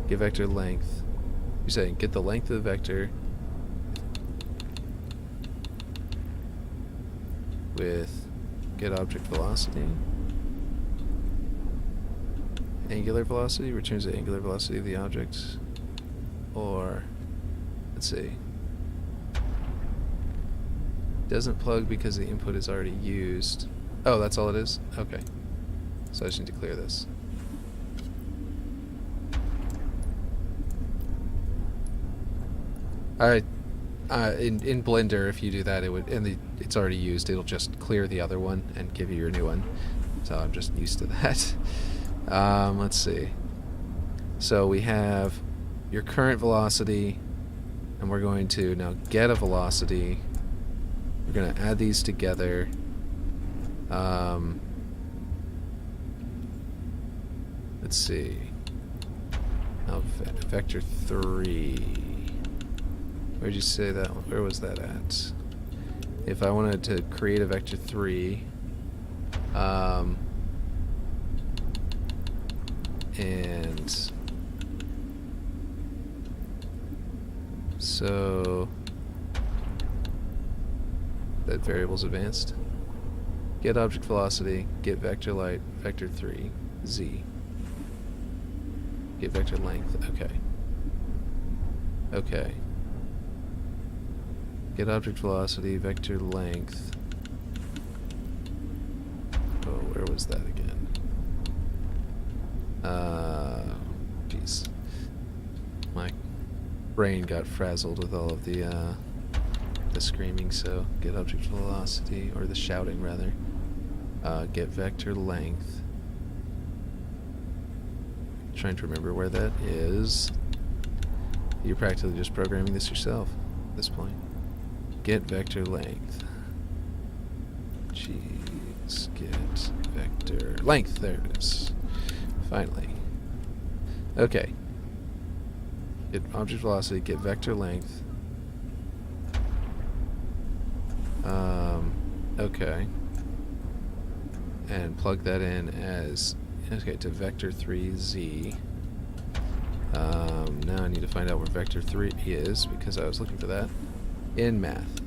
Get vector length. You're saying get the length of the vector with get object velocity. Angular velocity returns the angular velocity of the object. Or, let's see. Doesn't plug because the input is already used. Oh, that's all it is? Okay. So I just need to clear this. In Blender, if you do that, it would, and it's already used, it'll just clear the other one and give you your new one. So I'm just used to that. Let's see. So we have your current velocity, and we're going to now get a velocity. We're going to add these together. Let's see. Now, vector 3. Where'd you say that one? Where was that at? If I wanted to create a vector 3, and so that variable's advanced. Get object velocity, get vector light, vector 3, z. Get vector length, okay. Okay. Get object velocity, vector length. Oh, where was that again? Jeez. My brain got frazzled with all of the screaming, so get object velocity, or the shouting rather. Get vector length. Trying to remember where that is. You're practically just programming this yourself at this point. Get vector length. Jeez, get vector length. There it is. Finally. Okay. Get object velocity, get vector length. Okay. And plug that in as, okay, to vector 3z. Now I need to find out where vector 3 is, because I was looking for that in math.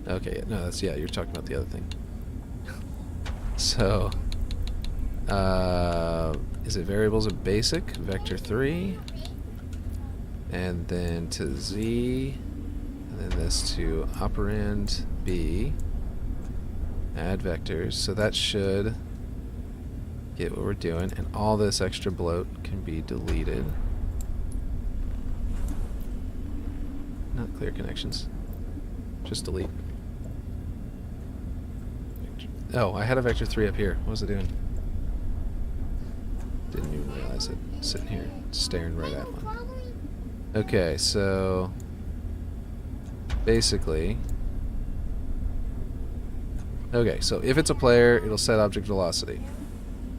Okay, no, that's, yeah, you're talking about the other thing. So, is it variables of basic, vector 3, and then to z, and then this to operand b, add vectors, so that should get what we're doing, and all this extra bloat can be deleted. Not clear connections. Just delete. Oh, I had a vector 3 up here. What was it doing? Didn't even realize it. Sitting here, staring right at one. Okay, so basically, okay, so if it's a player, it'll set object velocity.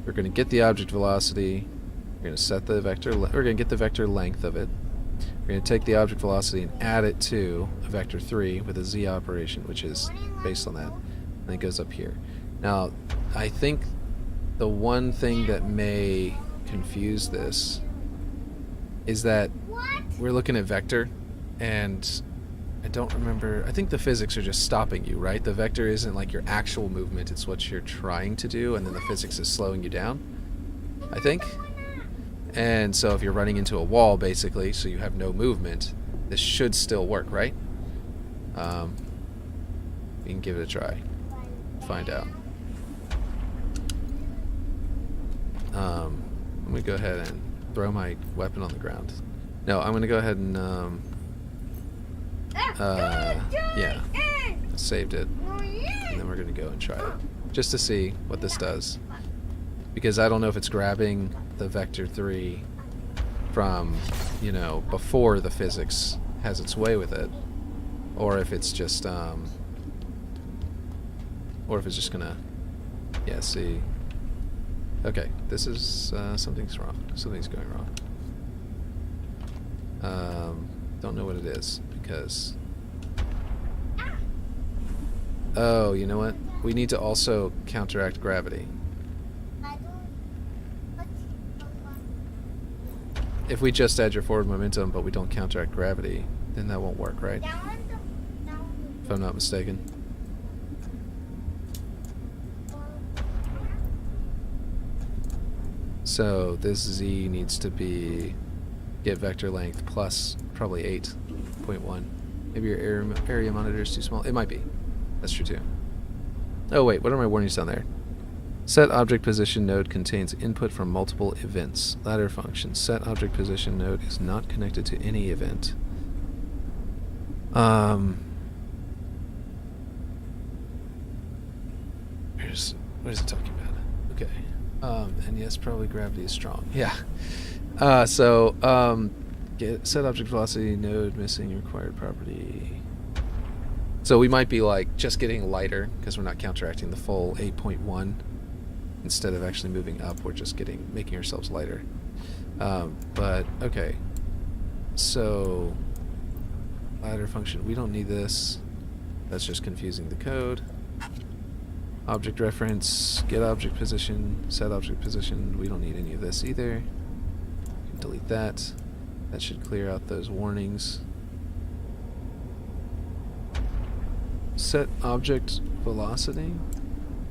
We're going to get the object velocity. We're going to set the vector. We're going to get the vector length of it. We're going to take the object velocity and add it to a vector 3 with a z operation, which is based on that, and it goes up here. Now, I think the one thing that may confuse this is that we're looking at vector, and I don't remember. I think the physics are just stopping you, right? The vector isn't like your actual movement, it's what you're trying to do, and then the physics is slowing you down, I think. And so if you're running into a wall, basically, so you have no movement, this should still work, right? You can give it a try. Find out. I'm going to go ahead and throw my weapon on the ground. No, I'm going to go ahead and, yeah, saved it. And then we're going to go and try it. Just to see what this does. Because I don't know if it's grabbing the vector 3 from, you know, before the physics has its way with it. Or if it's just, or if it's just going to, yeah, see. Okay, this is, something's wrong. Something's going wrong. Don't know what it is, because... Oh, you know what? We need to also counteract gravity. If we just add your forward momentum, but we don't counteract gravity, then that won't work, right? If I'm not mistaken. So this z needs to be get vector length plus probably 8.1. Maybe your area monitor is too small. It might be. That's true too. Oh wait, what are my warnings down there? Set object position node contains input from multiple events. Ladder function. Set object position node is not connected to any event. What is it talking about? Okay. And yes, probably gravity is strong. Yeah. Get set object velocity node missing required property. So we might be like just getting lighter because we're not counteracting the full 8.1. Instead of actually moving up, we're just making ourselves lighter. But okay. So ladder function, we don't need this. That's just confusing the code. Object reference, get object position, set object position. We don't need any of this either. Delete that. That should clear out those warnings. Set object velocity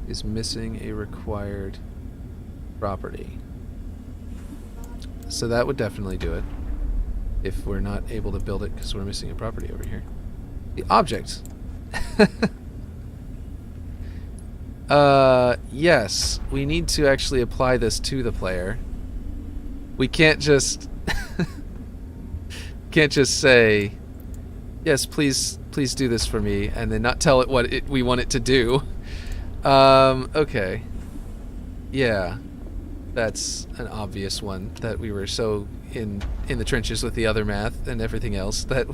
is missing a required property. So that would definitely do it. If we're not able to build it because we're missing a property over here. The object. Yes, we need to actually apply this to the player. We can't just say, yes, please do this for me, and then not tell it what we want it to do. Okay. Yeah, that's an obvious one that we were so in the trenches with the other math and everything else that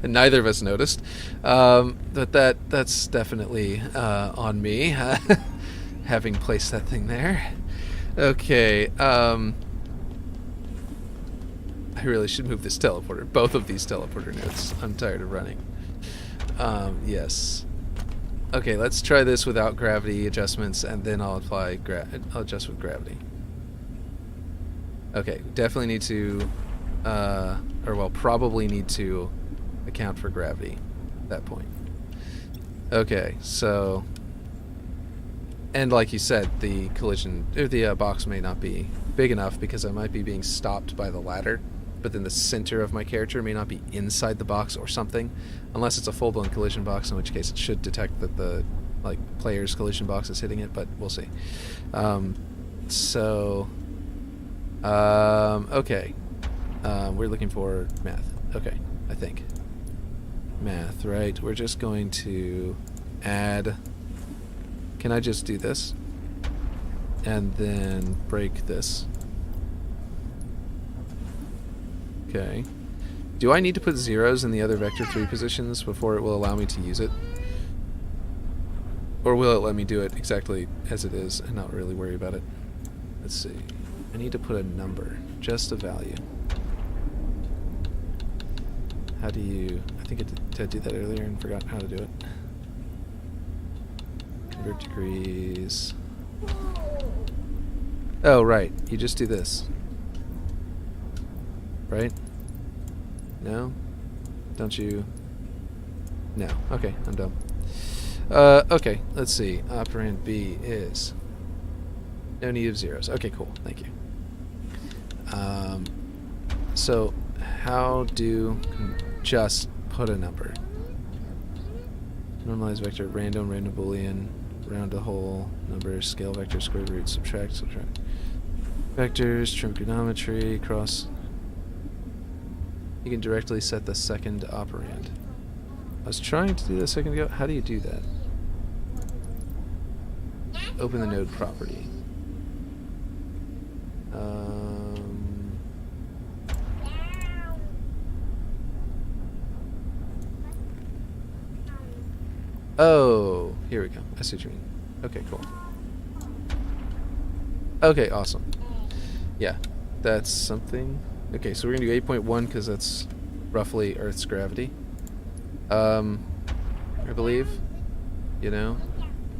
and neither of us noticed. But that's definitely on me, having placed that thing there. Okay. I really should move this teleporter. Both of these teleporter nodes. I'm tired of running. Yes. Okay, let's try this without gravity adjustments, and then I'll apply I'll adjust with gravity. Okay, definitely need to, probably need to account for gravity at that point. Okay, so, and like you said, the box may not be big enough because I might be being stopped by the ladder, but then the center of my character may not be inside the box or something, unless it's a full-blown collision box, in which case it should detect that the player's collision box is hitting it, but we'll see. Okay. We're looking for math. Okay, I think. Math, right? We're just going to add... Can I just do this? And then break this. Okay. Do I need to put zeros in the other vector 3 positions before it will allow me to use it? Or will it let me do it exactly as it is and not really worry about it? Let's see. I need to put a number, just a value. How do you... I think did I do that earlier and forgot how to do it? Convert degrees. Oh, right. You just do this. Right? No? Don't you... No. Okay, I'm dumb. Okay, let's see. Operand B is... No need of zeros. Okay, cool. Thank you. So, how do... Just put a number. Normalize vector, random boolean, round to whole, number, scale vector, square root, subtract. Vectors, trigonometry, cross... You can directly set the second operand. I was trying to do that a second ago. How do you do that? Open the node property. Oh, here we go. I see what you mean. Okay, cool. Okay, awesome. Yeah, that's something. Okay, so we're gonna do 8.1 because that's roughly Earth's gravity. I believe. You know?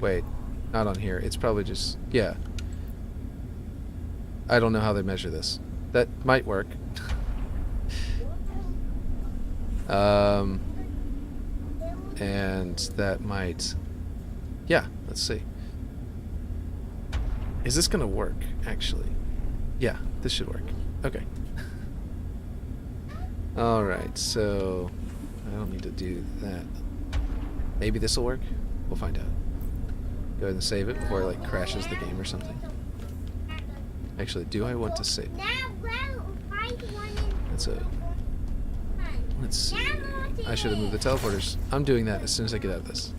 Wait, not on here. It's probably just... Yeah. I don't know how they measure this. That might work. And that might... Yeah, let's see. Is this gonna work, actually? Yeah, this should work. Okay. Alright, so... I don't need to do that. Maybe this will work? We'll find out. Go ahead and save it before it, crashes the game or something. Actually, do I want to save? That's a... Let's see. I should have moved the teleporters. I'm doing that as soon as I get out of this.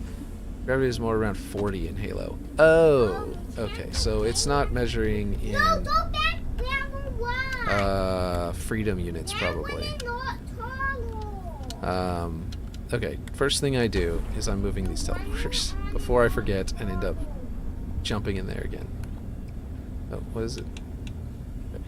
Gravity is more around 40 in Halo. Oh, okay. So it's not measuring in No, go back number one. freedom units, probably. Not toggle. Okay, first thing I do is I'm moving these teleporters before I forget and end up jumping in there again. Oh, what is it? Okay.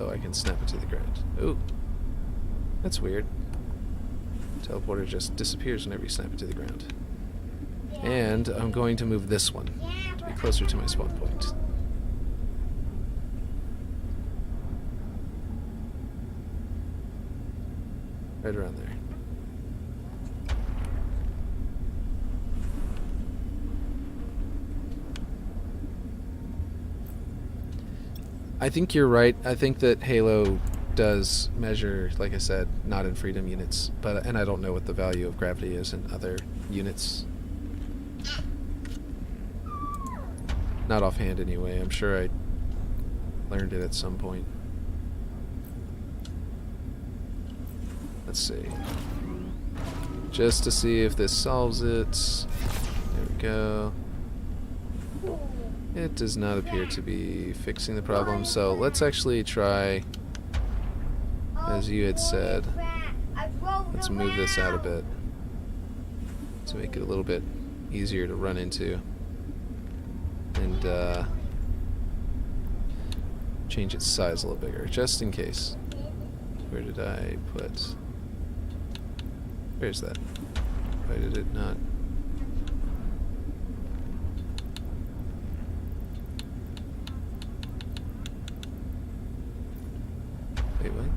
Oh, I can snap it to the ground. Ooh, that's weird. Teleporter just disappears whenever you snap it to the ground. And I'm going to move this one to be closer to my spawn point. Right around there. I think you're right. I think that Halo does measure, like I said, not in freedom units, and I don't know what the value of gravity is in other units. Not offhand anyway. I'm sure I learned it at some point. Let's see. Just to see if this solves it. There we go. It does not appear to be fixing the problem, so let's actually try, as you had said, let's move this out a bit to make it a little bit easier to run into. And change its size a little bigger, just in case. Where did I put... Where's that? Why did it not... Wait, what?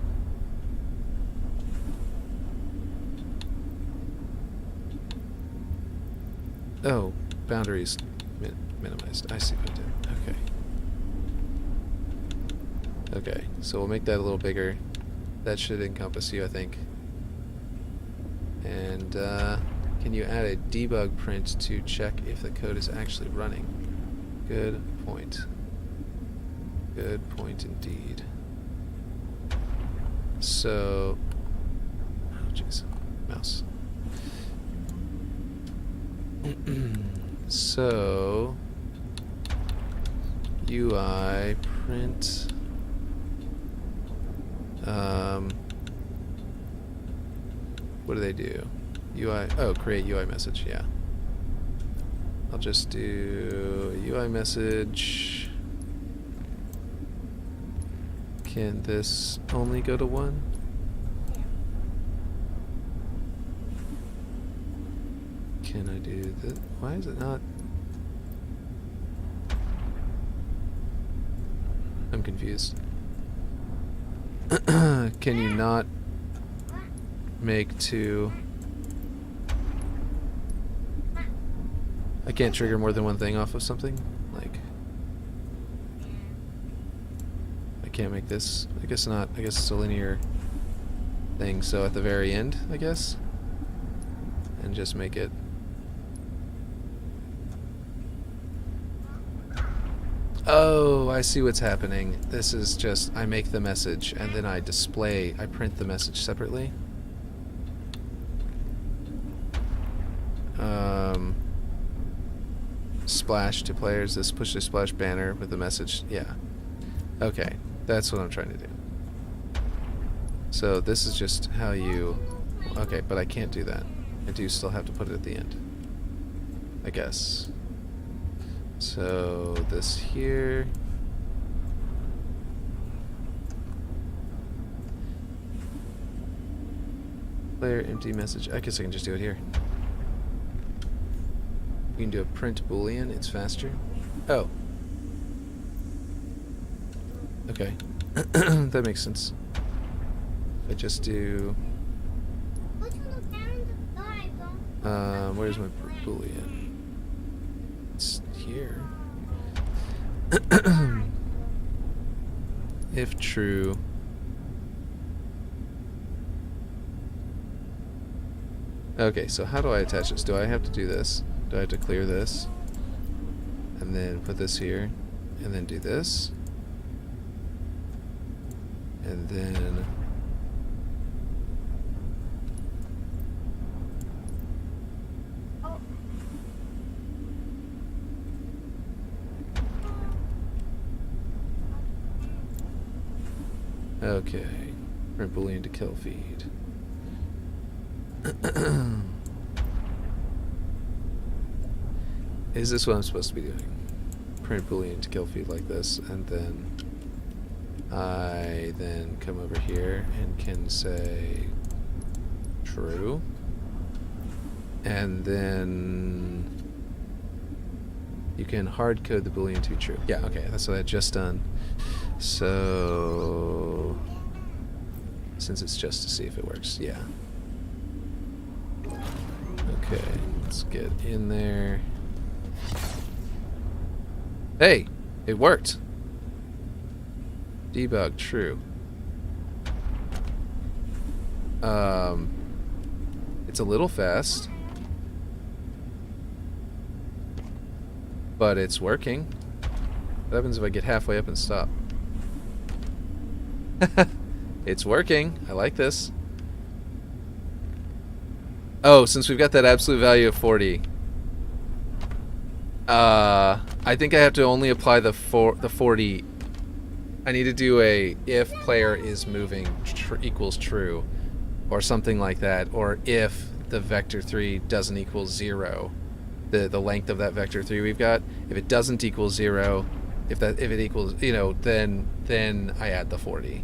Oh, boundaries minimized. I see what I did. Okay. Okay, so we'll make that a little bigger. That should encompass you, I think. And can you add a debug print to check if the code is actually running? Good point. Good point indeed. So, oh jeez, mouse. So, UI print. What do they do? UI. Oh, create UI message. Yeah. I'll just do UI message. Can this only go to 1? Can I do this? Why is it not? I'm confused. Can you not make 2? I can't trigger more than one thing off of something? Like, I can't make this? I guess not. I guess it's a linear thing, so at the very end, I guess? And just make it... Oh, I see what's happening. This is just, I make the message, and then I print the message separately. Splash to players, this push to splash banner with the message, yeah. Okay, that's what I'm trying to do. So this is just how you, okay, but I can't do that. I do still have to put it at the end, I guess. So this here. Player empty message. I guess I can just do it here. You can do a print boolean, it's faster. Oh. Okay. That makes sense. If I just do... where's my boolean? It's here. If true... Okay, so how do I attach this? Do I have to do this? Do I have to clear this? And then put this here? and then do this. And then okay, print boolean to kill feed. Is this what I'm supposed to be doing? Print boolean to kill feed like this, and then I then come over here and can say true, and then you can hard code the boolean to true. Yeah, okay, that's what I just done. So since it's just to see if it works, yeah. Okay, let's get in there. Hey, it worked. Debug true. It's a little fast, but it's working. What happens if I get halfway up and stop? It's working. I like this. Oh, since we've got that absolute value of 40, I think I have to only apply the 40. I need to do a if player is moving equals true, or something like that, or if the vector 3 doesn't equal 0, the length of that vector 3 we've got. If it doesn't equal 0, if it equals, then I add the 40,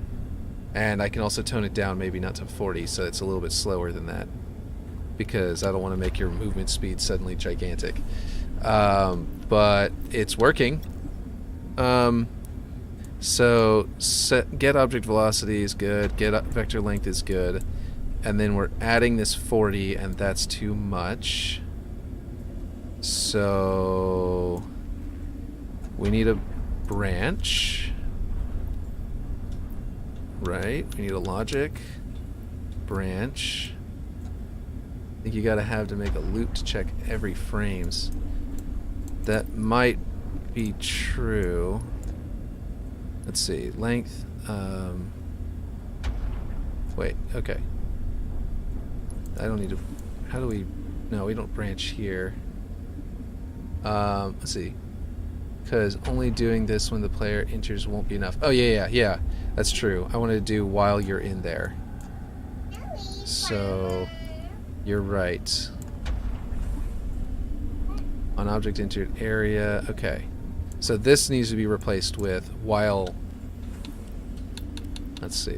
and I can also tone it down, maybe not to 40, so it's a little bit slower than that, because I don't want to make your movement speed suddenly gigantic. But it's working. So get object velocity is good, get vector length is good, and then we're adding this 40, and that's too much. So we need a branch, right? We need a logic branch. I think you gotta have to make a loop to check every frames. That might be true. Let's see, length, wait, okay. I don't need to, how do we, no, we don't branch here. Let's see, because only doing this when the player enters won't be enough. Oh, yeah, that's true. I wanted to do while you're in there. So, you're right. On object entered area, okay. So this needs to be replaced with while, let's see.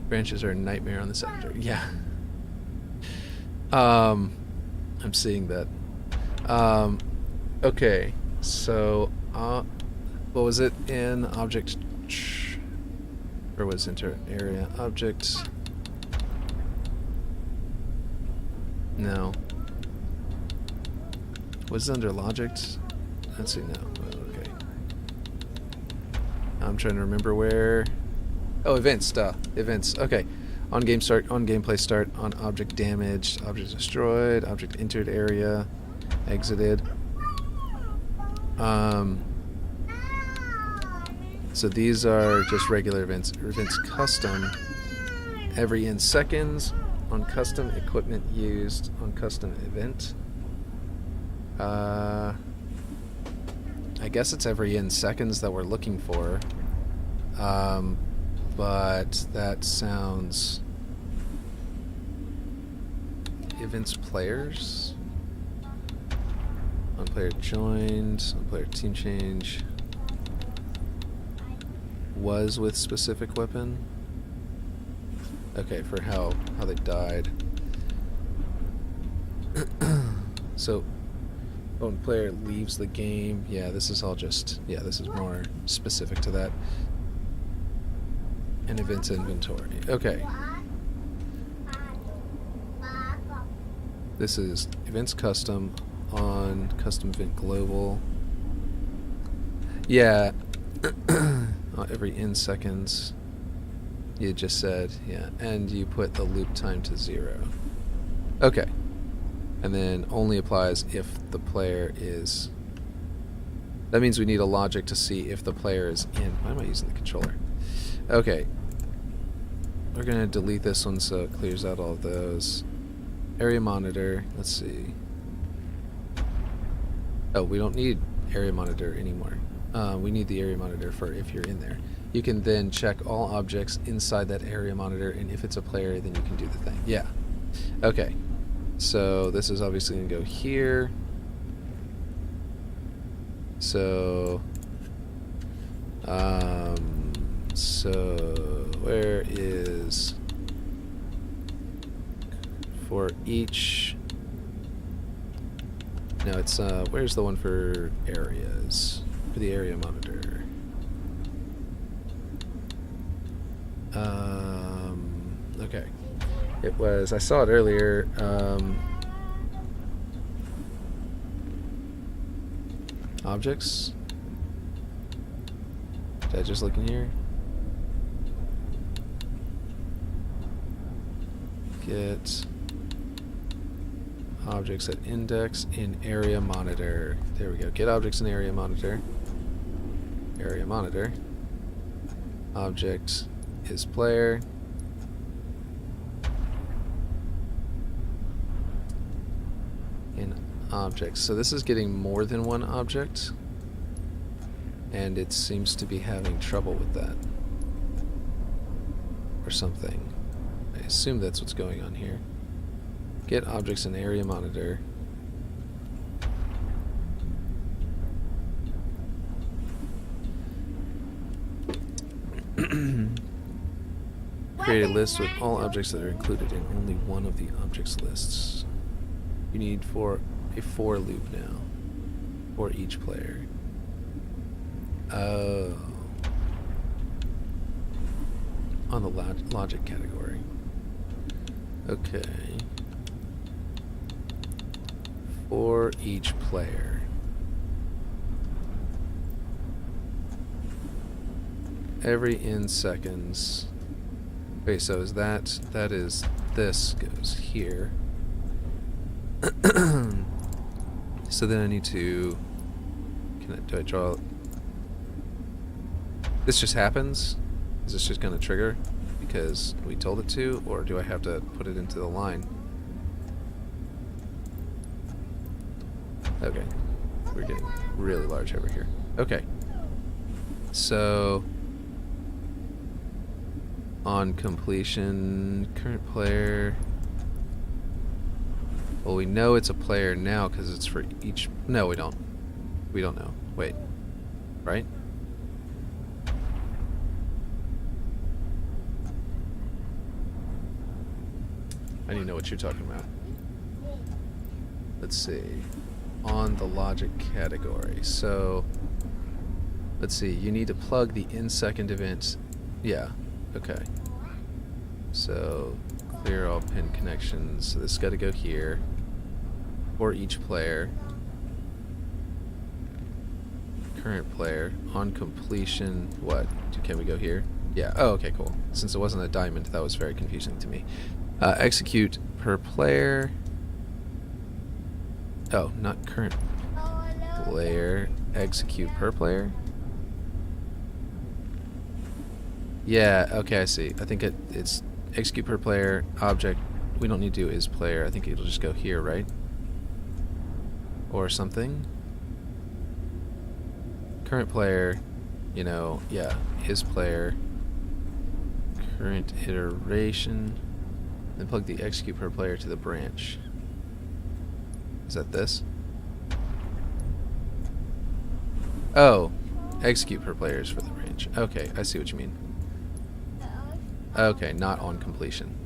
Branches are a nightmare on the secondary. Yeah. I'm seeing that. Okay. So, what was it in object? Or was enter area object? No. Was it under logic? Let's see, no. Okay. I'm trying to remember where. Oh, events, events. Okay. On game start, on gameplay start, on object damaged, object destroyed, object entered area, exited. So these are just regular events. Events custom, every in seconds, on custom equipment used, on custom event. I guess it's every in seconds that we're looking for. But that sounds... Events players? On player joined, on player team change. Was with specific weapon? Okay, for how they died. So, when player leaves the game, yeah, this is all just, yeah, this is more specific to that. And events inventory. Okay. This is events custom on custom event global. Yeah. Every in seconds. You just said, yeah, and you put the loop time to 0. Okay. And then only applies if the player is... That means we need a logic to see if the player is in. Why am I using the controller? Okay. We're going to delete this one so it clears out all of those. Area monitor. Let's see. Oh, we don't need area monitor anymore. We need the area monitor for if you're in there. You can then check all objects inside that area monitor, and if it's a player, then you can do the thing. Yeah. Okay. So this is obviously going to go here. So where is for each? No, it's where's the one for areas? For the area monitor. Okay. It was, I saw it earlier. Objects. Did I just look in here? Get objects at index in area monitor. There we go. Get objects in area monitor. Area monitor. Object is player. In objects. So this is getting more than one object, and it seems to be having trouble with that. Or something. I assume that's what's going on here. Get objects in area monitor. Create a list with all objects that are included in only one of the objects lists. You need a for loop now for each player. Oh. On the logic category. Okay. For each player. Every n seconds. Okay, so is that is this goes here. So then I need to, do I draw? This just happens? Is this just going to trigger because we told it to, or do I have to put it into the line? Okay, we're getting really large over here. Okay, so on completion, current player. Well, we know it's a player now because it's for each... No, we don't. We don't know. Wait. Right? I need to know what you're talking about. Let's see. On the logic category. So, let's see. You need to plug the in-second event. Yeah. Okay. So, clear all pin connections. So this has got to go here. For each player. Current player. On completion. What? Can we go here? Yeah. Oh, okay, cool. Since it wasn't a diamond, that was very confusing to me. Execute per player. Oh, not current player. Execute per player. Yeah, okay, I see. I think it's execute per player, object. We don't need to do is player. I think it'll just go here, right? Or something. Current player, you know, yeah, is player. Current iteration. Then plug the execute per player to the branch. Is that this? Oh, execute per player is for the branch. Okay, I see what you mean. Okay, not on completion.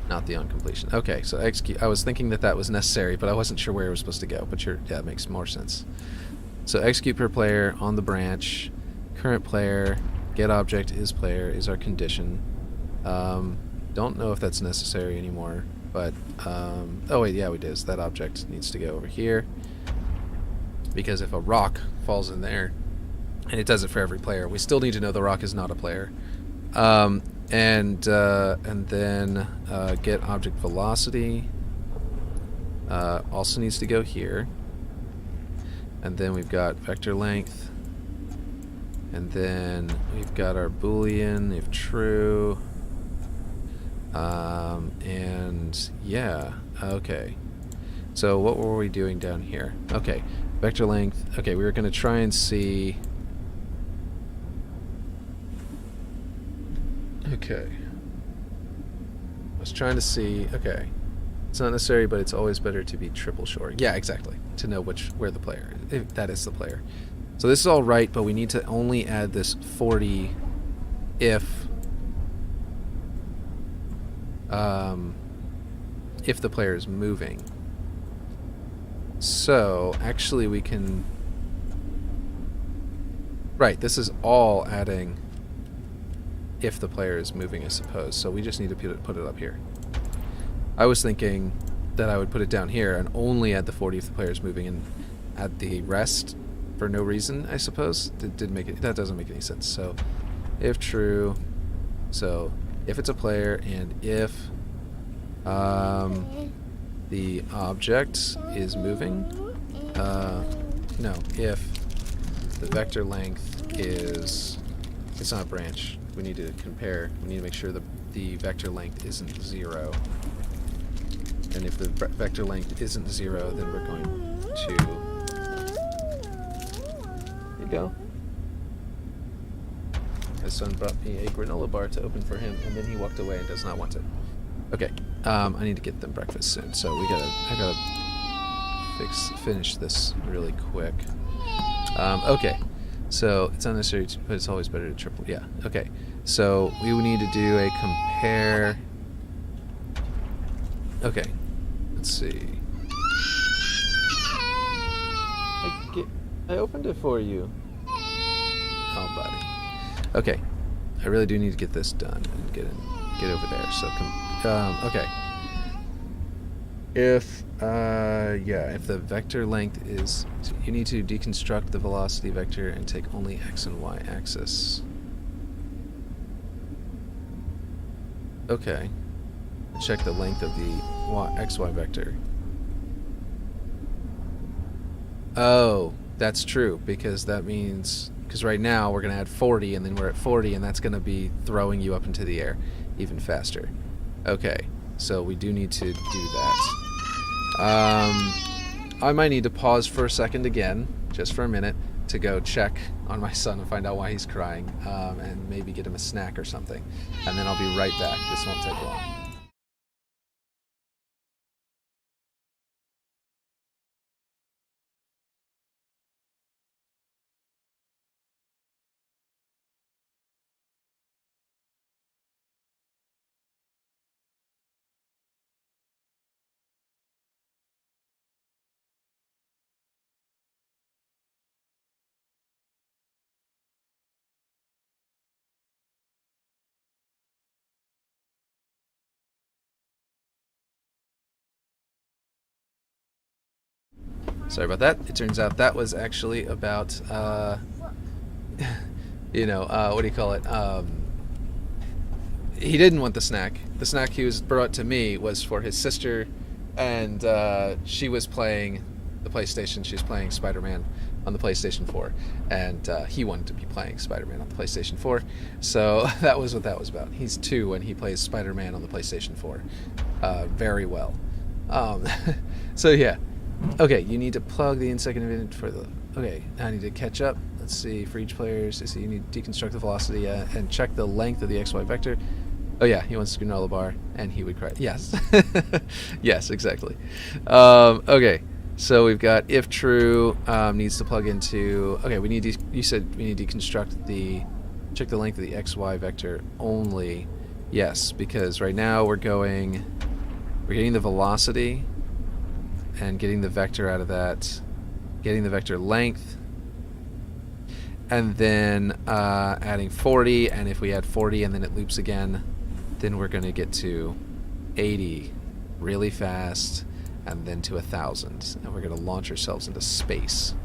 Not the on completion. Okay, so execute. I was thinking that was necessary, but I wasn't sure where it was supposed to go. But yeah, it makes more sense. So execute per player on the branch. Current player, get object is player is our condition. Don't know if that's necessary anymore, but oh wait, yeah, we did. So that object needs to go over here because if a rock falls in there, and it does it for every player, we still need to know the rock is not a player. And then get object velocity. also needs to go here. And then we've got vector length. And then we've got our boolean if true. And yeah, okay. So what were we doing down here? Okay, vector length. Okay, we were going to try and see. Okay. I was trying to see. Okay. It's not necessary, but it's always better to be triple sure. Yeah, exactly. To know where the player, if that is the player. So this is all right, but we need to only add this 40 if the player is moving. So actually we can. Right, this is all adding if the player is moving, I suppose. So we just need to put it up here. I was thinking that I would put it down here and only add the 40 if the player is moving and add the rest for no reason, I suppose. That doesn't make any sense. So if true, so if it's a player and if the object is moving, no, if the vector length is, it's not a branch. We need to compare. We need to make sure the vector length isn't 0. And if the vector length isn't 0, then we're going to... Here you go. My son brought me a granola bar to open for him, and then he walked away and does not want it. Okay, I need to get them breakfast soon, so I gotta finish this really quick. Okay, so it's unnecessary, but it's always better to triple. Yeah, okay. So we would need to do a compare. Okay, let's see. I opened it for you. Oh, buddy. Okay, I really do need to get this done and get over there. So, okay. If the vector length is, you need to deconstruct the velocity vector and take only x and y axis. Okay. Check the length of the xy vector. Oh, that's true, because that means, because right now we're going to add 40 and then we're at 40 and that's going to be throwing you up into the air even faster. Okay, so we do need to do that. I might need to pause for a second again, just for a minute, to go check on my son and find out why he's crying, and maybe get him a snack or something. And then I'll be right back. This won't take long. Sorry about that. It turns out that was actually about, you know, what do you call it? He didn't want the snack. The snack he was brought to me was for his sister, and she was playing the PlayStation. She was playing Spider-Man on the PlayStation 4, and he wanted to be playing Spider-Man on the PlayStation 4, so that was what that was about. He's 2 and he plays Spider-Man on the PlayStation 4 very well. So yeah. Okay, you need to plug the in-second event for the... Okay, I need to catch up. Let's see, for each player, so you need to deconstruct the velocity and check the length of the xy vector. Oh yeah, he wants a granola bar, and he would cry. Yes. Yes, exactly. Okay, so we've got if true, needs to plug into... Okay, we need you said we need to deconstruct check the length of the xy vector only. Yes, because right now we're getting the velocity and getting the vector out of that, getting the vector length, and then adding 40, and if we add 40 and then it loops again, then we're going to get to 80 really fast, and then to 1,000, and we're going to launch ourselves into space.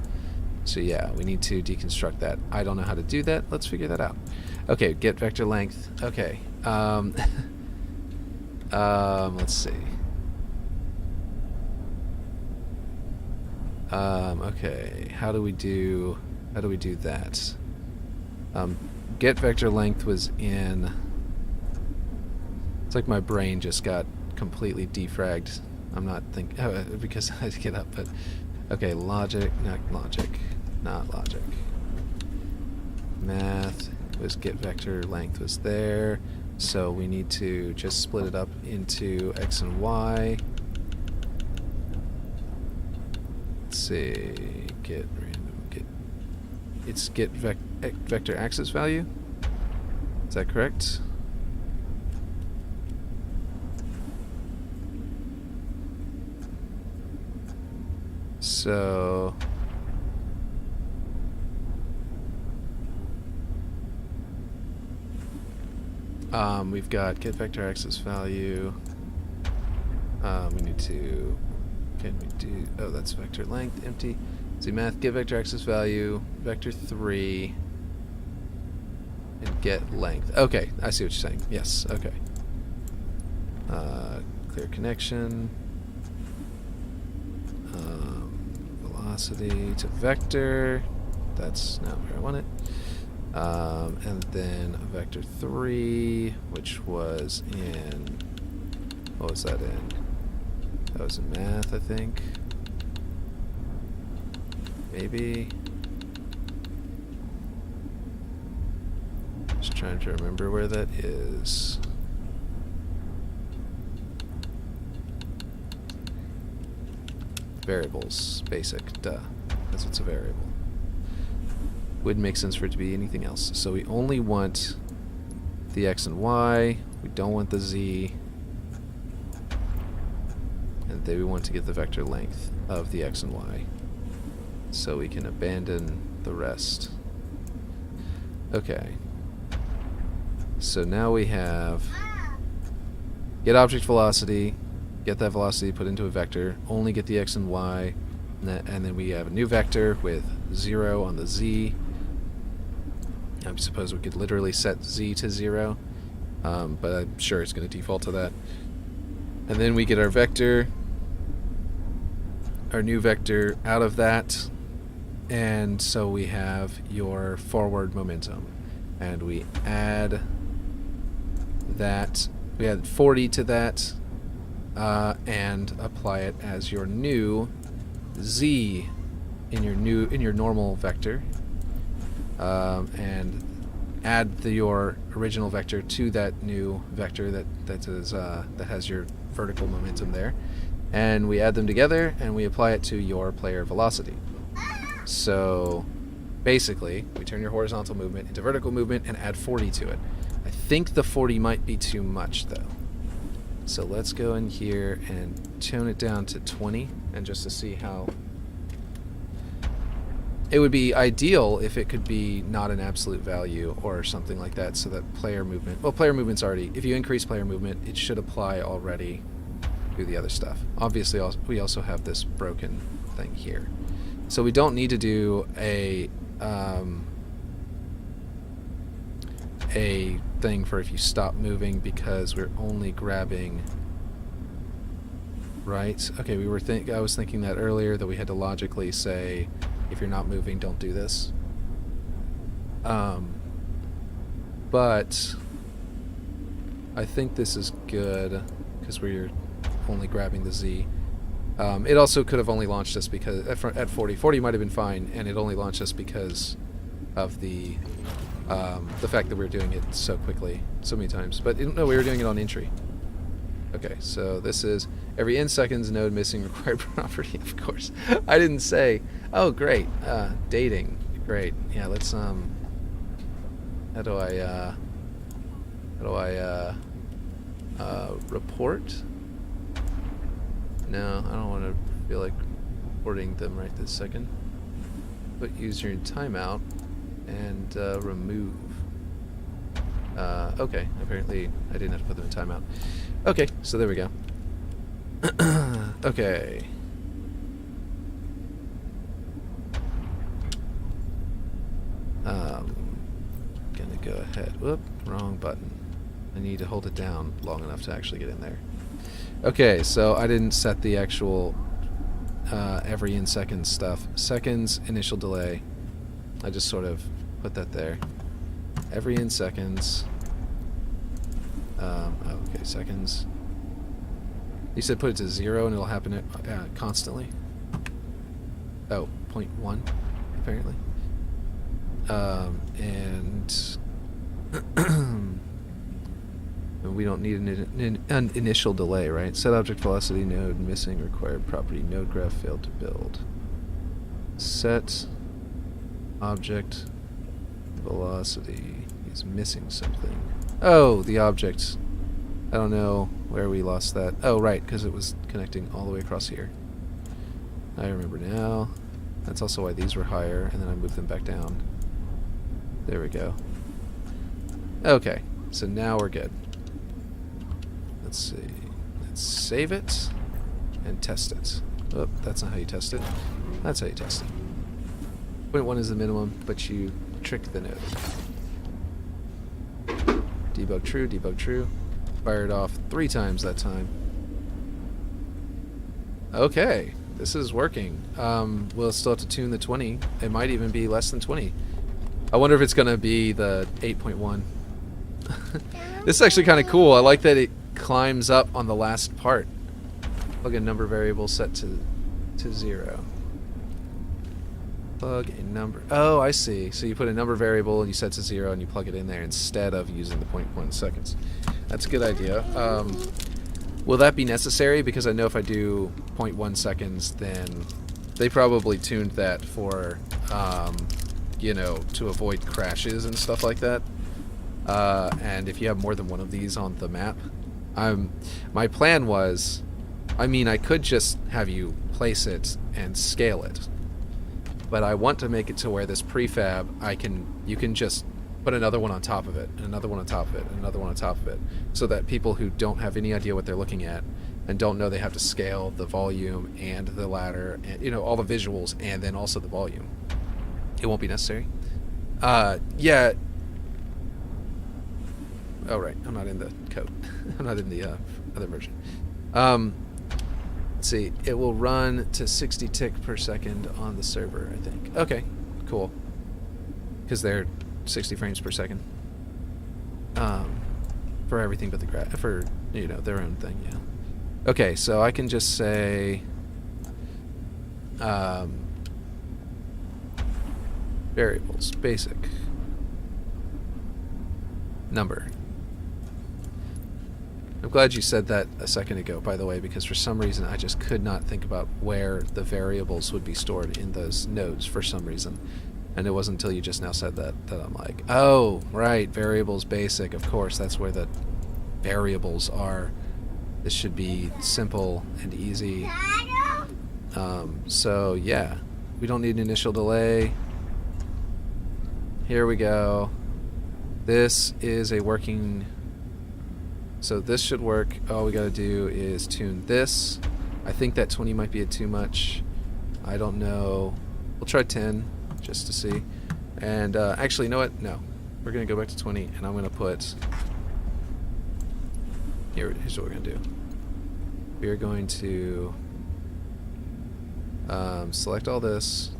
So yeah, we need to deconstruct that. I don't know how to do that. Let's figure that out. Okay, get vector length. Okay. Let's see. Okay, how do we do that? Get vector length was in. It's like my brain just got completely defragged. I'm not thinking because I had to get up, but okay, logic, not logic. Math was get vector length was there, so we need to just split it up into x and y. Let's see, get vector axis value. Is that correct? So we've got get vector axis value. We need to, can we do, oh, that's vector length, empty. See, math, get vector axis value, vector 3, and get length. Okay, I see what you're saying. Yes, okay. Clear connection. Velocity to vector. That's not where I want it. And then vector 3, which was in, what was that in? That was in math, I think. Maybe. Just trying to remember where that is. Variables, basic, duh. Because it's a variable. Wouldn't make sense for it to be anything else. So we only want the x and y. We don't want the z. And then we want to get the vector length of the x and y. So we can abandon the rest. Okay. So now we have get object velocity, get that velocity put into a vector, only get the x and y, and then we have a new vector with 0 on the z. I suppose we could literally set z to 0, but I'm sure it's going to default to that. And then we get our vector, our new vector out of that, and so we have your forward momentum. And we add that, we add 40 to that, and apply it as your new z in your normal vector, and add your original vector to that new vector that has your vertical momentum there, and we add them together and we apply it to your player velocity. So basically, we turn your horizontal movement into vertical movement and add 40 to it. I think the 40 might be too much though. So let's go in here and tone it down to 20, and just to see how... It would be ideal if it could be not an absolute value or something like that, so that player movement... Well, player movement's already... If you increase player movement, it should apply already to the other stuff. Obviously, we also have this broken thing here. So we don't need to do a thing for if you stop moving, because we're only grabbing... Right? Okay, I was thinking that earlier, that we had to logically say, if you're not moving, don't do this. But I think this is good, because we're only grabbing the Z. It also could have only launched us because at 40. 40 might have been fine, and it only launched us because of the fact that we were doing it so quickly, so many times. But no, we were doing it on entry. Okay, so this is every n seconds node missing required property, of course. I didn't say. Oh, great. Dating. Great. Yeah, let's how do I report? No, I don't want to feel like reporting them right this second. Put user in timeout and remove. Okay, apparently I didn't have to put them in timeout. Okay, so there we go. Okay. Gonna go ahead. Whoop, wrong button. I need to hold it down long enough to actually get in there. Okay, so I didn't set the actual every in seconds stuff. Seconds, initial delay. I just sort of put that there. Every in seconds. Oh, okay, seconds. You said put it to 0 and it'll happen constantly? Oh, 0.1, apparently. And we don't need an initial delay, right? Set object velocity node missing required property. Node graph failed to build. Set object velocity is missing something. Oh, the object. I don't know where we lost that. Oh, right, because it was connecting all the way across here. I remember now. That's also why these were higher, and then I moved them back down. There we go. Okay, so now we're good. Let's see. Let's save it and test it. Oh, that's not how you test it. That's how you test it. 0.1 is the minimum, but you trick the node. Debug true, debug true. Fired off 3 times that time. Okay, this is working. We'll still have to tune the 20. It might even be less than 20. I wonder if it's going to be the 8.1. This is actually kind of cool. I like that it climbs up on the last part. Plug a number variable set to 0. Plug a number. Oh, I see. So you put a number variable and you set to 0 and you plug it in there instead of using the 0.1 seconds. That's a good idea. Will that be necessary? Because I know if I do 0.1 seconds, then they probably tuned that for, you know, to avoid crashes and stuff like that. And if you have more than one of these on the map, my plan was, I mean, I could just have you place it and scale it, but I want to make it to where this prefab, you can just put another one on top of it, and another one on top of it, and another one on top of it, so that people who don't have any idea what they're looking at and don't know they have to scale the volume and the ladder and, you know, all the visuals and then also the volume, it won't be necessary. Yeah. Oh, right. I'm not in the code. I'm not in the other version. Let's see. It will run to 60 tick per second on the server, I think. Okay, cool. Because they're 60 frames per second. For everything but the for, you know, their own thing, yeah. Okay, so I can just say variables, basic, number. I'm glad you said that a second ago, by the way, because for some reason I just could not think about where the variables would be stored in those nodes for some reason. And it wasn't until you just now said that I'm like, oh, right, variables basic, of course, that's where the variables are. This should be simple and easy. So, yeah, we don't need an initial delay. Here we go. This is a working... So this should work. All we gotta do is tune this. I think that 20 might be too much. I don't know. We'll try 10 just to see. And actually, you know what? No. We're gonna go back to 20 and I'm gonna put... Here's what we're gonna do. We're going to select all this.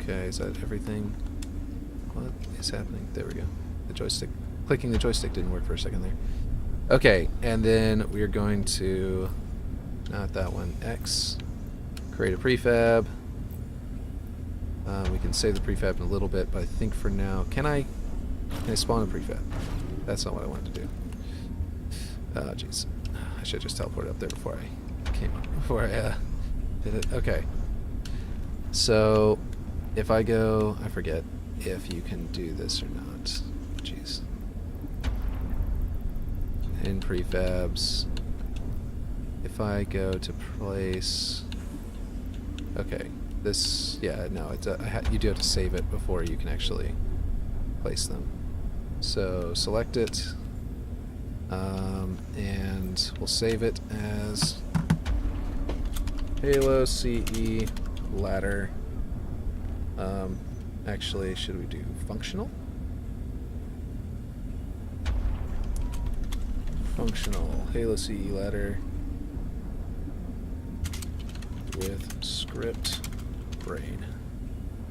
Okay, is that everything? What is happening? There we go. The joystick. Clicking the joystick didn't work for a second there. Okay, and then we're going to... Not that one. X. Create a prefab. We can save the prefab in a little bit, but I think for now... Can I spawn a prefab? That's not what I wanted to do. Oh, jeez. I should just teleport up there before I did it. Okay. So, if I go... I forget if you can do this or not. Jeez. In prefabs, if I go to place... Okay, this... Yeah, no, it's you do have to save it before you can actually place them. So, select it, and we'll save it as Halo CE ladder. Actually, should we do functional? functional Halo CE ladder with script brain.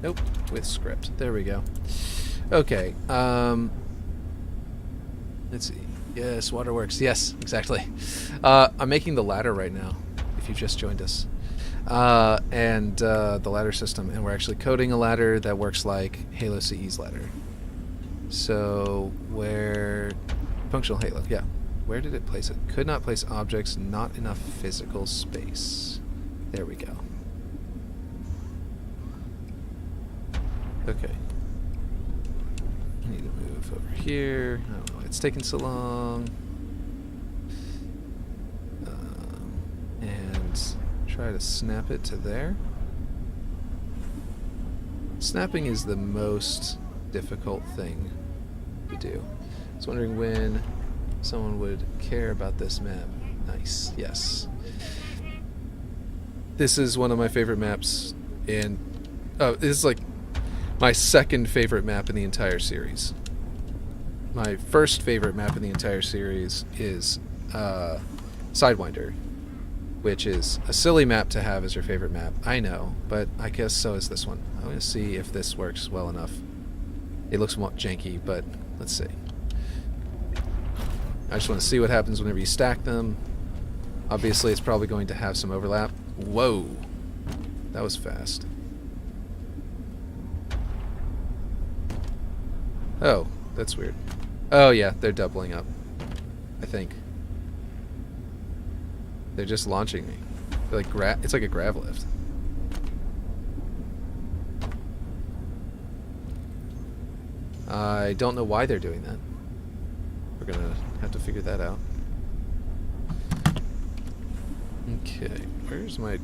Nope, with script. There we go. Okay. Let's see. Yes, Waterworks. Yes, exactly. I'm making the ladder right now, if you've just joined us. And the ladder system, and we're actually coding a ladder that works like Halo CE's ladder. So where functional Halo, yeah. Where did it place it? Could not place objects, not enough physical space. There we go. Okay. I need to move over here. I don't know why it's taking so long. And try to snap it to there. Snapping is the most difficult thing to do. I was wondering when someone would care about this map. Nice, yes. This is one of my favorite maps in... Oh, this is like my second favorite map in the entire series. My first favorite map in the entire series is Sidewinder, which is a silly map to have as your favorite map. I know, but I guess so is this one. I'm going to see if this works well enough. It looks janky, but let's see. I just want to see what happens whenever you stack them. Obviously, it's probably going to have some overlap. Whoa! That was fast. Oh, that's weird. Oh yeah, they're doubling up. I think. They're just launching me. They're like it's like a grav lift. I don't know why they're doing that. We're gonna have to figure that out. Okay, where's my...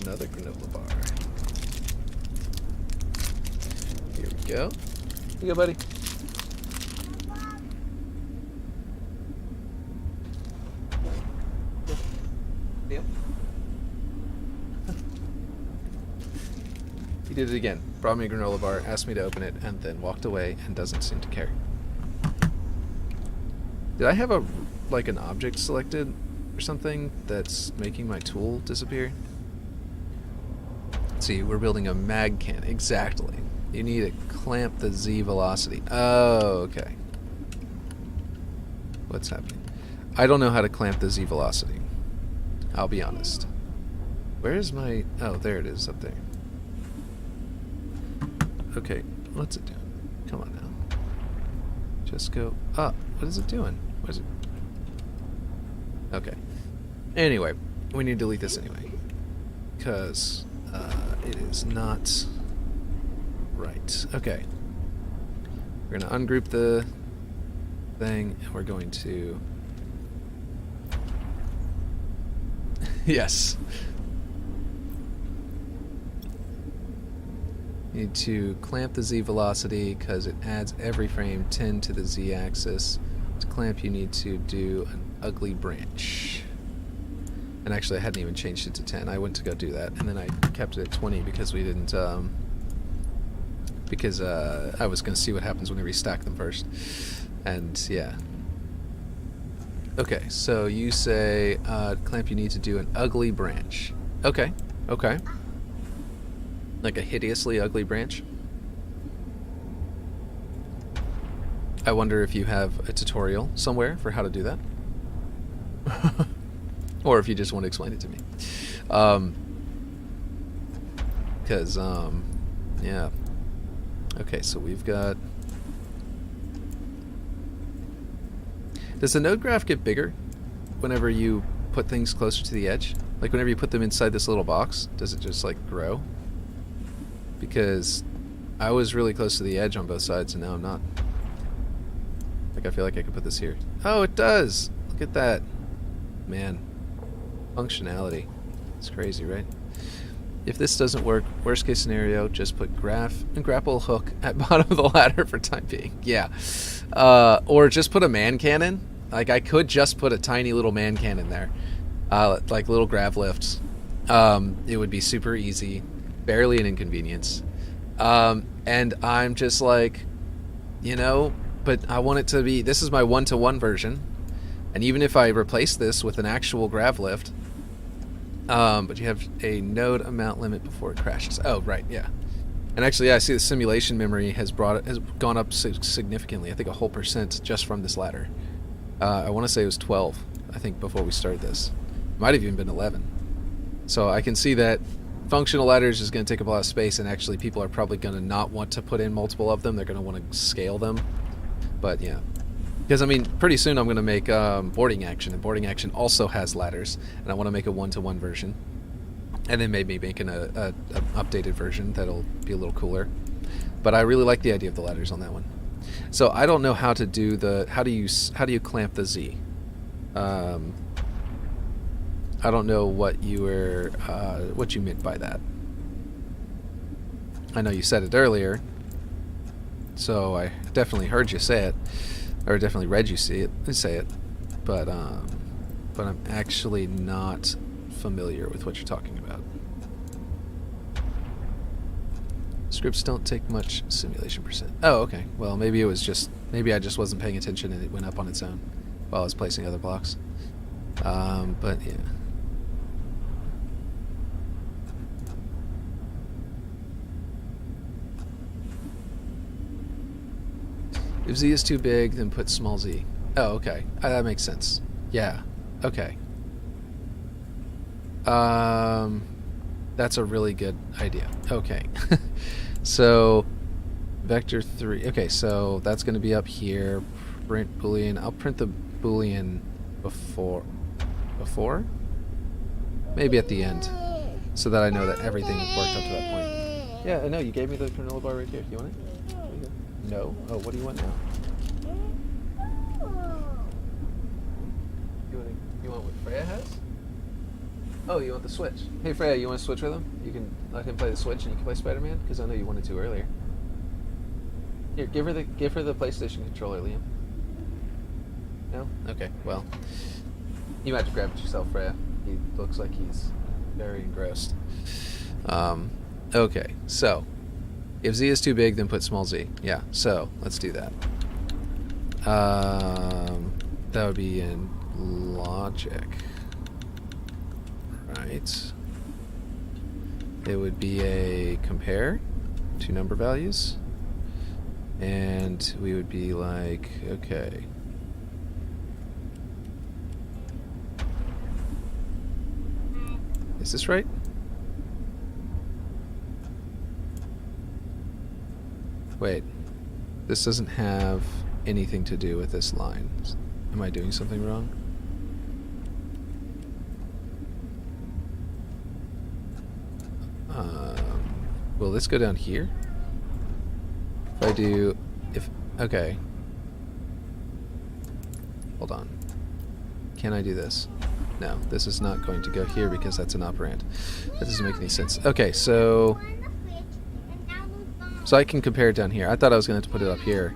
Another granola bar. Here we go. Here you go, buddy. Deal. He did it again. Brought me a granola bar, asked me to open it, and then walked away and doesn't seem to care. Did I have an object selected or something that's making my tool disappear? Let's see, we're building a mag can. Exactly. You need to clamp the Z velocity. Oh, okay. What's happening? I don't know how to clamp the Z velocity. I'll be honest. Where is my... Oh, there it is, up there. Okay, what's it doing? Come on now. Just go up. What is it doing? What is it? Okay. Anyway, we need to delete this anyway. Because it is not right. Okay. We're going to ungroup the thing, and we're going to... Yes. Need to clamp the Z velocity because it adds every frame 10 to the Z axis. To clamp, you need to do an ugly branch. And actually, I hadn't even changed it to 10. I went to go do that, and then I kept it at 20 because we didn't. Because I was going to see what happens whenever you stack them first. And yeah. Okay, so you say clamp, you need to do an ugly branch. Okay. Okay. Like a hideously ugly branch. I wonder if you have a tutorial somewhere for how to do that. Or if you just want to explain it to me. Because, yeah. Okay, so we've got... Does the node graph get bigger whenever you put things closer to the edge? Like whenever you put them inside this little box, does it just like grow? Because I was really close to the edge on both sides and now I'm not. Like I feel like I could put this here. Oh, it does! Look at that. Man. Functionality. It's crazy, right? If this doesn't work, worst case scenario, just put grapple hook at bottom of the ladder for time being. Yeah. Or just put a man cannon. Like I could just put a tiny little man cannon there. Like little grav lifts. It would be super easy. Barely an inconvenience. And I'm just like, you know, but I want it to be, this is my 1-to-1 version, and even if I replace this with an actual grav lift, but you have a node amount limit before it crashes. Oh, right, yeah. And actually, yeah, I see the simulation memory has gone up significantly. I think a whole % just from this ladder. I want to say it was 12, I think, before we started this. Might have even been 11. So I can see that functional ladders is going to take up a lot of space, and actually people are probably going to not want to put in multiple of them. They're going to want to scale them. But yeah. Because, I mean, pretty soon I'm going to make boarding action, and boarding action also has ladders, and I want to make a 1-to-1 version. And then maybe making a updated version that'll be a little cooler. But I really like the idea of the ladders on that one. So I don't know how to do the, how do you clamp the Z? I don't know what you were, what you meant by that. I know you said it earlier, so I definitely heard you say it, or definitely read you say it, but I'm actually not familiar with what you're talking about. Scripts don't take much simulation %. Oh, okay. Well, maybe it was just, maybe I just wasn't paying attention and it went up on its own while I was placing other blocks. But yeah. If Z is too big, then put small z. Oh, okay. That makes sense. Yeah. Okay. That's a really good idea. Okay. So, vector 3. Okay, so that's going to be up here. Print Boolean. I'll print the Boolean before? Maybe at the end, so that I know that everything worked up to that point. Yeah, I know. You gave me the granola bar right here. You want it? No? Oh, what do you want now? You want what Freya has? Oh, you want the Switch. Hey Freya, you want to switch with him? You can let him play the Switch and you can play Spider-Man? Because I know you wanted to earlier. Here, give her the PlayStation controller, Liam. No? Okay, well. You might have to grab it yourself, Freya. He looks like he's very engrossed. Okay, so. If Z is too big, then put small z. Yeah, so let's do that. That would be in logic. Right. It would be a compare, 2 number values. And we would be like, okay. Is this right? Wait, this doesn't have anything to do with this line. Am I doing something wrong? Will this go down here? If I do, okay. Hold on. Can I do this? No, this is not going to go here because that's an operand. That doesn't make any sense. Okay, so I can compare it down here. I thought I was going to have to put it up here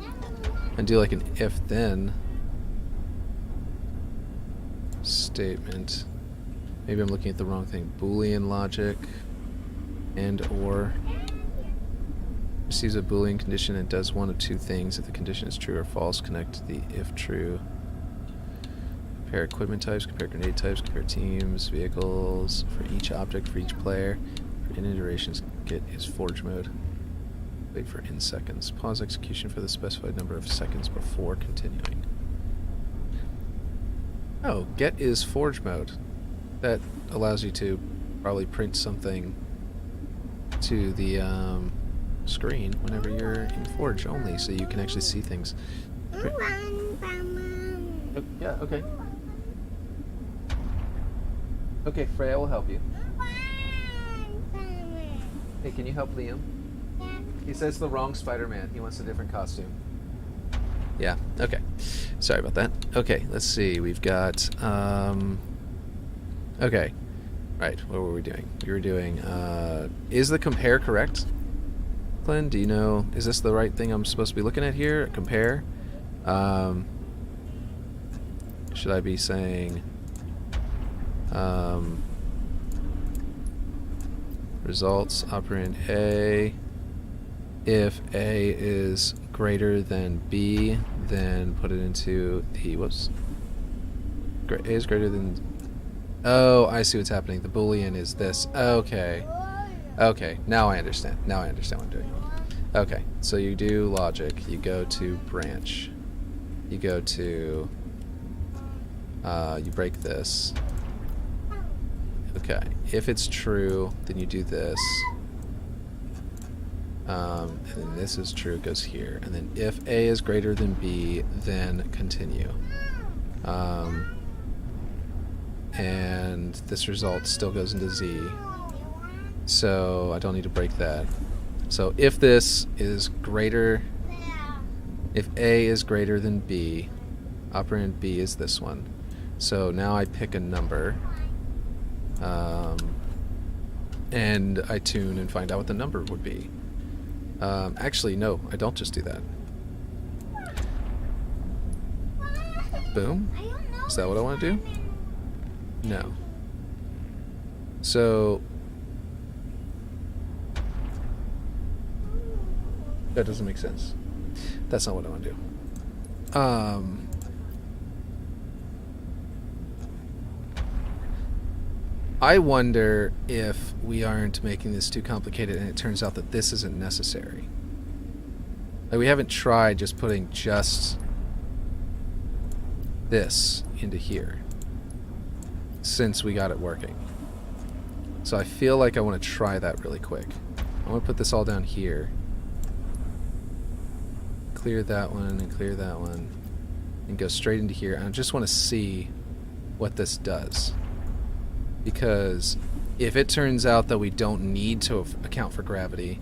and do like an if-then statement. Maybe I'm looking at the wrong thing. Boolean logic and or receives a Boolean condition and does one of 2 things. If the condition is true or false, connect the if true. Compare equipment types, compare grenade types, compare teams, vehicles for each object for each player. For in iterations, get is forge mode. Wait for in seconds. Pause execution for the specified number of seconds before continuing. Oh, get is forge mode. That allows you to probably print something to the screen whenever you're in Forge only, so you can actually see things. Oh, yeah, okay. Okay, Freya will help you. Hey, can you help Liam? He says the wrong Spider-Man. He wants a different costume. Yeah, okay. Sorry about that. Okay, let's see. We've got, okay. Right, what were we doing? We were doing, is the compare correct? Glenn, do you know, is this the right thing I'm supposed to be looking at here? Compare? Should I be saying, results, operand A, If A is greater than B, then put it into the, whoops. A is greater than, oh, I see what's happening. The Boolean is this. Okay. Okay, now I understand. Now I understand what I'm doing. Okay, so you do logic. You go to branch. You go to, you break this. Okay, if it's true, then you do this. And then this is true, it goes here. And then if A is greater than B, then continue. And this result still goes into Z. So I don't need to break that. So if this is greater, if A is greater than B, operand B is this one. So now I pick a number. And I tune and find out what the number would be. Actually, no, I don't just do that. Boom. Is that what I want to do? No. So that doesn't make sense. That's not what I want to do. I wonder if we aren't making this too complicated and it turns out that this isn't necessary. Like, we haven't tried just putting just this into here since we got it working. So I feel like I want to try that really quick. I want to put this all down here. Clear that one and clear that one and go straight into here. And I just want to see what this does. Because if it turns out that we don't need to account for gravity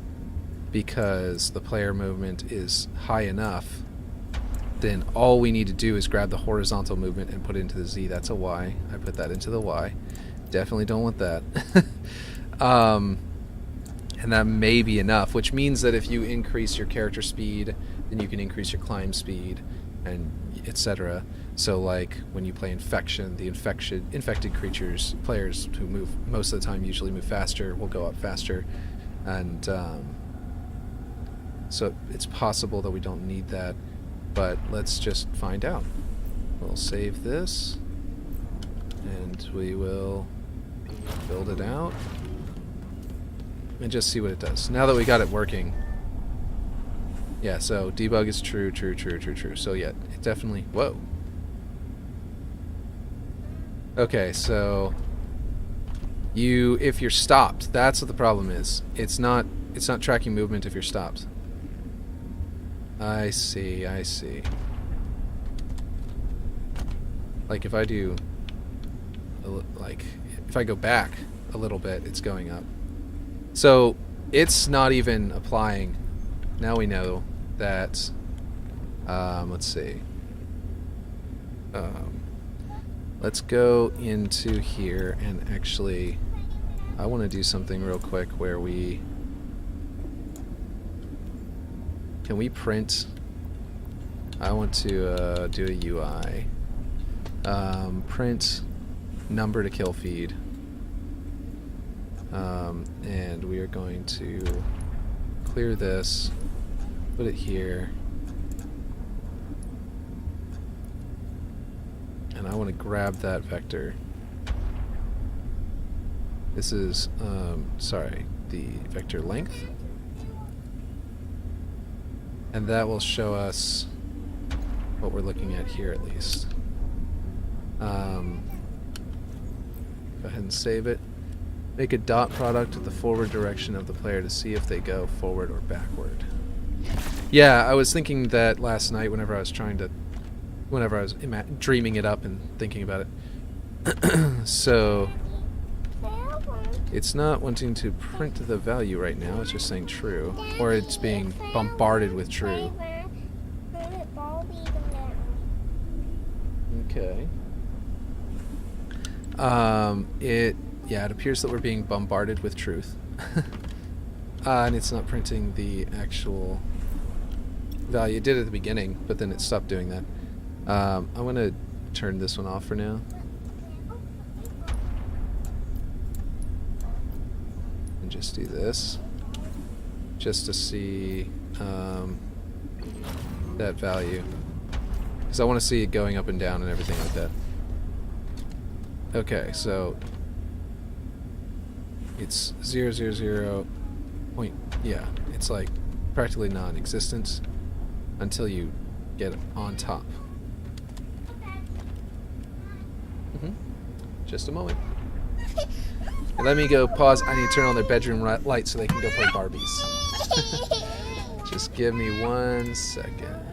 because the player movement is high enough, then all we need to do is grab the horizontal movement and put it into the Z. That's a Y. I put that into the Y. Definitely don't want that. And that may be enough, which means that if you increase your character speed, then you can increase your climb speed, and etc. So like when you play Infection, the infected creatures, players who move most of the time usually move faster, will go up faster. And so it's possible that we don't need that, but let's just find out. We'll save this, and we will build it out, and just see what it does. Now that we got it working, yeah, so debug is true, true, true, true, true. So yeah, it definitely, whoa. Okay, so if you're stopped, that's what the problem is. It's not tracking movement if you're stopped. I see, I see. Like if I do, if I go back a little bit, it's going up. So it's not even applying. Now we know that, let's see. Let's go into here and actually, I want to do something real quick where can we print? I want to do a UI. Print number to kill feed. And we are going to clear this, put it here. And I want to grab that vector. This is, sorry, the vector length. And that will show us what we're looking at here at least. Go ahead and save it. Make a dot product with the forward direction of the player to see if they go forward or backward. Yeah, I was thinking that last night whenever I was dreaming it up and thinking about it. So it's not wanting to print the value right now, it's just saying true. Or it's being bombarded with true. Okay. It appears that we're being bombarded with truth. And it's not printing the actual value. It did at the beginning, but then it stopped doing that. I'm going to turn this one off for now. And just do this. just to see that value. Because I want to see it going up and down and everything like that. Okay, so it's 0, 0, 0 point. Yeah, it's like practically non-existent until you get on top. Just a moment. And let me go pause. I need to turn on their bedroom light so they can go play Barbies. Just give me 1 second.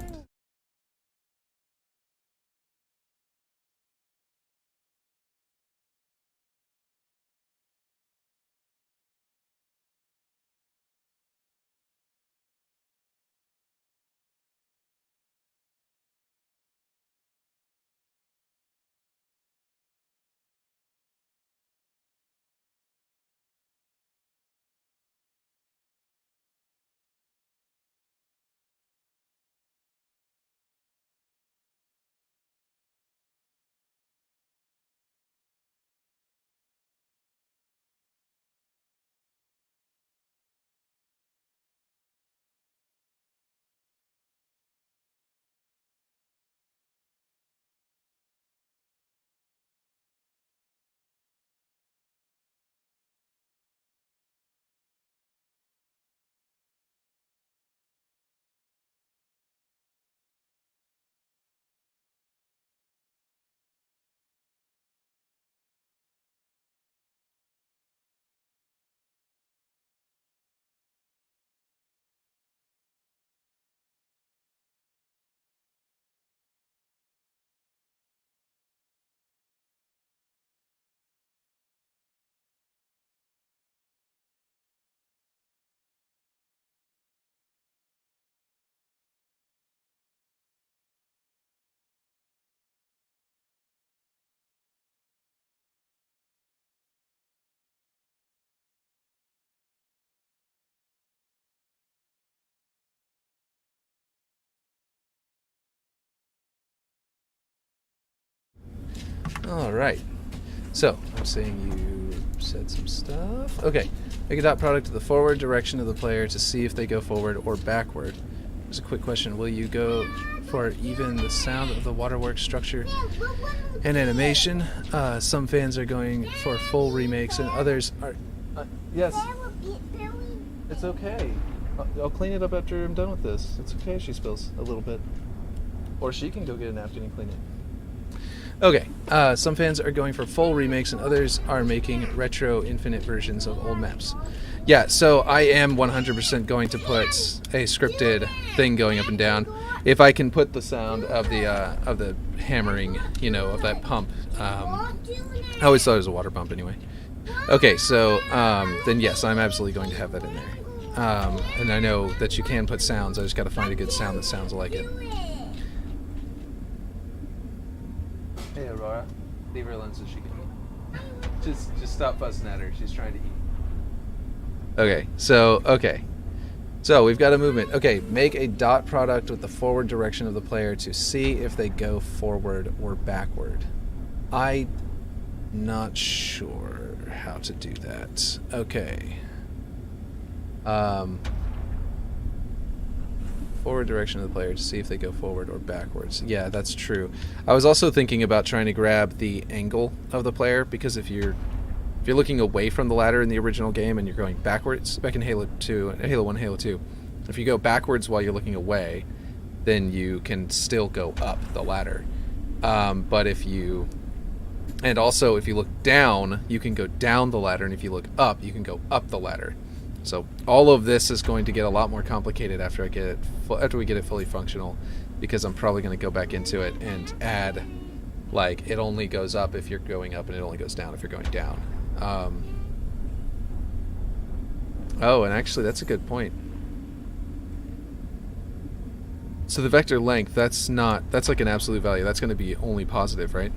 Alright, so I'm saying you said some stuff. Okay, make a dot product of the forward direction of the player to see if they go forward or backward. Here's a quick question. Will you go for even the sound of the Waterworks structure and animation? Some fans are going for full remakes and others are... yes, it's okay. I'll clean it up after I'm done with this. It's okay if she spills a little bit. Or she can go get a napkin and clean it. Okay, some fans are going for full remakes and others are making retro infinite versions of old maps. Yeah, so I am 100% going to put a scripted thing going up and down. If I can put the sound of the hammering, you know, of that pump. I always thought it was a water pump anyway. Okay, so then yes, I'm absolutely going to have that in there. And I know that you can put sounds. I just got to find a good sound that sounds like it. Hey Aurora, leave her alone so she can eat. Just stop fussing at her. She's trying to eat. Okay, so we've got a movement. Okay, make a dot product with the forward direction of the player to see if they go forward or backward. I'm not sure how to do that. Okay. Forward direction of the player to see if they go forward or backwards. Yeah, that's true. I was also thinking about trying to grab the angle of the player, because if you're looking away from the ladder in the original game and you're going backwards, back in Halo 2, Halo 1, Halo 2, if you go backwards while you're looking away, then you can still go up the ladder. But if you... And also, if you look down, you can go down the ladder, and if you look up, you can go up the ladder. So all of this is going to get a lot more complicated after we get it fully functional, because I'm probably going to go back into it and add, like, it only goes up if you're going up and it only goes down if you're going down. Oh, and actually that's a good point. So the vector length, that's like an absolute value. That's going to be only positive, right?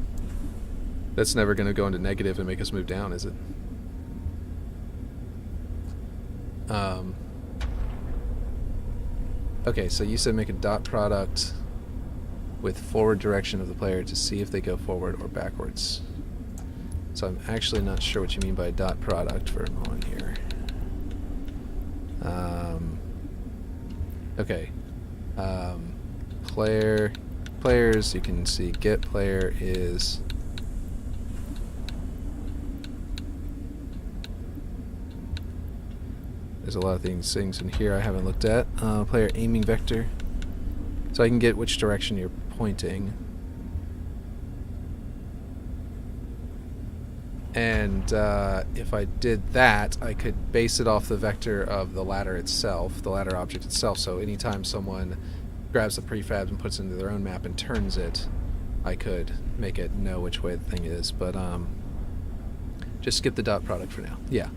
That's never going to go into negative and make us move down, is it? Okay, so you said make a dot product with forward direction of the player to see if they go forward or backwards. So I'm actually not sure what you mean by dot product for a moment here. Okay. Players, you can see get player is... There's a lot of things in here I haven't looked at. Player aiming vector. So I can get which direction you're pointing. And if I did that, I could base it off the vector of the ladder itself, the ladder object itself. So anytime someone grabs the prefab and puts it into their own map and turns it, I could make it know which way the thing is. But just skip the dot product for now. Yeah.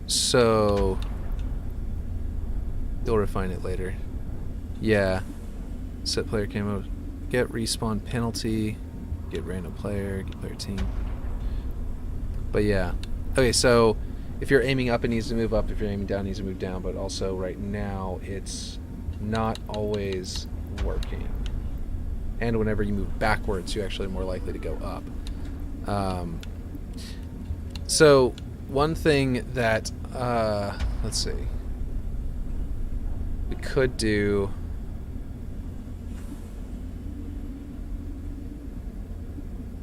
So you'll refine it later. Yeah. Set player camo. Get respawn penalty. Get random player. Get player team. But yeah. Okay, so if you're aiming up, it needs to move up. If you're aiming down, it needs to move down. But also right now, it's not always working. And whenever you move backwards, you're actually more likely to go up. So one thing that, let's see, we could do...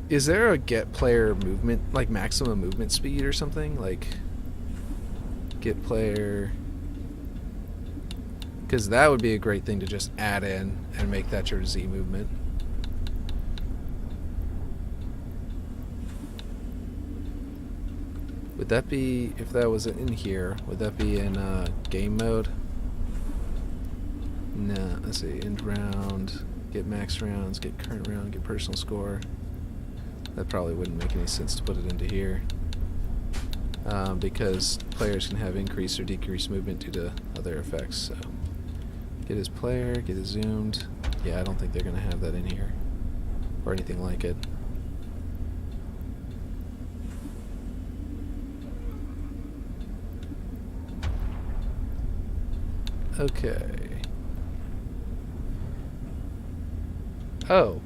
Is there a get player movement, like maximum movement speed or something? Like, get player... Because that would be a great thing to just add in and make that your Z movement. Would that be, if that was in here, would that be in game mode? No, let's see, end round, get max rounds, get current round, get personal score. That probably wouldn't make any sense to put it into here. Because players can have increased or decreased movement due to other effects, so. Get his player, get it zoomed. Yeah, I don't think they're going to have that in here. Or anything like it. Okay. Oh.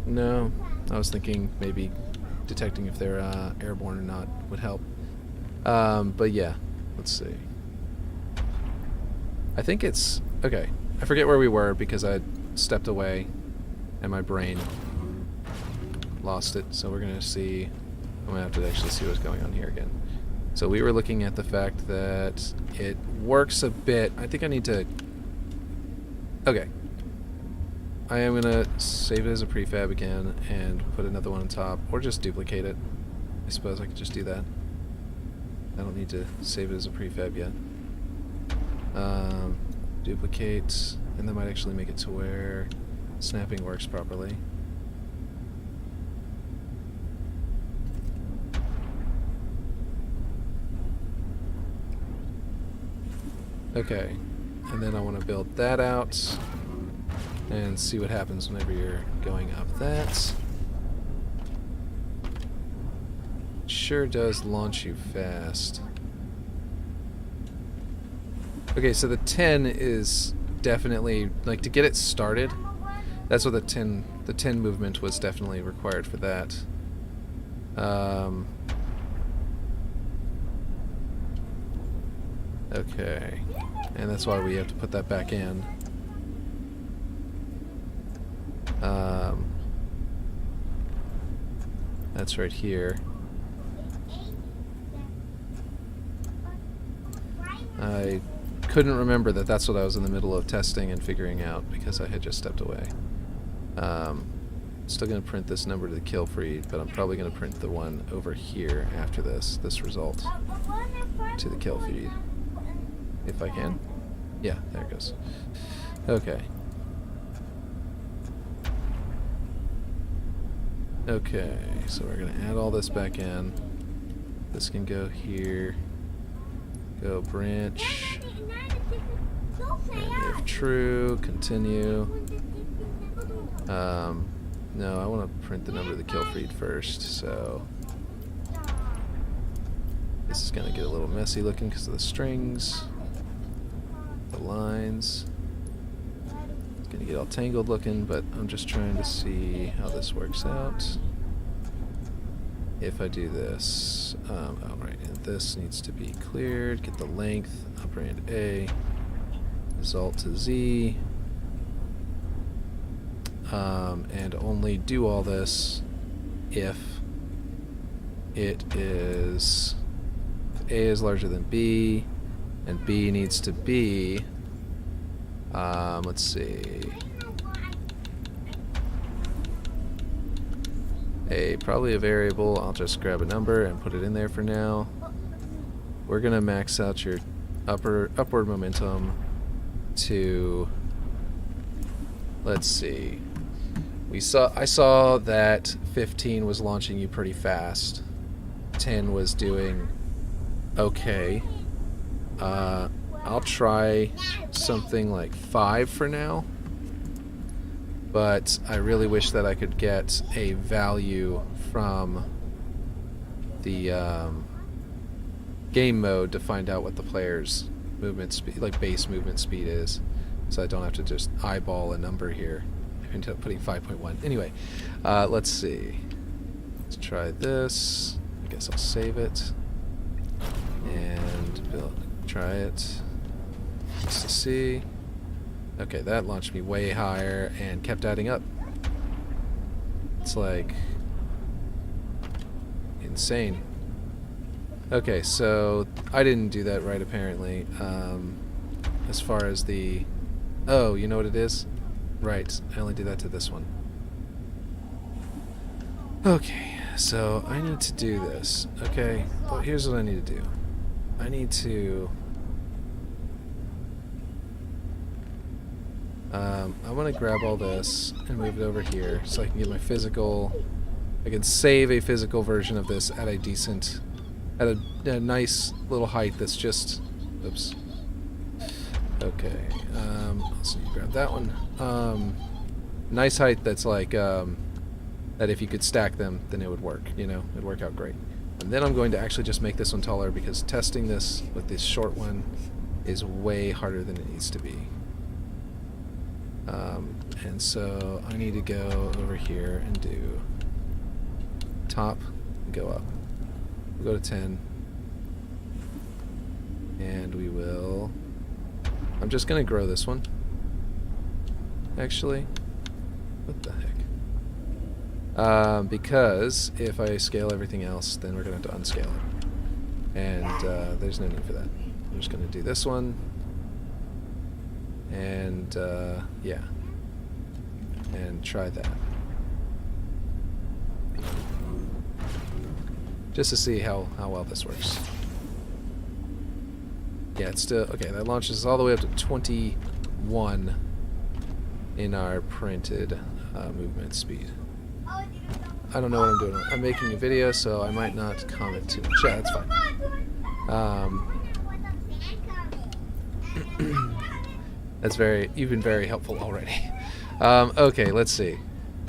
No. I was thinking maybe detecting if they're airborne or not would help. But yeah, let's see. I think it's... Okay, I forget where we were because I stepped away and my brain lost it. So we're going to see... I'm going to have to actually see what's going on here again. So we were looking at the fact that it works a bit. I think I need to... Okay. I am going to save it as a prefab again and put another one on top. Or just duplicate it. I suppose I could just do that. I don't need to save it as a prefab yet. Duplicate, and that might actually make it to where snapping works properly. Okay, and then I want to build that out and see what happens whenever you're going up that. Sure does launch you fast. Okay, so the 10 is definitely, like, to get it started, that's what the 10 movement was definitely required for that. Okay, and that's why we have to put that back in. That's right here. I couldn't remember that that's what I was in the middle of testing and figuring out because I had just stepped away. Still going to print this number to the kill feed, but I'm probably going to print the one over here after this result to the kill feed. If I can. Yeah, there it goes. Okay. Okay, so we're going to add all this back in. This can go here. Go branch. And if true, continue. No, I want to print the number of the kill feed first, so this is going to get a little messy looking because of the strings, the lines. It's going to get all tangled looking, but I'm just trying to see how this works out. if I do this. Oh, right, and this needs to be cleared. Get the length, operand A, result to Z, and only do all this if it is, if A is larger than B, and B needs to be, let's see, probably a variable. I'll just grab a number and put it in there for now. We're gonna max out your upward momentum to, let's see, I saw that 15 was launching you pretty fast. 10 was doing okay. I'll try something like 5 for now, but I really wish that I could get a value from the game mode to find out what the player's movement speed, like base movement speed is, so I don't have to just eyeball a number here. I ended up putting 5.1. Anyway, let's see. Let's try this. I guess I'll save it and try it just to see. Okay, that launched me way higher and kept adding up. It's like insane. Okay, so I didn't do that right apparently. As far as the, oh, you know what it is? Right, I only did that to this one. Okay, so I need to do this. Okay, but here's what I need to do. I need to I want to grab all this and move it over here so I can get my physical, I can save a physical version of this at a decent, at a nice little height that's just, oops. Okay, so you grab that one. Nice height that's like, that if you could stack them, then it would work, you know, it'd work out great. And then I'm going to actually just make this one taller because testing this with this short one is way harder than it needs to be. And so I need to go over here and do top and go up. We'll go to 10. And we will, I'm just going to grow this one. Actually, what the heck? Because if I scale everything else, then we're going to have to unscale it. And there's no need for that. I'm just going to do this one. And yeah. And try that. Just to see how well this works. Yeah, it's still, okay, that launches all the way up to 21 in our printed movement speed. I don't know what I'm doing. I'm making a video, so I might not comment too much. Yeah, that's fine. That's very, you've been very helpful already. Okay, let's see.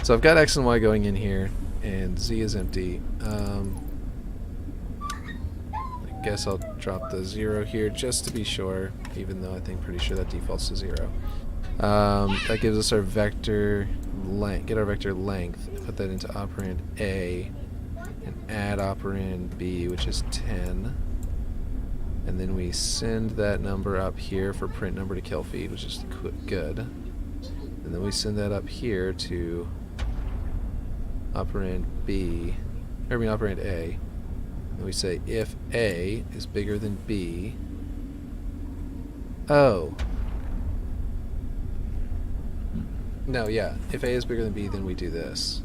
So I've got X and Y going in here, and Z is empty. I guess I'll drop the 0 here just to be sure, even though I think pretty sure that defaults to 0. That gives us our vector length. Get our vector length, put that into operand A, and add operand B, which is 10. And then we send that number up here for print number to kill feed, which is good. And then we send that up here to operand B, or I mean operand A. And we say if A is bigger than B. Oh. No, yeah. If A is bigger than B, then we do this.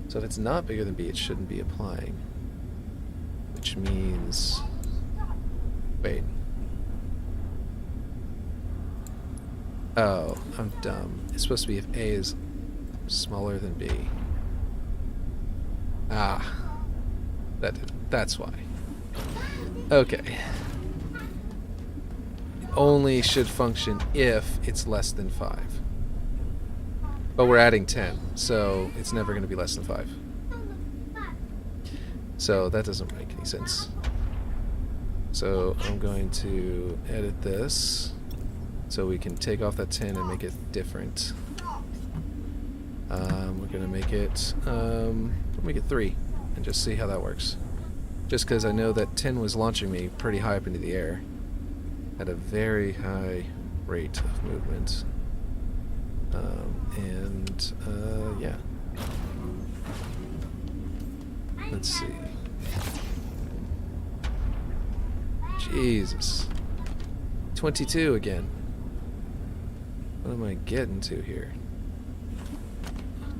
So if it's not bigger than B, it shouldn't be applying. Which means... Wait. Oh, I'm dumb. It's supposed to be if A is smaller than B. Ah. That's why. Okay. It only should function if it's less than 5. But we're adding 10, so it's never going to be less than 5. So that doesn't make any sense. So I'm going to edit this so we can take off that 10 and make it different. We're going to make it 3. and just see how that works. Just because I know that 10 was launching me pretty high up into the air at a very high rate of movement. Yeah. Let's see. Jesus. 22 again. What am I getting to here?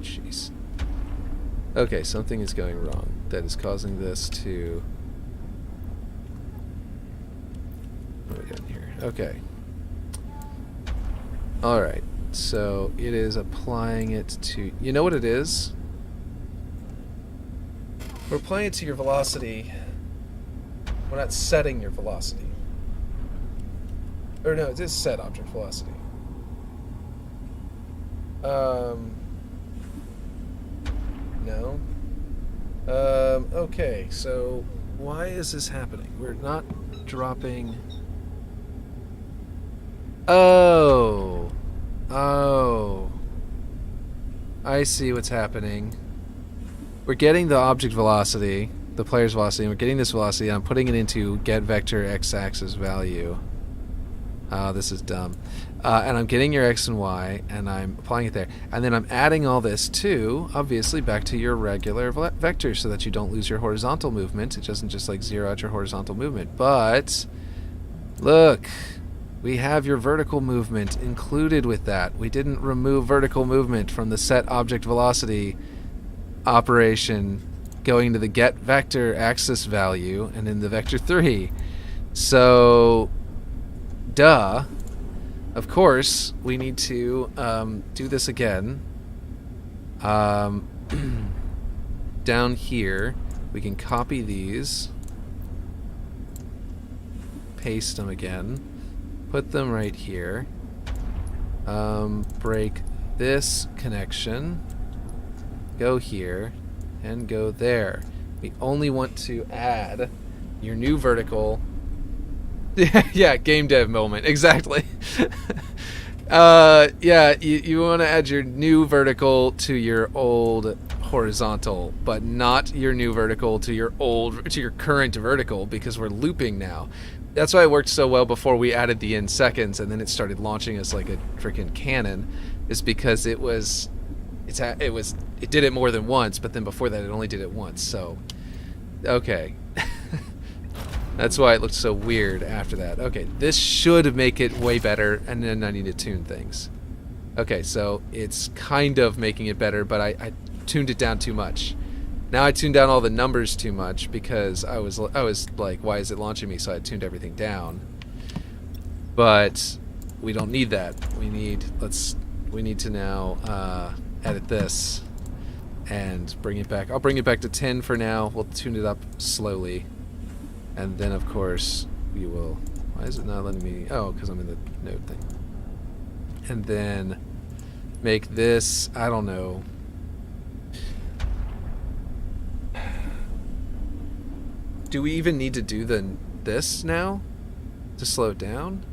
Jeez. Okay, something is going wrong that is causing this to... What do we got in here? Okay. Alright, so it is applying it to... You know what it is? We're applying it to your velocity. We're not setting your velocity. Or no, it is set object velocity. No. Okay, so why is this happening? We're not dropping... Oh. I see what's happening. We're getting the object velocity, the player's velocity, and we're getting this velocity, and I'm putting it into get vector x-axis value. Oh, this is dumb. And I'm getting your x and y, and I'm applying it there. And then I'm adding all this to, obviously, back to your regular vector so that you don't lose your horizontal movement. It doesn't just like zero out your horizontal movement. But, look, we have your vertical movement included with that. We didn't remove vertical movement from the set object velocity operation going to the get vector axis value and in the vector 3. So... Duh. Of course, we need to do this again. Down here, we can copy these, paste them again, put them right here, break this connection, go here, and go there. We only want to add your new vertical... Yeah, game dev moment. Exactly. Yeah, you want to add your new vertical to your old horizontal, but not your new vertical to your current vertical, because we're looping now. That's why it worked so well before we added the in seconds, and then it started launching us like a freaking cannon, is because it did it more than once, but then before that it only did it once. So, okay. That's why it looked so weird after that. Okay, this should make it way better, and then I need to tune things. Okay, so it's kind of making it better, but I tuned it down too much. Now I tuned down all the numbers too much because I was like, why is it launching me? So I tuned everything down. But we don't need that. We need to now edit this and bring it back. I'll bring it back to 10 for now. We'll tune it up slowly. And then, of course, we will... Why is it not letting me... Oh, because I'm in the node thing. And then make this... I don't know. Do we even need to do this now? To slow it down?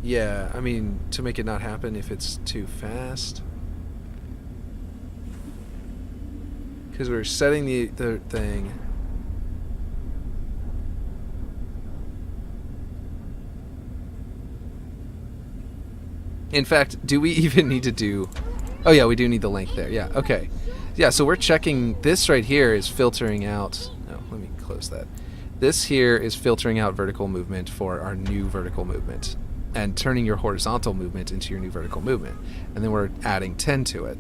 Yeah, I mean, to make it not happen if it's too fast. Because we're setting the thing. In fact, do we even need to do... Oh yeah, we do need the length there. Yeah, okay. Yeah, so we're checking... This right here is filtering out... No, let me close that. This here is filtering out vertical movement for our new vertical movement. And turning your horizontal movement into your new vertical movement. And then we're adding 10 to it.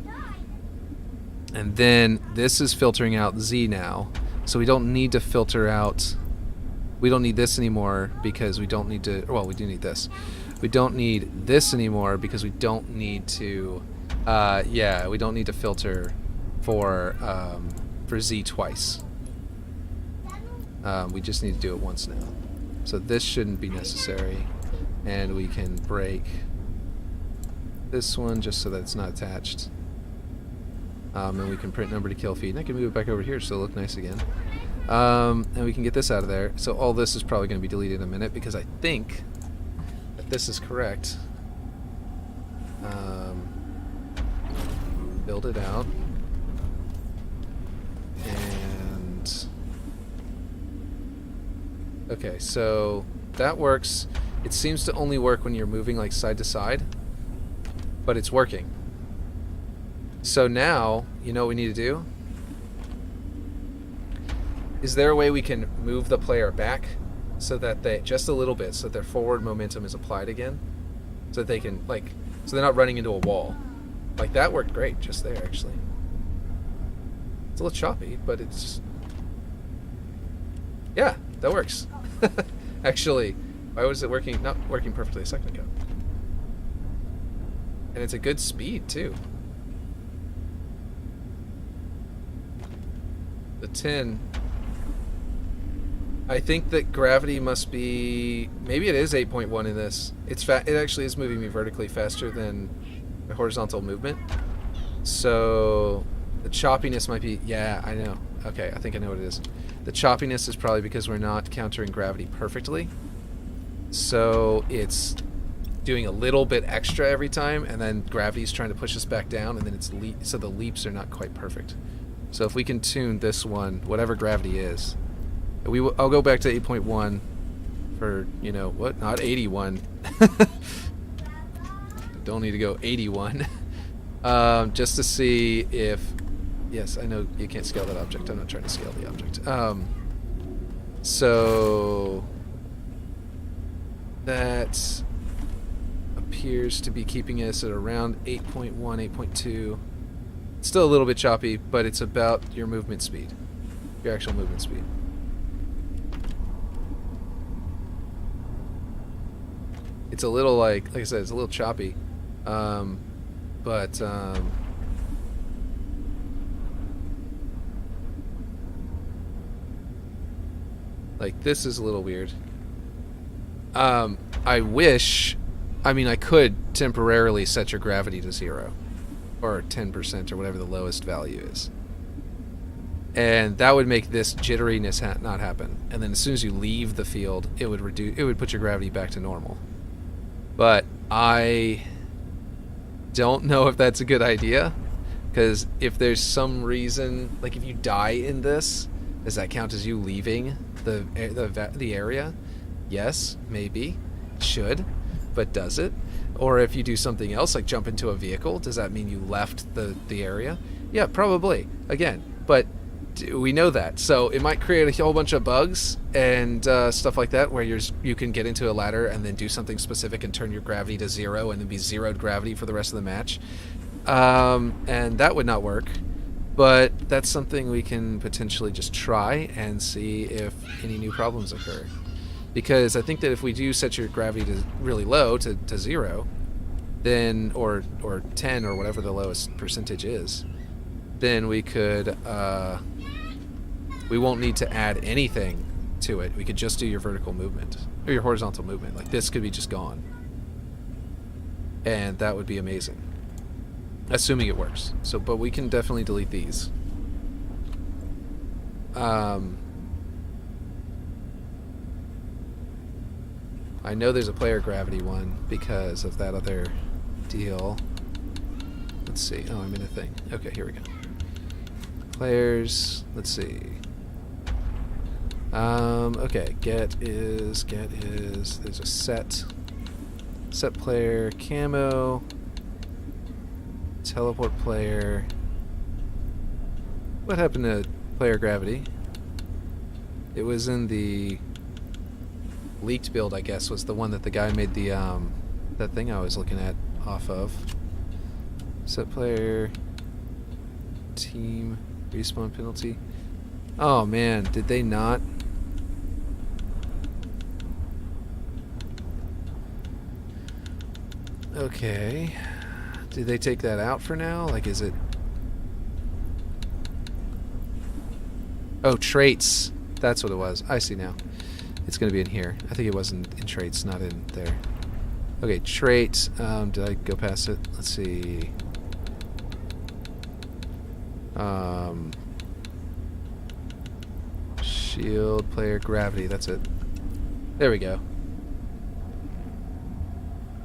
And then this is filtering out Z now. So we don't need to filter out... We don't need this anymore because we don't need to... Well, we do need this. We don't need this anymore because we don't need to... yeah, we don't need to filter for Z twice. We just need to do it once now. So this shouldn't be necessary. And we can break this one just so that it's not attached. And we can print number to kill feed. And I can move it back over here so it'll look nice again. And we can get this out of there. So all this is probably going to be deleted in a minute because I think that this is correct. Build it out. Okay, so that works. It seems to only work when you're moving like side to side, but it's working. So now, you know what we need to do? Is there a way we can move the player back so that they, just a little bit, so that their forward momentum is applied again? So that they can, like, so they're not running into a wall. Like, that worked great just there, actually. It's a little choppy, but it's... Yeah, that works. Actually, why was it working? Not working perfectly a second ago. And it's a good speed, too. The 10... I think that gravity must be... Maybe it is 8.1 in this. It actually is moving me vertically faster than my horizontal movement. So the choppiness might be... Yeah, I know. Okay, I think I know what it is. The choppiness is probably because we're not countering gravity perfectly. So it's doing a little bit extra every time, and then gravity's trying to push us back down, and then it's so the leaps are not quite perfect. So if we can tune this one, whatever gravity is... I'll go back to 8.1 for, you know, what? Not 81. Don't need to go 81. Just to see if... Yes, I know you can't scale that object. I'm not trying to scale the object. So... That appears to be keeping us at around 8.1, 8.2. It's still a little bit choppy, but it's about your movement speed. Your actual movement speed. It's a little like I said, it's a little choppy, but like this is a little weird. I wish, I mean, I could temporarily set your gravity to 0 or 10% or whatever the lowest value is, and that would make this jitteriness not happen. And then as soon as you leave the field, it would put your gravity back to normal. But I don't know if that's a good idea, because if there's some reason, like if you die in this, does that count as you leaving the area? Yes, maybe, should, but does it? Or if you do something else, like jump into a vehicle, does that mean you left the area? Yeah, probably. Again, but we know that, so it might create a whole bunch of bugs and stuff like that, where you can get into a ladder and then do something specific and turn your gravity to 0 and then be zeroed gravity for the rest of the match, and that would not work. But that's something we can potentially just try and see if any new problems occur, because I think that if we do set your gravity to really low, to 0, then or 10 or whatever the lowest percentage is, then we could we won't need to add anything to it. We could just do your vertical movement or your horizontal movement. Like this could be just gone, and that would be amazing, assuming it works. So, but we can definitely delete these. I know there's a player gravity one because of that other deal. Let's see. Oh, I'm in a thing. Okay, here we go. Players. Let's see. Okay, get is, there's a set player, camo, teleport player. What happened to player gravity? It was in the leaked build, I guess, was the one that the guy made the, that thing I was looking at off of. Set player, team, respawn penalty. Oh man, did they not? Okay. Did they take that out for now? Like, is it... Oh, traits. That's what it was. I see now. It's going to be in here. I think it wasn't in traits, not in there. Okay, trait. Did I go past it? Let's see. Shield, player, gravity. That's it. There we go.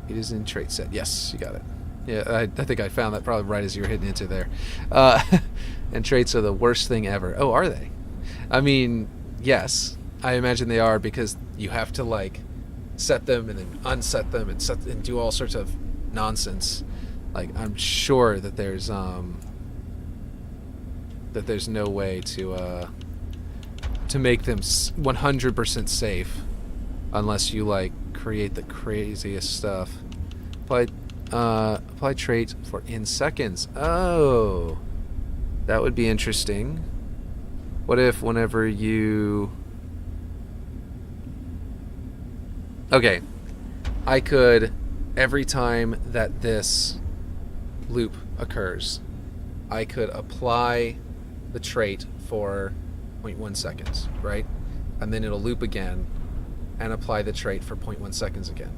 It is in trait set. Yes, you got it. Yeah, I think I found that probably right as you were hitting into there. And traits are the worst thing ever. Oh, are they? I mean, yes. I imagine they are, because you have to like set them and then unset them and do all sorts of nonsense. Like, I'm sure that there's no way to make them 100% safe unless you like create the craziest stuff. Apply trait for in seconds. Oh, that would be interesting. What if whenever you... Okay, I could, every time that this loop occurs, I could apply the trait for 0.1 seconds, right? And then it'll loop again and apply the trait for 0.1 seconds again.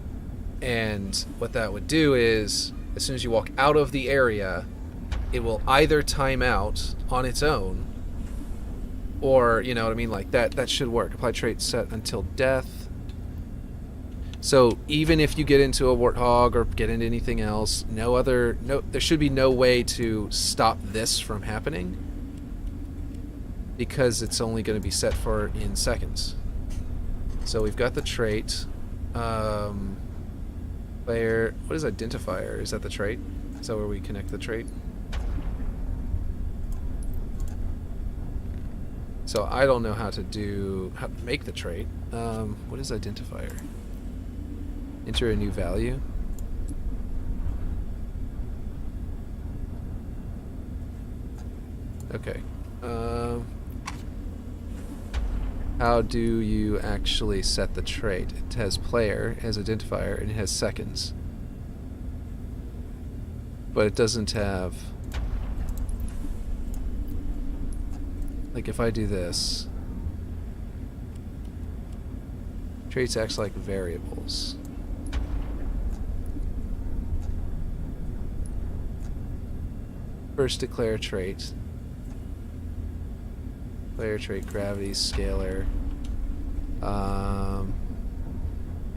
And what that would do is, as soon as you walk out of the area, it will either time out on its own, or, you know what I mean, like that should work. Apply trait set until death. So even if you get into a warthog or get into anything else, there should be no way to stop this from happening, because it's only going to be set for in seconds. So we've got the trait. Player, what is identifier? Is that the trait? Is that where we connect the trait? So I don't know how to make the trait. What is identifier? Enter a new value. Okay. How do you actually set the trait? It has player, it has identifier, and it has seconds. But it doesn't have... Like, if I do this... Traits acts like variables. First declare trait. Player trait, gravity, scalar,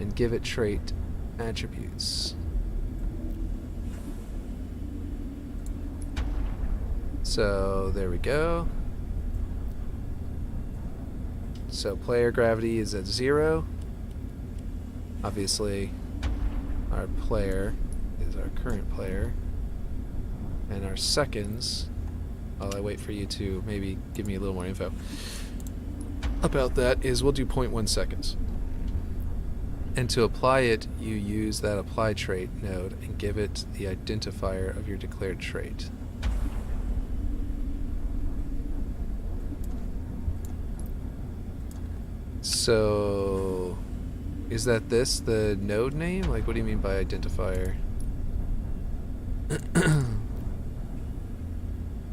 and give it trait attributes. So there we go. So player gravity is at 0. Obviously, our player is our current player, and our seconds. While I wait for you to maybe give me a little more info about that, is we'll do 0.1 seconds. And to apply it, you use that apply trait node and give it the identifier of your declared trait. So, is that the node name? Like, what do you mean by identifier?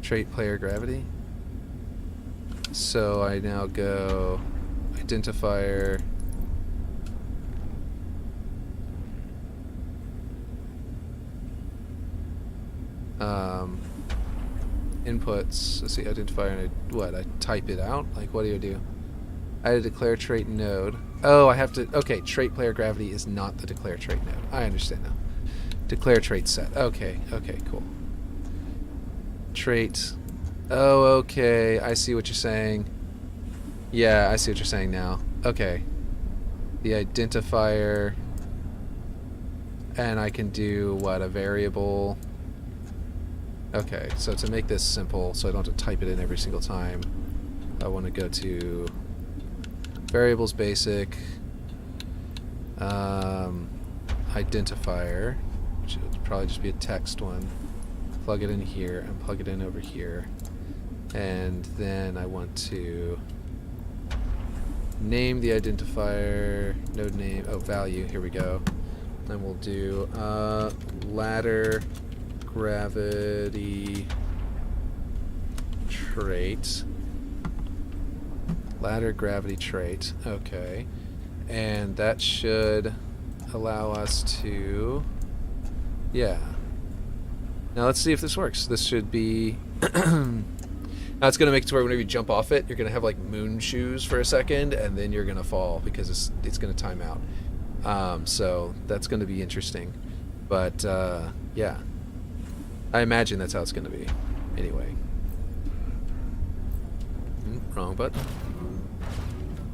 Trait player gravity. So I now go identifier inputs. Let's see, identifier, and I type it out? Like, what do? I had a declare trait node. Oh, I have to, okay, trait player gravity is not the declare trait node. I understand now. Declare trait set. Okay, cool. Trait. Oh, okay. I see what you're saying. Yeah, I see what you're saying now. Okay. The identifier. And I can do, a variable. Okay, so to make this simple, so I don't have to type it in every single time, I want to go to variables basic, identifier, which would probably just be a text one. Plug it in here and plug it in over here, and then I want to name the identifier, node name, value, here we go. Then we'll do ladder gravity trait. Ladder gravity trait, okay. And that should allow us to, yeah. Now let's see if this works. This should be... Now it's going to make it to where whenever you jump off it, you're going to have like moon shoes for a second, and then you're going to fall because it's going to time out. So that's going to be interesting. But yeah, I imagine that's how it's going to be. Anyway. Wrong button.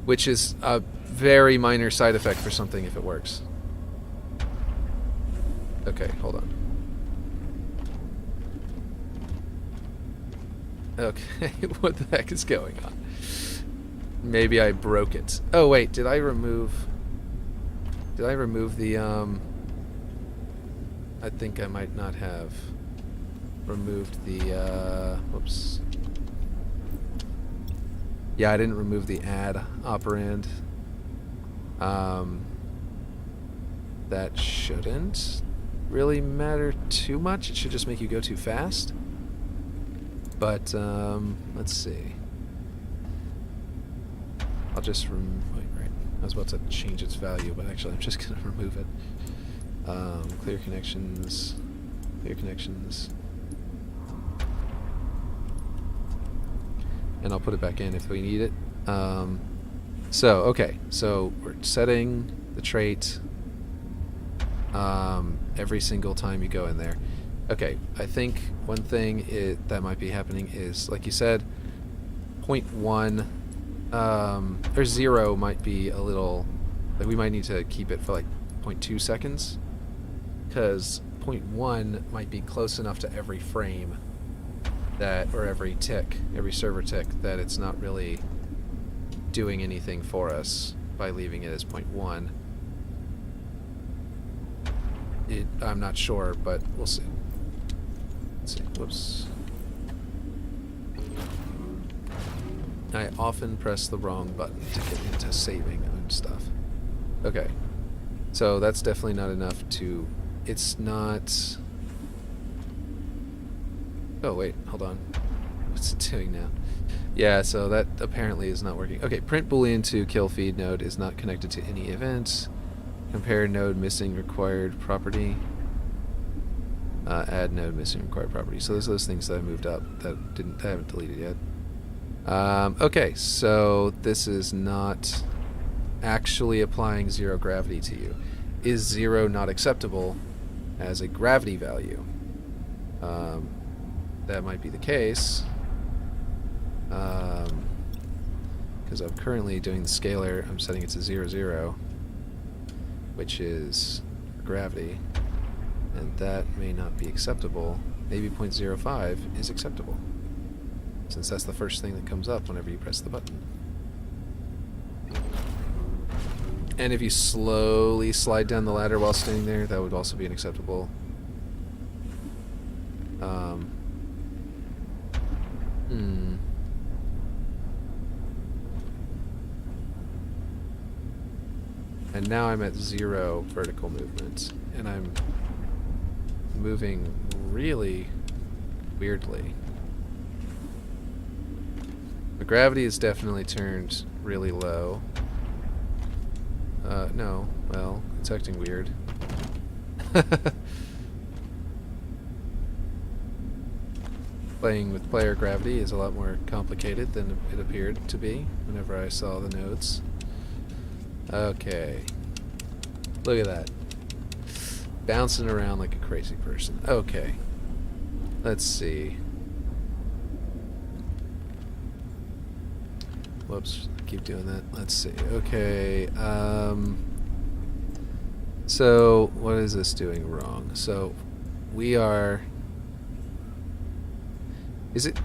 which is a very minor side effect for something if it works. Okay, hold on. Okay, what the heck is going on? Maybe I broke it. Oh wait, did I remove the I think I might not have removed the whoops. Yeah, I didn't remove the add operand. That shouldn't really matter too much. It should just make you go too fast. But let's see. I'll just wait, right. I was about to change its value, but actually I'm just gonna remove it. Clear connections. Clear connections. And I'll put it back in if we need it. Okay, so we're setting the trait every single time you go in there. Okay, I think one thing that might be happening is, like you said, 0.1 or 0 might be a little, like we might need to keep it for like 0.2 seconds, because 0.1 might be close enough to every frame that, or every tick, every server tick, that it's not really doing anything for us by leaving it as 0.1. I'm not sure, but we'll see. Let's see. Whoops. I often press the wrong button to get into saving and stuff. Okay. So that's definitely not enough to... It's not... Oh, wait. Hold on. What's it doing now? Yeah, so that apparently is not working. Okay, print boolean to kill feed node is not connected to any event. Compare node missing required property. Add node missing required property. So those are those things that I moved up that I haven't deleted yet. Okay, so this is not actually applying 0 gravity to you. Is 0 not acceptable as a gravity value? That might be the case. Because I'm currently doing the scalar, I'm setting it to 0, 0, which is gravity, and that may not be acceptable. Maybe 0.05 is acceptable, since that's the first thing that comes up whenever you press the button. And if you slowly slide down the ladder while standing there, that would also be an acceptable. And now I'm at 0 vertical movement, and I'm moving really weirdly. The gravity is definitely turned really low. No, well, it's acting weird. Playing with player gravity is a lot more complicated than it appeared to be whenever I saw the nodes. Okay. Look at that. Bouncing around like a crazy person. Okay. Let's see. Whoops. I keep doing that. Let's see. Okay. So, what is this doing wrong? So, we are... Is it...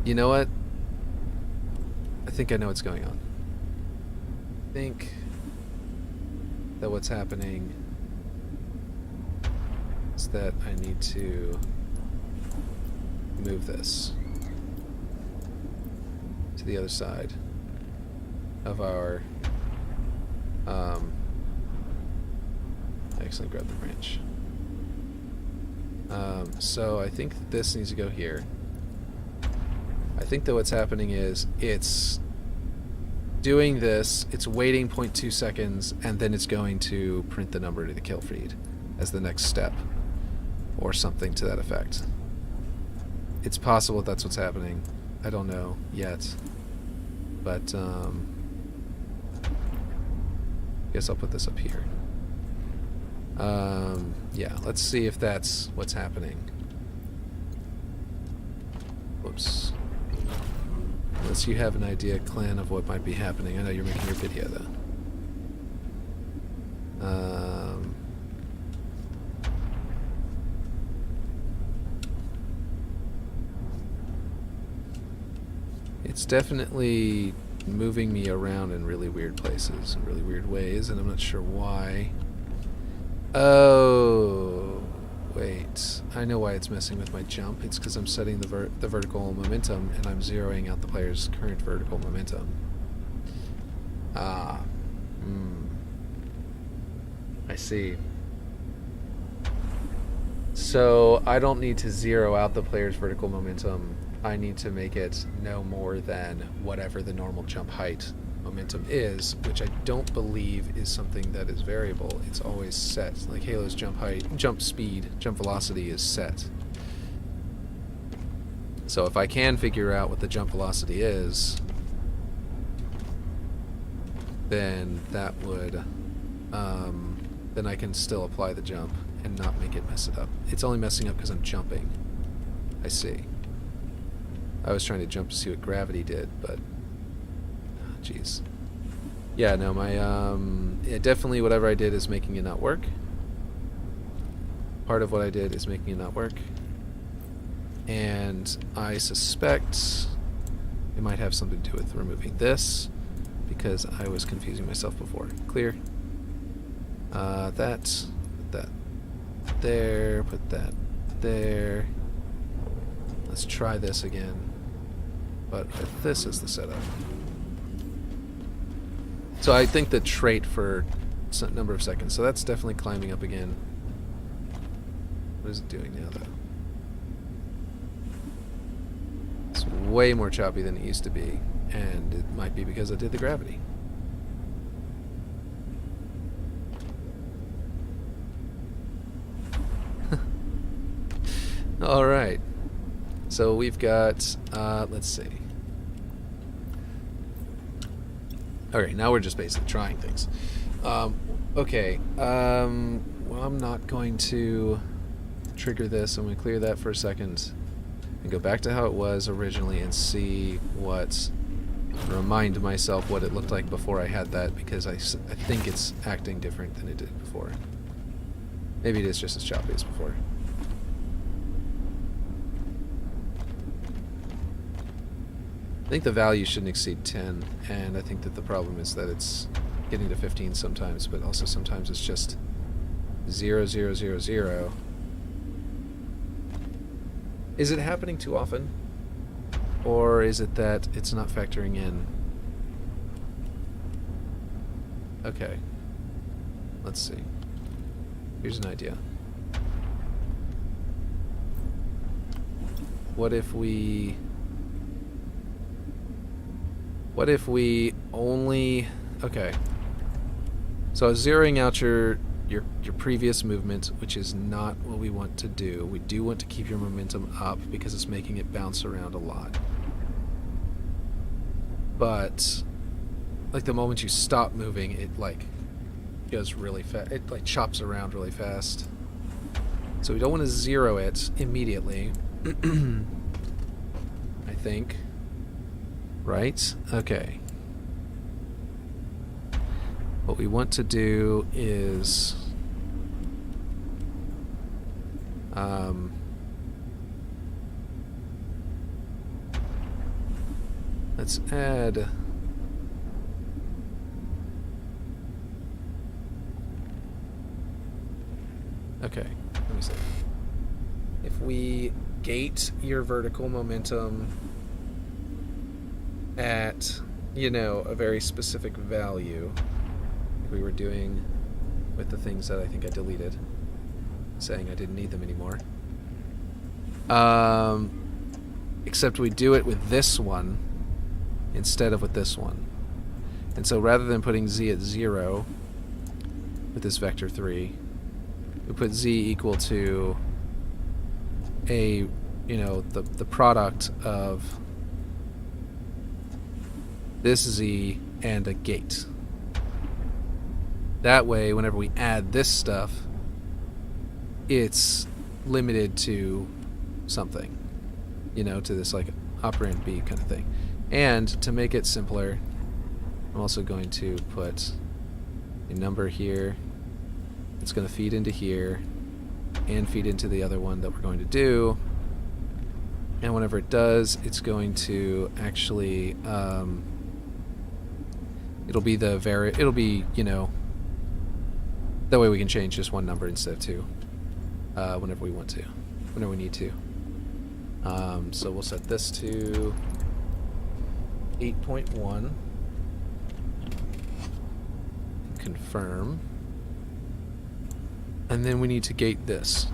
You know what? I think I know what's going on. I think that what's happening is that I need to move this to the other side of our I accidentally grabbed the branch. So I think this needs to go here. I think that what's happening is it's doing this, it's waiting 0.2 seconds, and then it's going to print the number to the kill feed as the next step, or something to that effect. It's possible that's what's happening. I don't know yet, but I guess I'll put this up here. Yeah, let's see if that's what's happening. Whoops. Unless you have an idea, Clan, of what might be happening. I know you're making your video, though. It's definitely moving me around in really weird places, in really weird ways, and I'm not sure why. Oh, wait. I know why it's messing with my jump. It's because I'm setting the vertical momentum, and I'm zeroing out the player's current vertical momentum. Ah. I see. So I don't need to zero out the player's vertical momentum. I need to make it no more than whatever the normal jump height momentum is, which I don't believe is something that is variable. It's always set. Like Halo's jump height, jump speed, jump velocity is set. So if I can figure out what the jump velocity is, then that would, then I can still apply the jump and not make it mess it up. It's only messing up because I'm jumping. I see. I was trying to jump to see what gravity did, but jeez. Yeah, no, my yeah, definitely whatever I did is making it not work. Part of what I did is making it not work. And I suspect it might have something to do with removing this, because I was confusing myself before. Clear. Put that there, put that there. Let's try this again. But if this is the setup. So I think the trait for some number of seconds. So that's definitely climbing up again. What is it doing now, though? It's way more choppy than it used to be. And it might be because I did the gravity. Alright. So we've got, let's see. Alright, now we're just basically trying things. Okay, well, I'm not going to trigger this. I'm going to clear that for a second and go back to how it was originally and see what, remind myself what it looked like before I had that, because I think it's acting different than it did before. Maybe it is just as choppy as before. I think the value shouldn't exceed 10, and I think that the problem is that it's getting to 15 sometimes, but also sometimes it's just 0, 0, 0, 0. Is it happening too often? Or is it that it's not factoring in? Okay. Let's see. Here's an idea. What if we only... Okay. So I was zeroing out your previous movement, which is not what we want to do. We do want to keep your momentum up because it's making it bounce around a lot. But like the moment you stop moving, it like goes really fast. It like chops around really fast. So we don't want to zero it immediately. I think. Right? Okay. What we want to do is let's add okay, let me see. If we gate your vertical momentum at, you know, a very specific value, like we were doing with the things that I think I deleted, saying I didn't need them anymore. Except we do it with this one instead of with this one. And so rather than putting z at 0 with this vector 3, we put z equal to a, you know, the product of this z and a gate. That way, whenever we add this stuff, it's limited to something, you know, to this like operand B kind of thing. And to make it simpler, I'm also going to put a number here. It's going to feed into here and feed into the other one that we're going to do. And whenever it does, it's going to actually, it'll be you know, that way we can change just one number instead of two, whenever we want to, whenever we need to. So we'll set this to 8.1. Confirm. And then we need to gate this.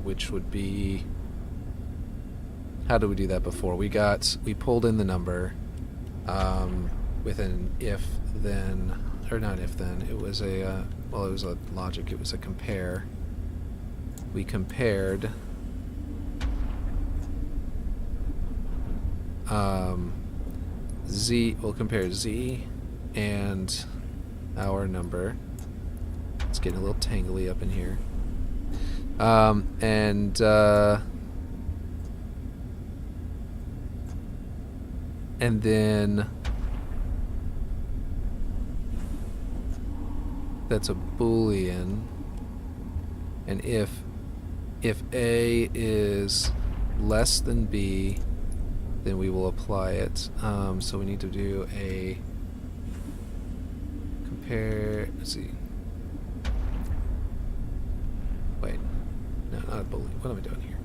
Which would be... How did we do that before? We pulled in the number with an if then, or not if then, it was a, well, it was a logic, it was a compare. We compared Z, we'll compare Z and our number. It's getting a little tangly up in here. And then that's a Boolean, and if A is less than B, then we will apply it. So we need to do a compare. Let's see. Wait, no, not a Boolean. What am I doing here?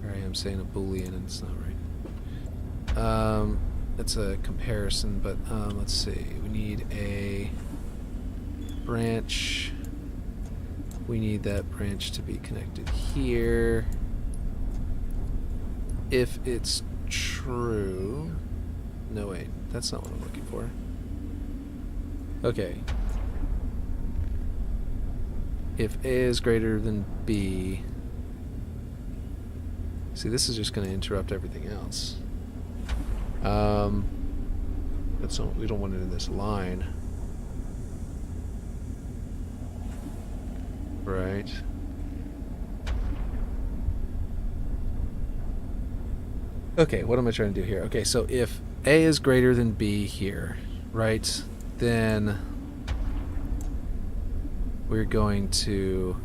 Alright, I'm saying a Boolean and it's not right. It's a comparison, but let's see. We need a branch. We need that branch to be connected here. If it's true... No, wait. That's not what I'm looking for. Okay. If A is greater than B... See, this is just going to interrupt everything else. That's not, we don't want it in this line. Right. Okay, what am I trying to do here? Okay, so if A is greater than B here, right, then we're going to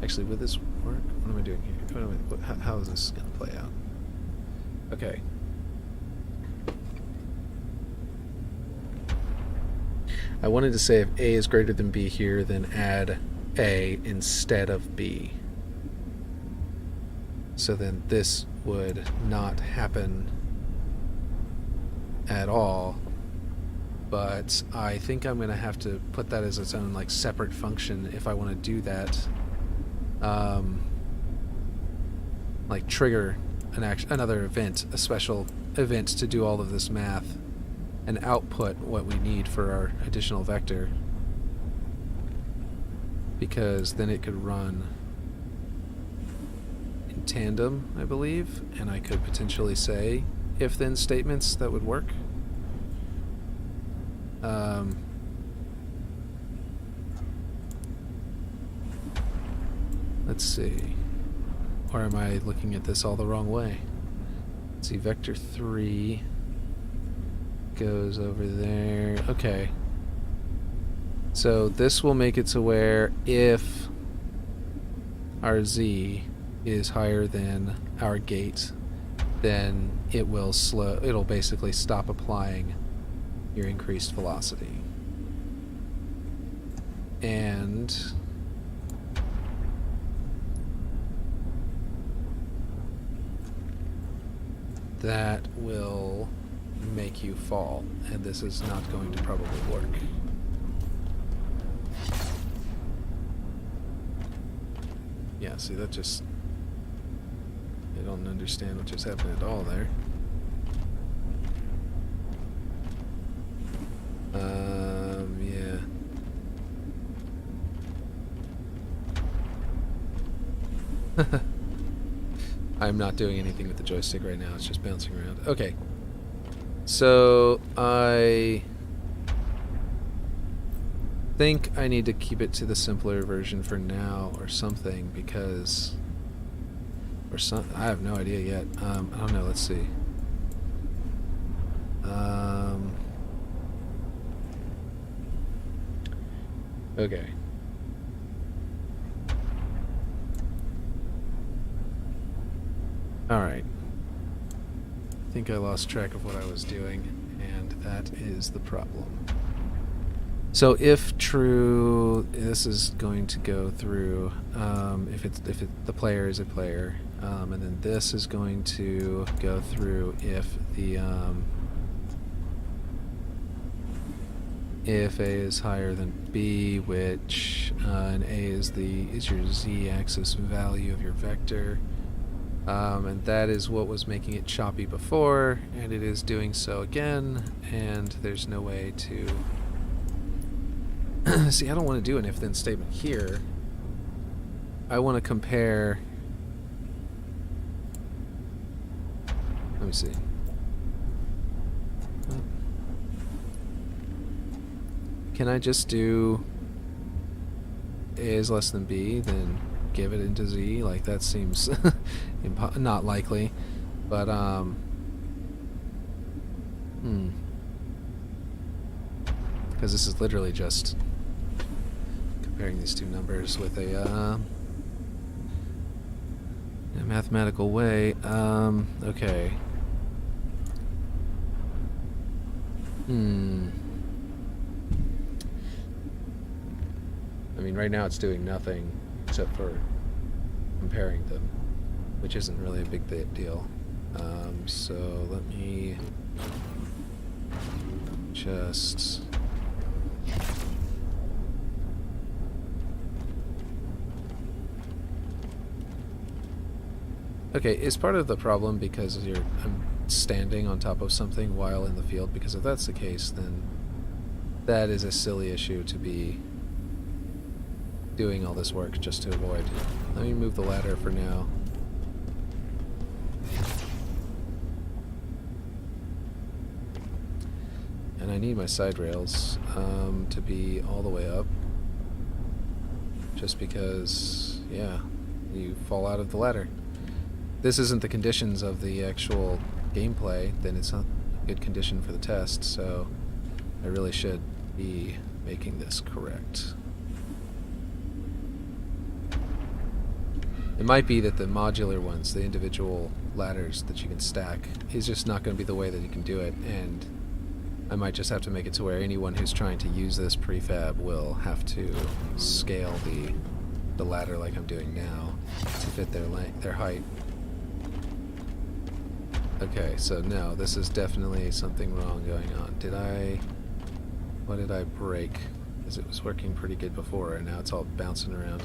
actually, would this work? What am I doing here? How is this going to play out? Okay. I wanted to say if A is greater than B here, then add A instead of B. So then this would not happen at all. But I think I'm going to have to put that as its own like separate function if I want to do that. Like trigger another event, a special event to do all of this math and output what we need for our additional vector, because then it could run in tandem, I believe, and I could potentially say if-then statements that would work. Let's see. Or am I looking at this all the wrong way? Let's see, vector 3 goes over there. Okay. So this will make it to where if our Z is higher than our gate, then it'll basically stop applying your increased velocity. And that will make you fall, and this is not going to probably work. Yeah, see, that just... I don't understand what just happened at all there. Yeah. I'm not doing anything with the joystick right now, it's just bouncing around. Okay. So, think I need to keep it to the simpler version for now or something, because I have no idea yet. I don't know, let's see. Okay. Alright. I think I lost track of what I was doing, and that is the problem. So if true, this is going to go through, if the player is a player, and then this is going to go through if the, if A is higher than B, which, and A is your z-axis value of your vector. And that is what was making it choppy before, and it is doing so again, and there's no way to... See, I don't want to do an if-then statement here. I want to compare... Let me see. Can I just do A is less than B, then give it into Z? Like, that seems not likely. But, because this is literally just comparing these two numbers with a mathematical way. Okay. I mean, right now it's doing nothing except for comparing them, which isn't really a big deal. So let me just... Okay, is part of the problem because I'm standing on top of something while in the field? Because if that's the case, then that is a silly issue to be doing all this work just to avoid. Let me move the ladder for now. And I need my side rails to be all the way up. Just because, yeah, you fall out of the ladder. This isn't the conditions of the actual gameplay, then it's not a good condition for the test, so I really should be making this correct. It might be that the modular ones, the individual ladders that you can stack, is just not going to be the way that you can do it, and I might just have to make it to where anyone who's trying to use this prefab will have to scale the ladder like I'm doing now to fit their height. Okay, so no, this is definitely something wrong going on. What did I break? Because it was working pretty good before, and now it's all bouncing around.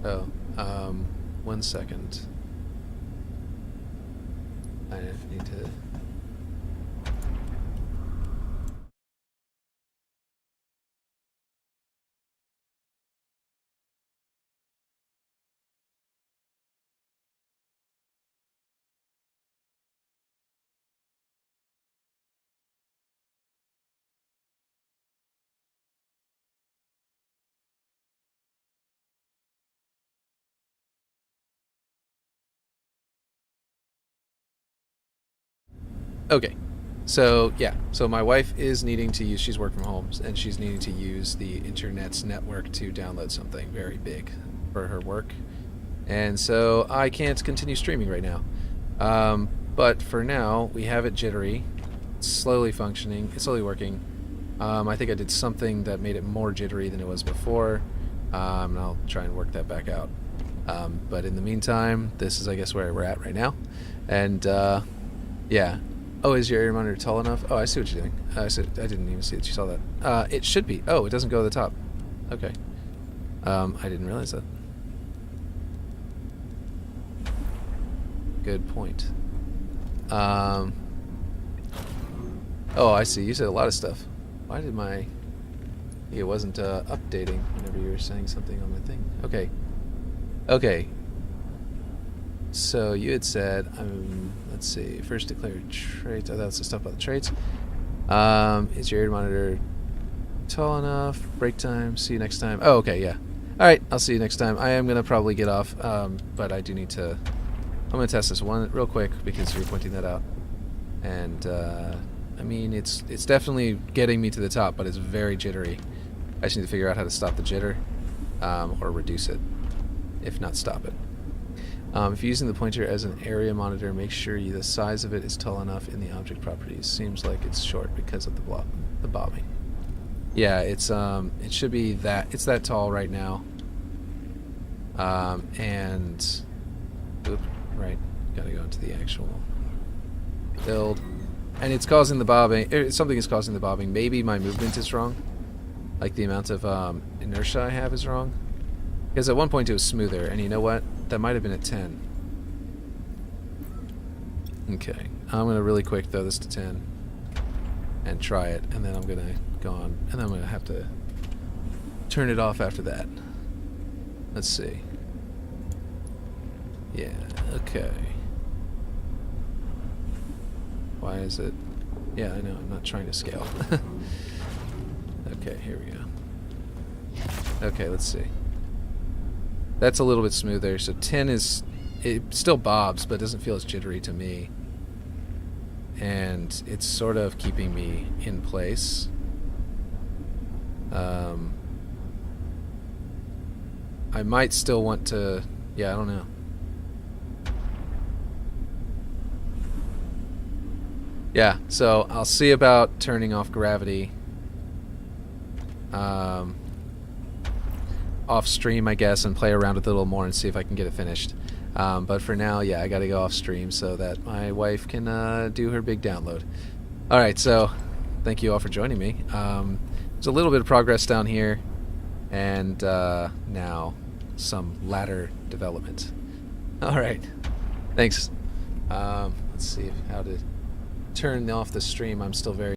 Oh, 1 second. I need to... Okay, so yeah, so my wife is needing to use, she's working from home, and she's needing to use the internet's network to download something very big for her work. And so I can't continue streaming right now. But for now, we have it jittery. It's slowly functioning, it's slowly working. I think I did something that made it more jittery than it was before. And I'll try and work that back out. But in the meantime, this is, I guess, where we're at right now. And, yeah. Oh, is your area monitor tall enough? Oh, I see what you're doing. I didn't even see that you saw that. It should be. Oh, it doesn't go to the top. Okay. I didn't realize that. Good point. Oh, I see. You said a lot of stuff. Why did my... It wasn't updating whenever you were saying something on my thing. Okay. Okay. So you had said, let's see, first declare traits. Oh, that's the stuff about the traits. Is your area monitor tall enough? Break time. See you next time. Oh, okay, yeah. All right, I'll see you next time. I am gonna probably get off, but I do need to. I'm gonna test this one real quick because you're pointing that out, and I mean it's definitely getting me to the top, but it's very jittery. I just need to figure out how to stop the jitter, or reduce it, if not stop it. If you're using the pointer as an area monitor, make sure the size of it is tall enough in the object properties. Seems like it's short because of the bobbing. Yeah, it's it should be that. It's that tall right now. And oop, right, gotta go into the actual build, and it's causing the bobbing. Something is causing the bobbing. Maybe my movement is wrong. Like the amount of inertia I have is wrong. Because at one point it was smoother, and you know what? That might have been at 10. Okay, I'm going to really quick throw this to 10 and try it, and then I'm going to go on, and then I'm going to have to turn it off after that. Let's see. Yeah, okay. Why is it? Yeah, I know, I'm not trying to scale. Okay, here we go. Okay, let's see. That's a little bit smoother. So 10 is... It still bobs, but doesn't feel as jittery to me. And it's sort of keeping me in place. I might still want to... Yeah, I don't know. Yeah, so I'll see about turning off gravity. Off stream, I guess, and play around with it a little more and see if I can get it finished. But for now, yeah, I gotta go off stream so that my wife can do her big download. Alright, so thank you all for joining me. There's a little bit of progress down here, and now some ladder development. Alright, thanks. Let's see how to turn off the stream. I'm still very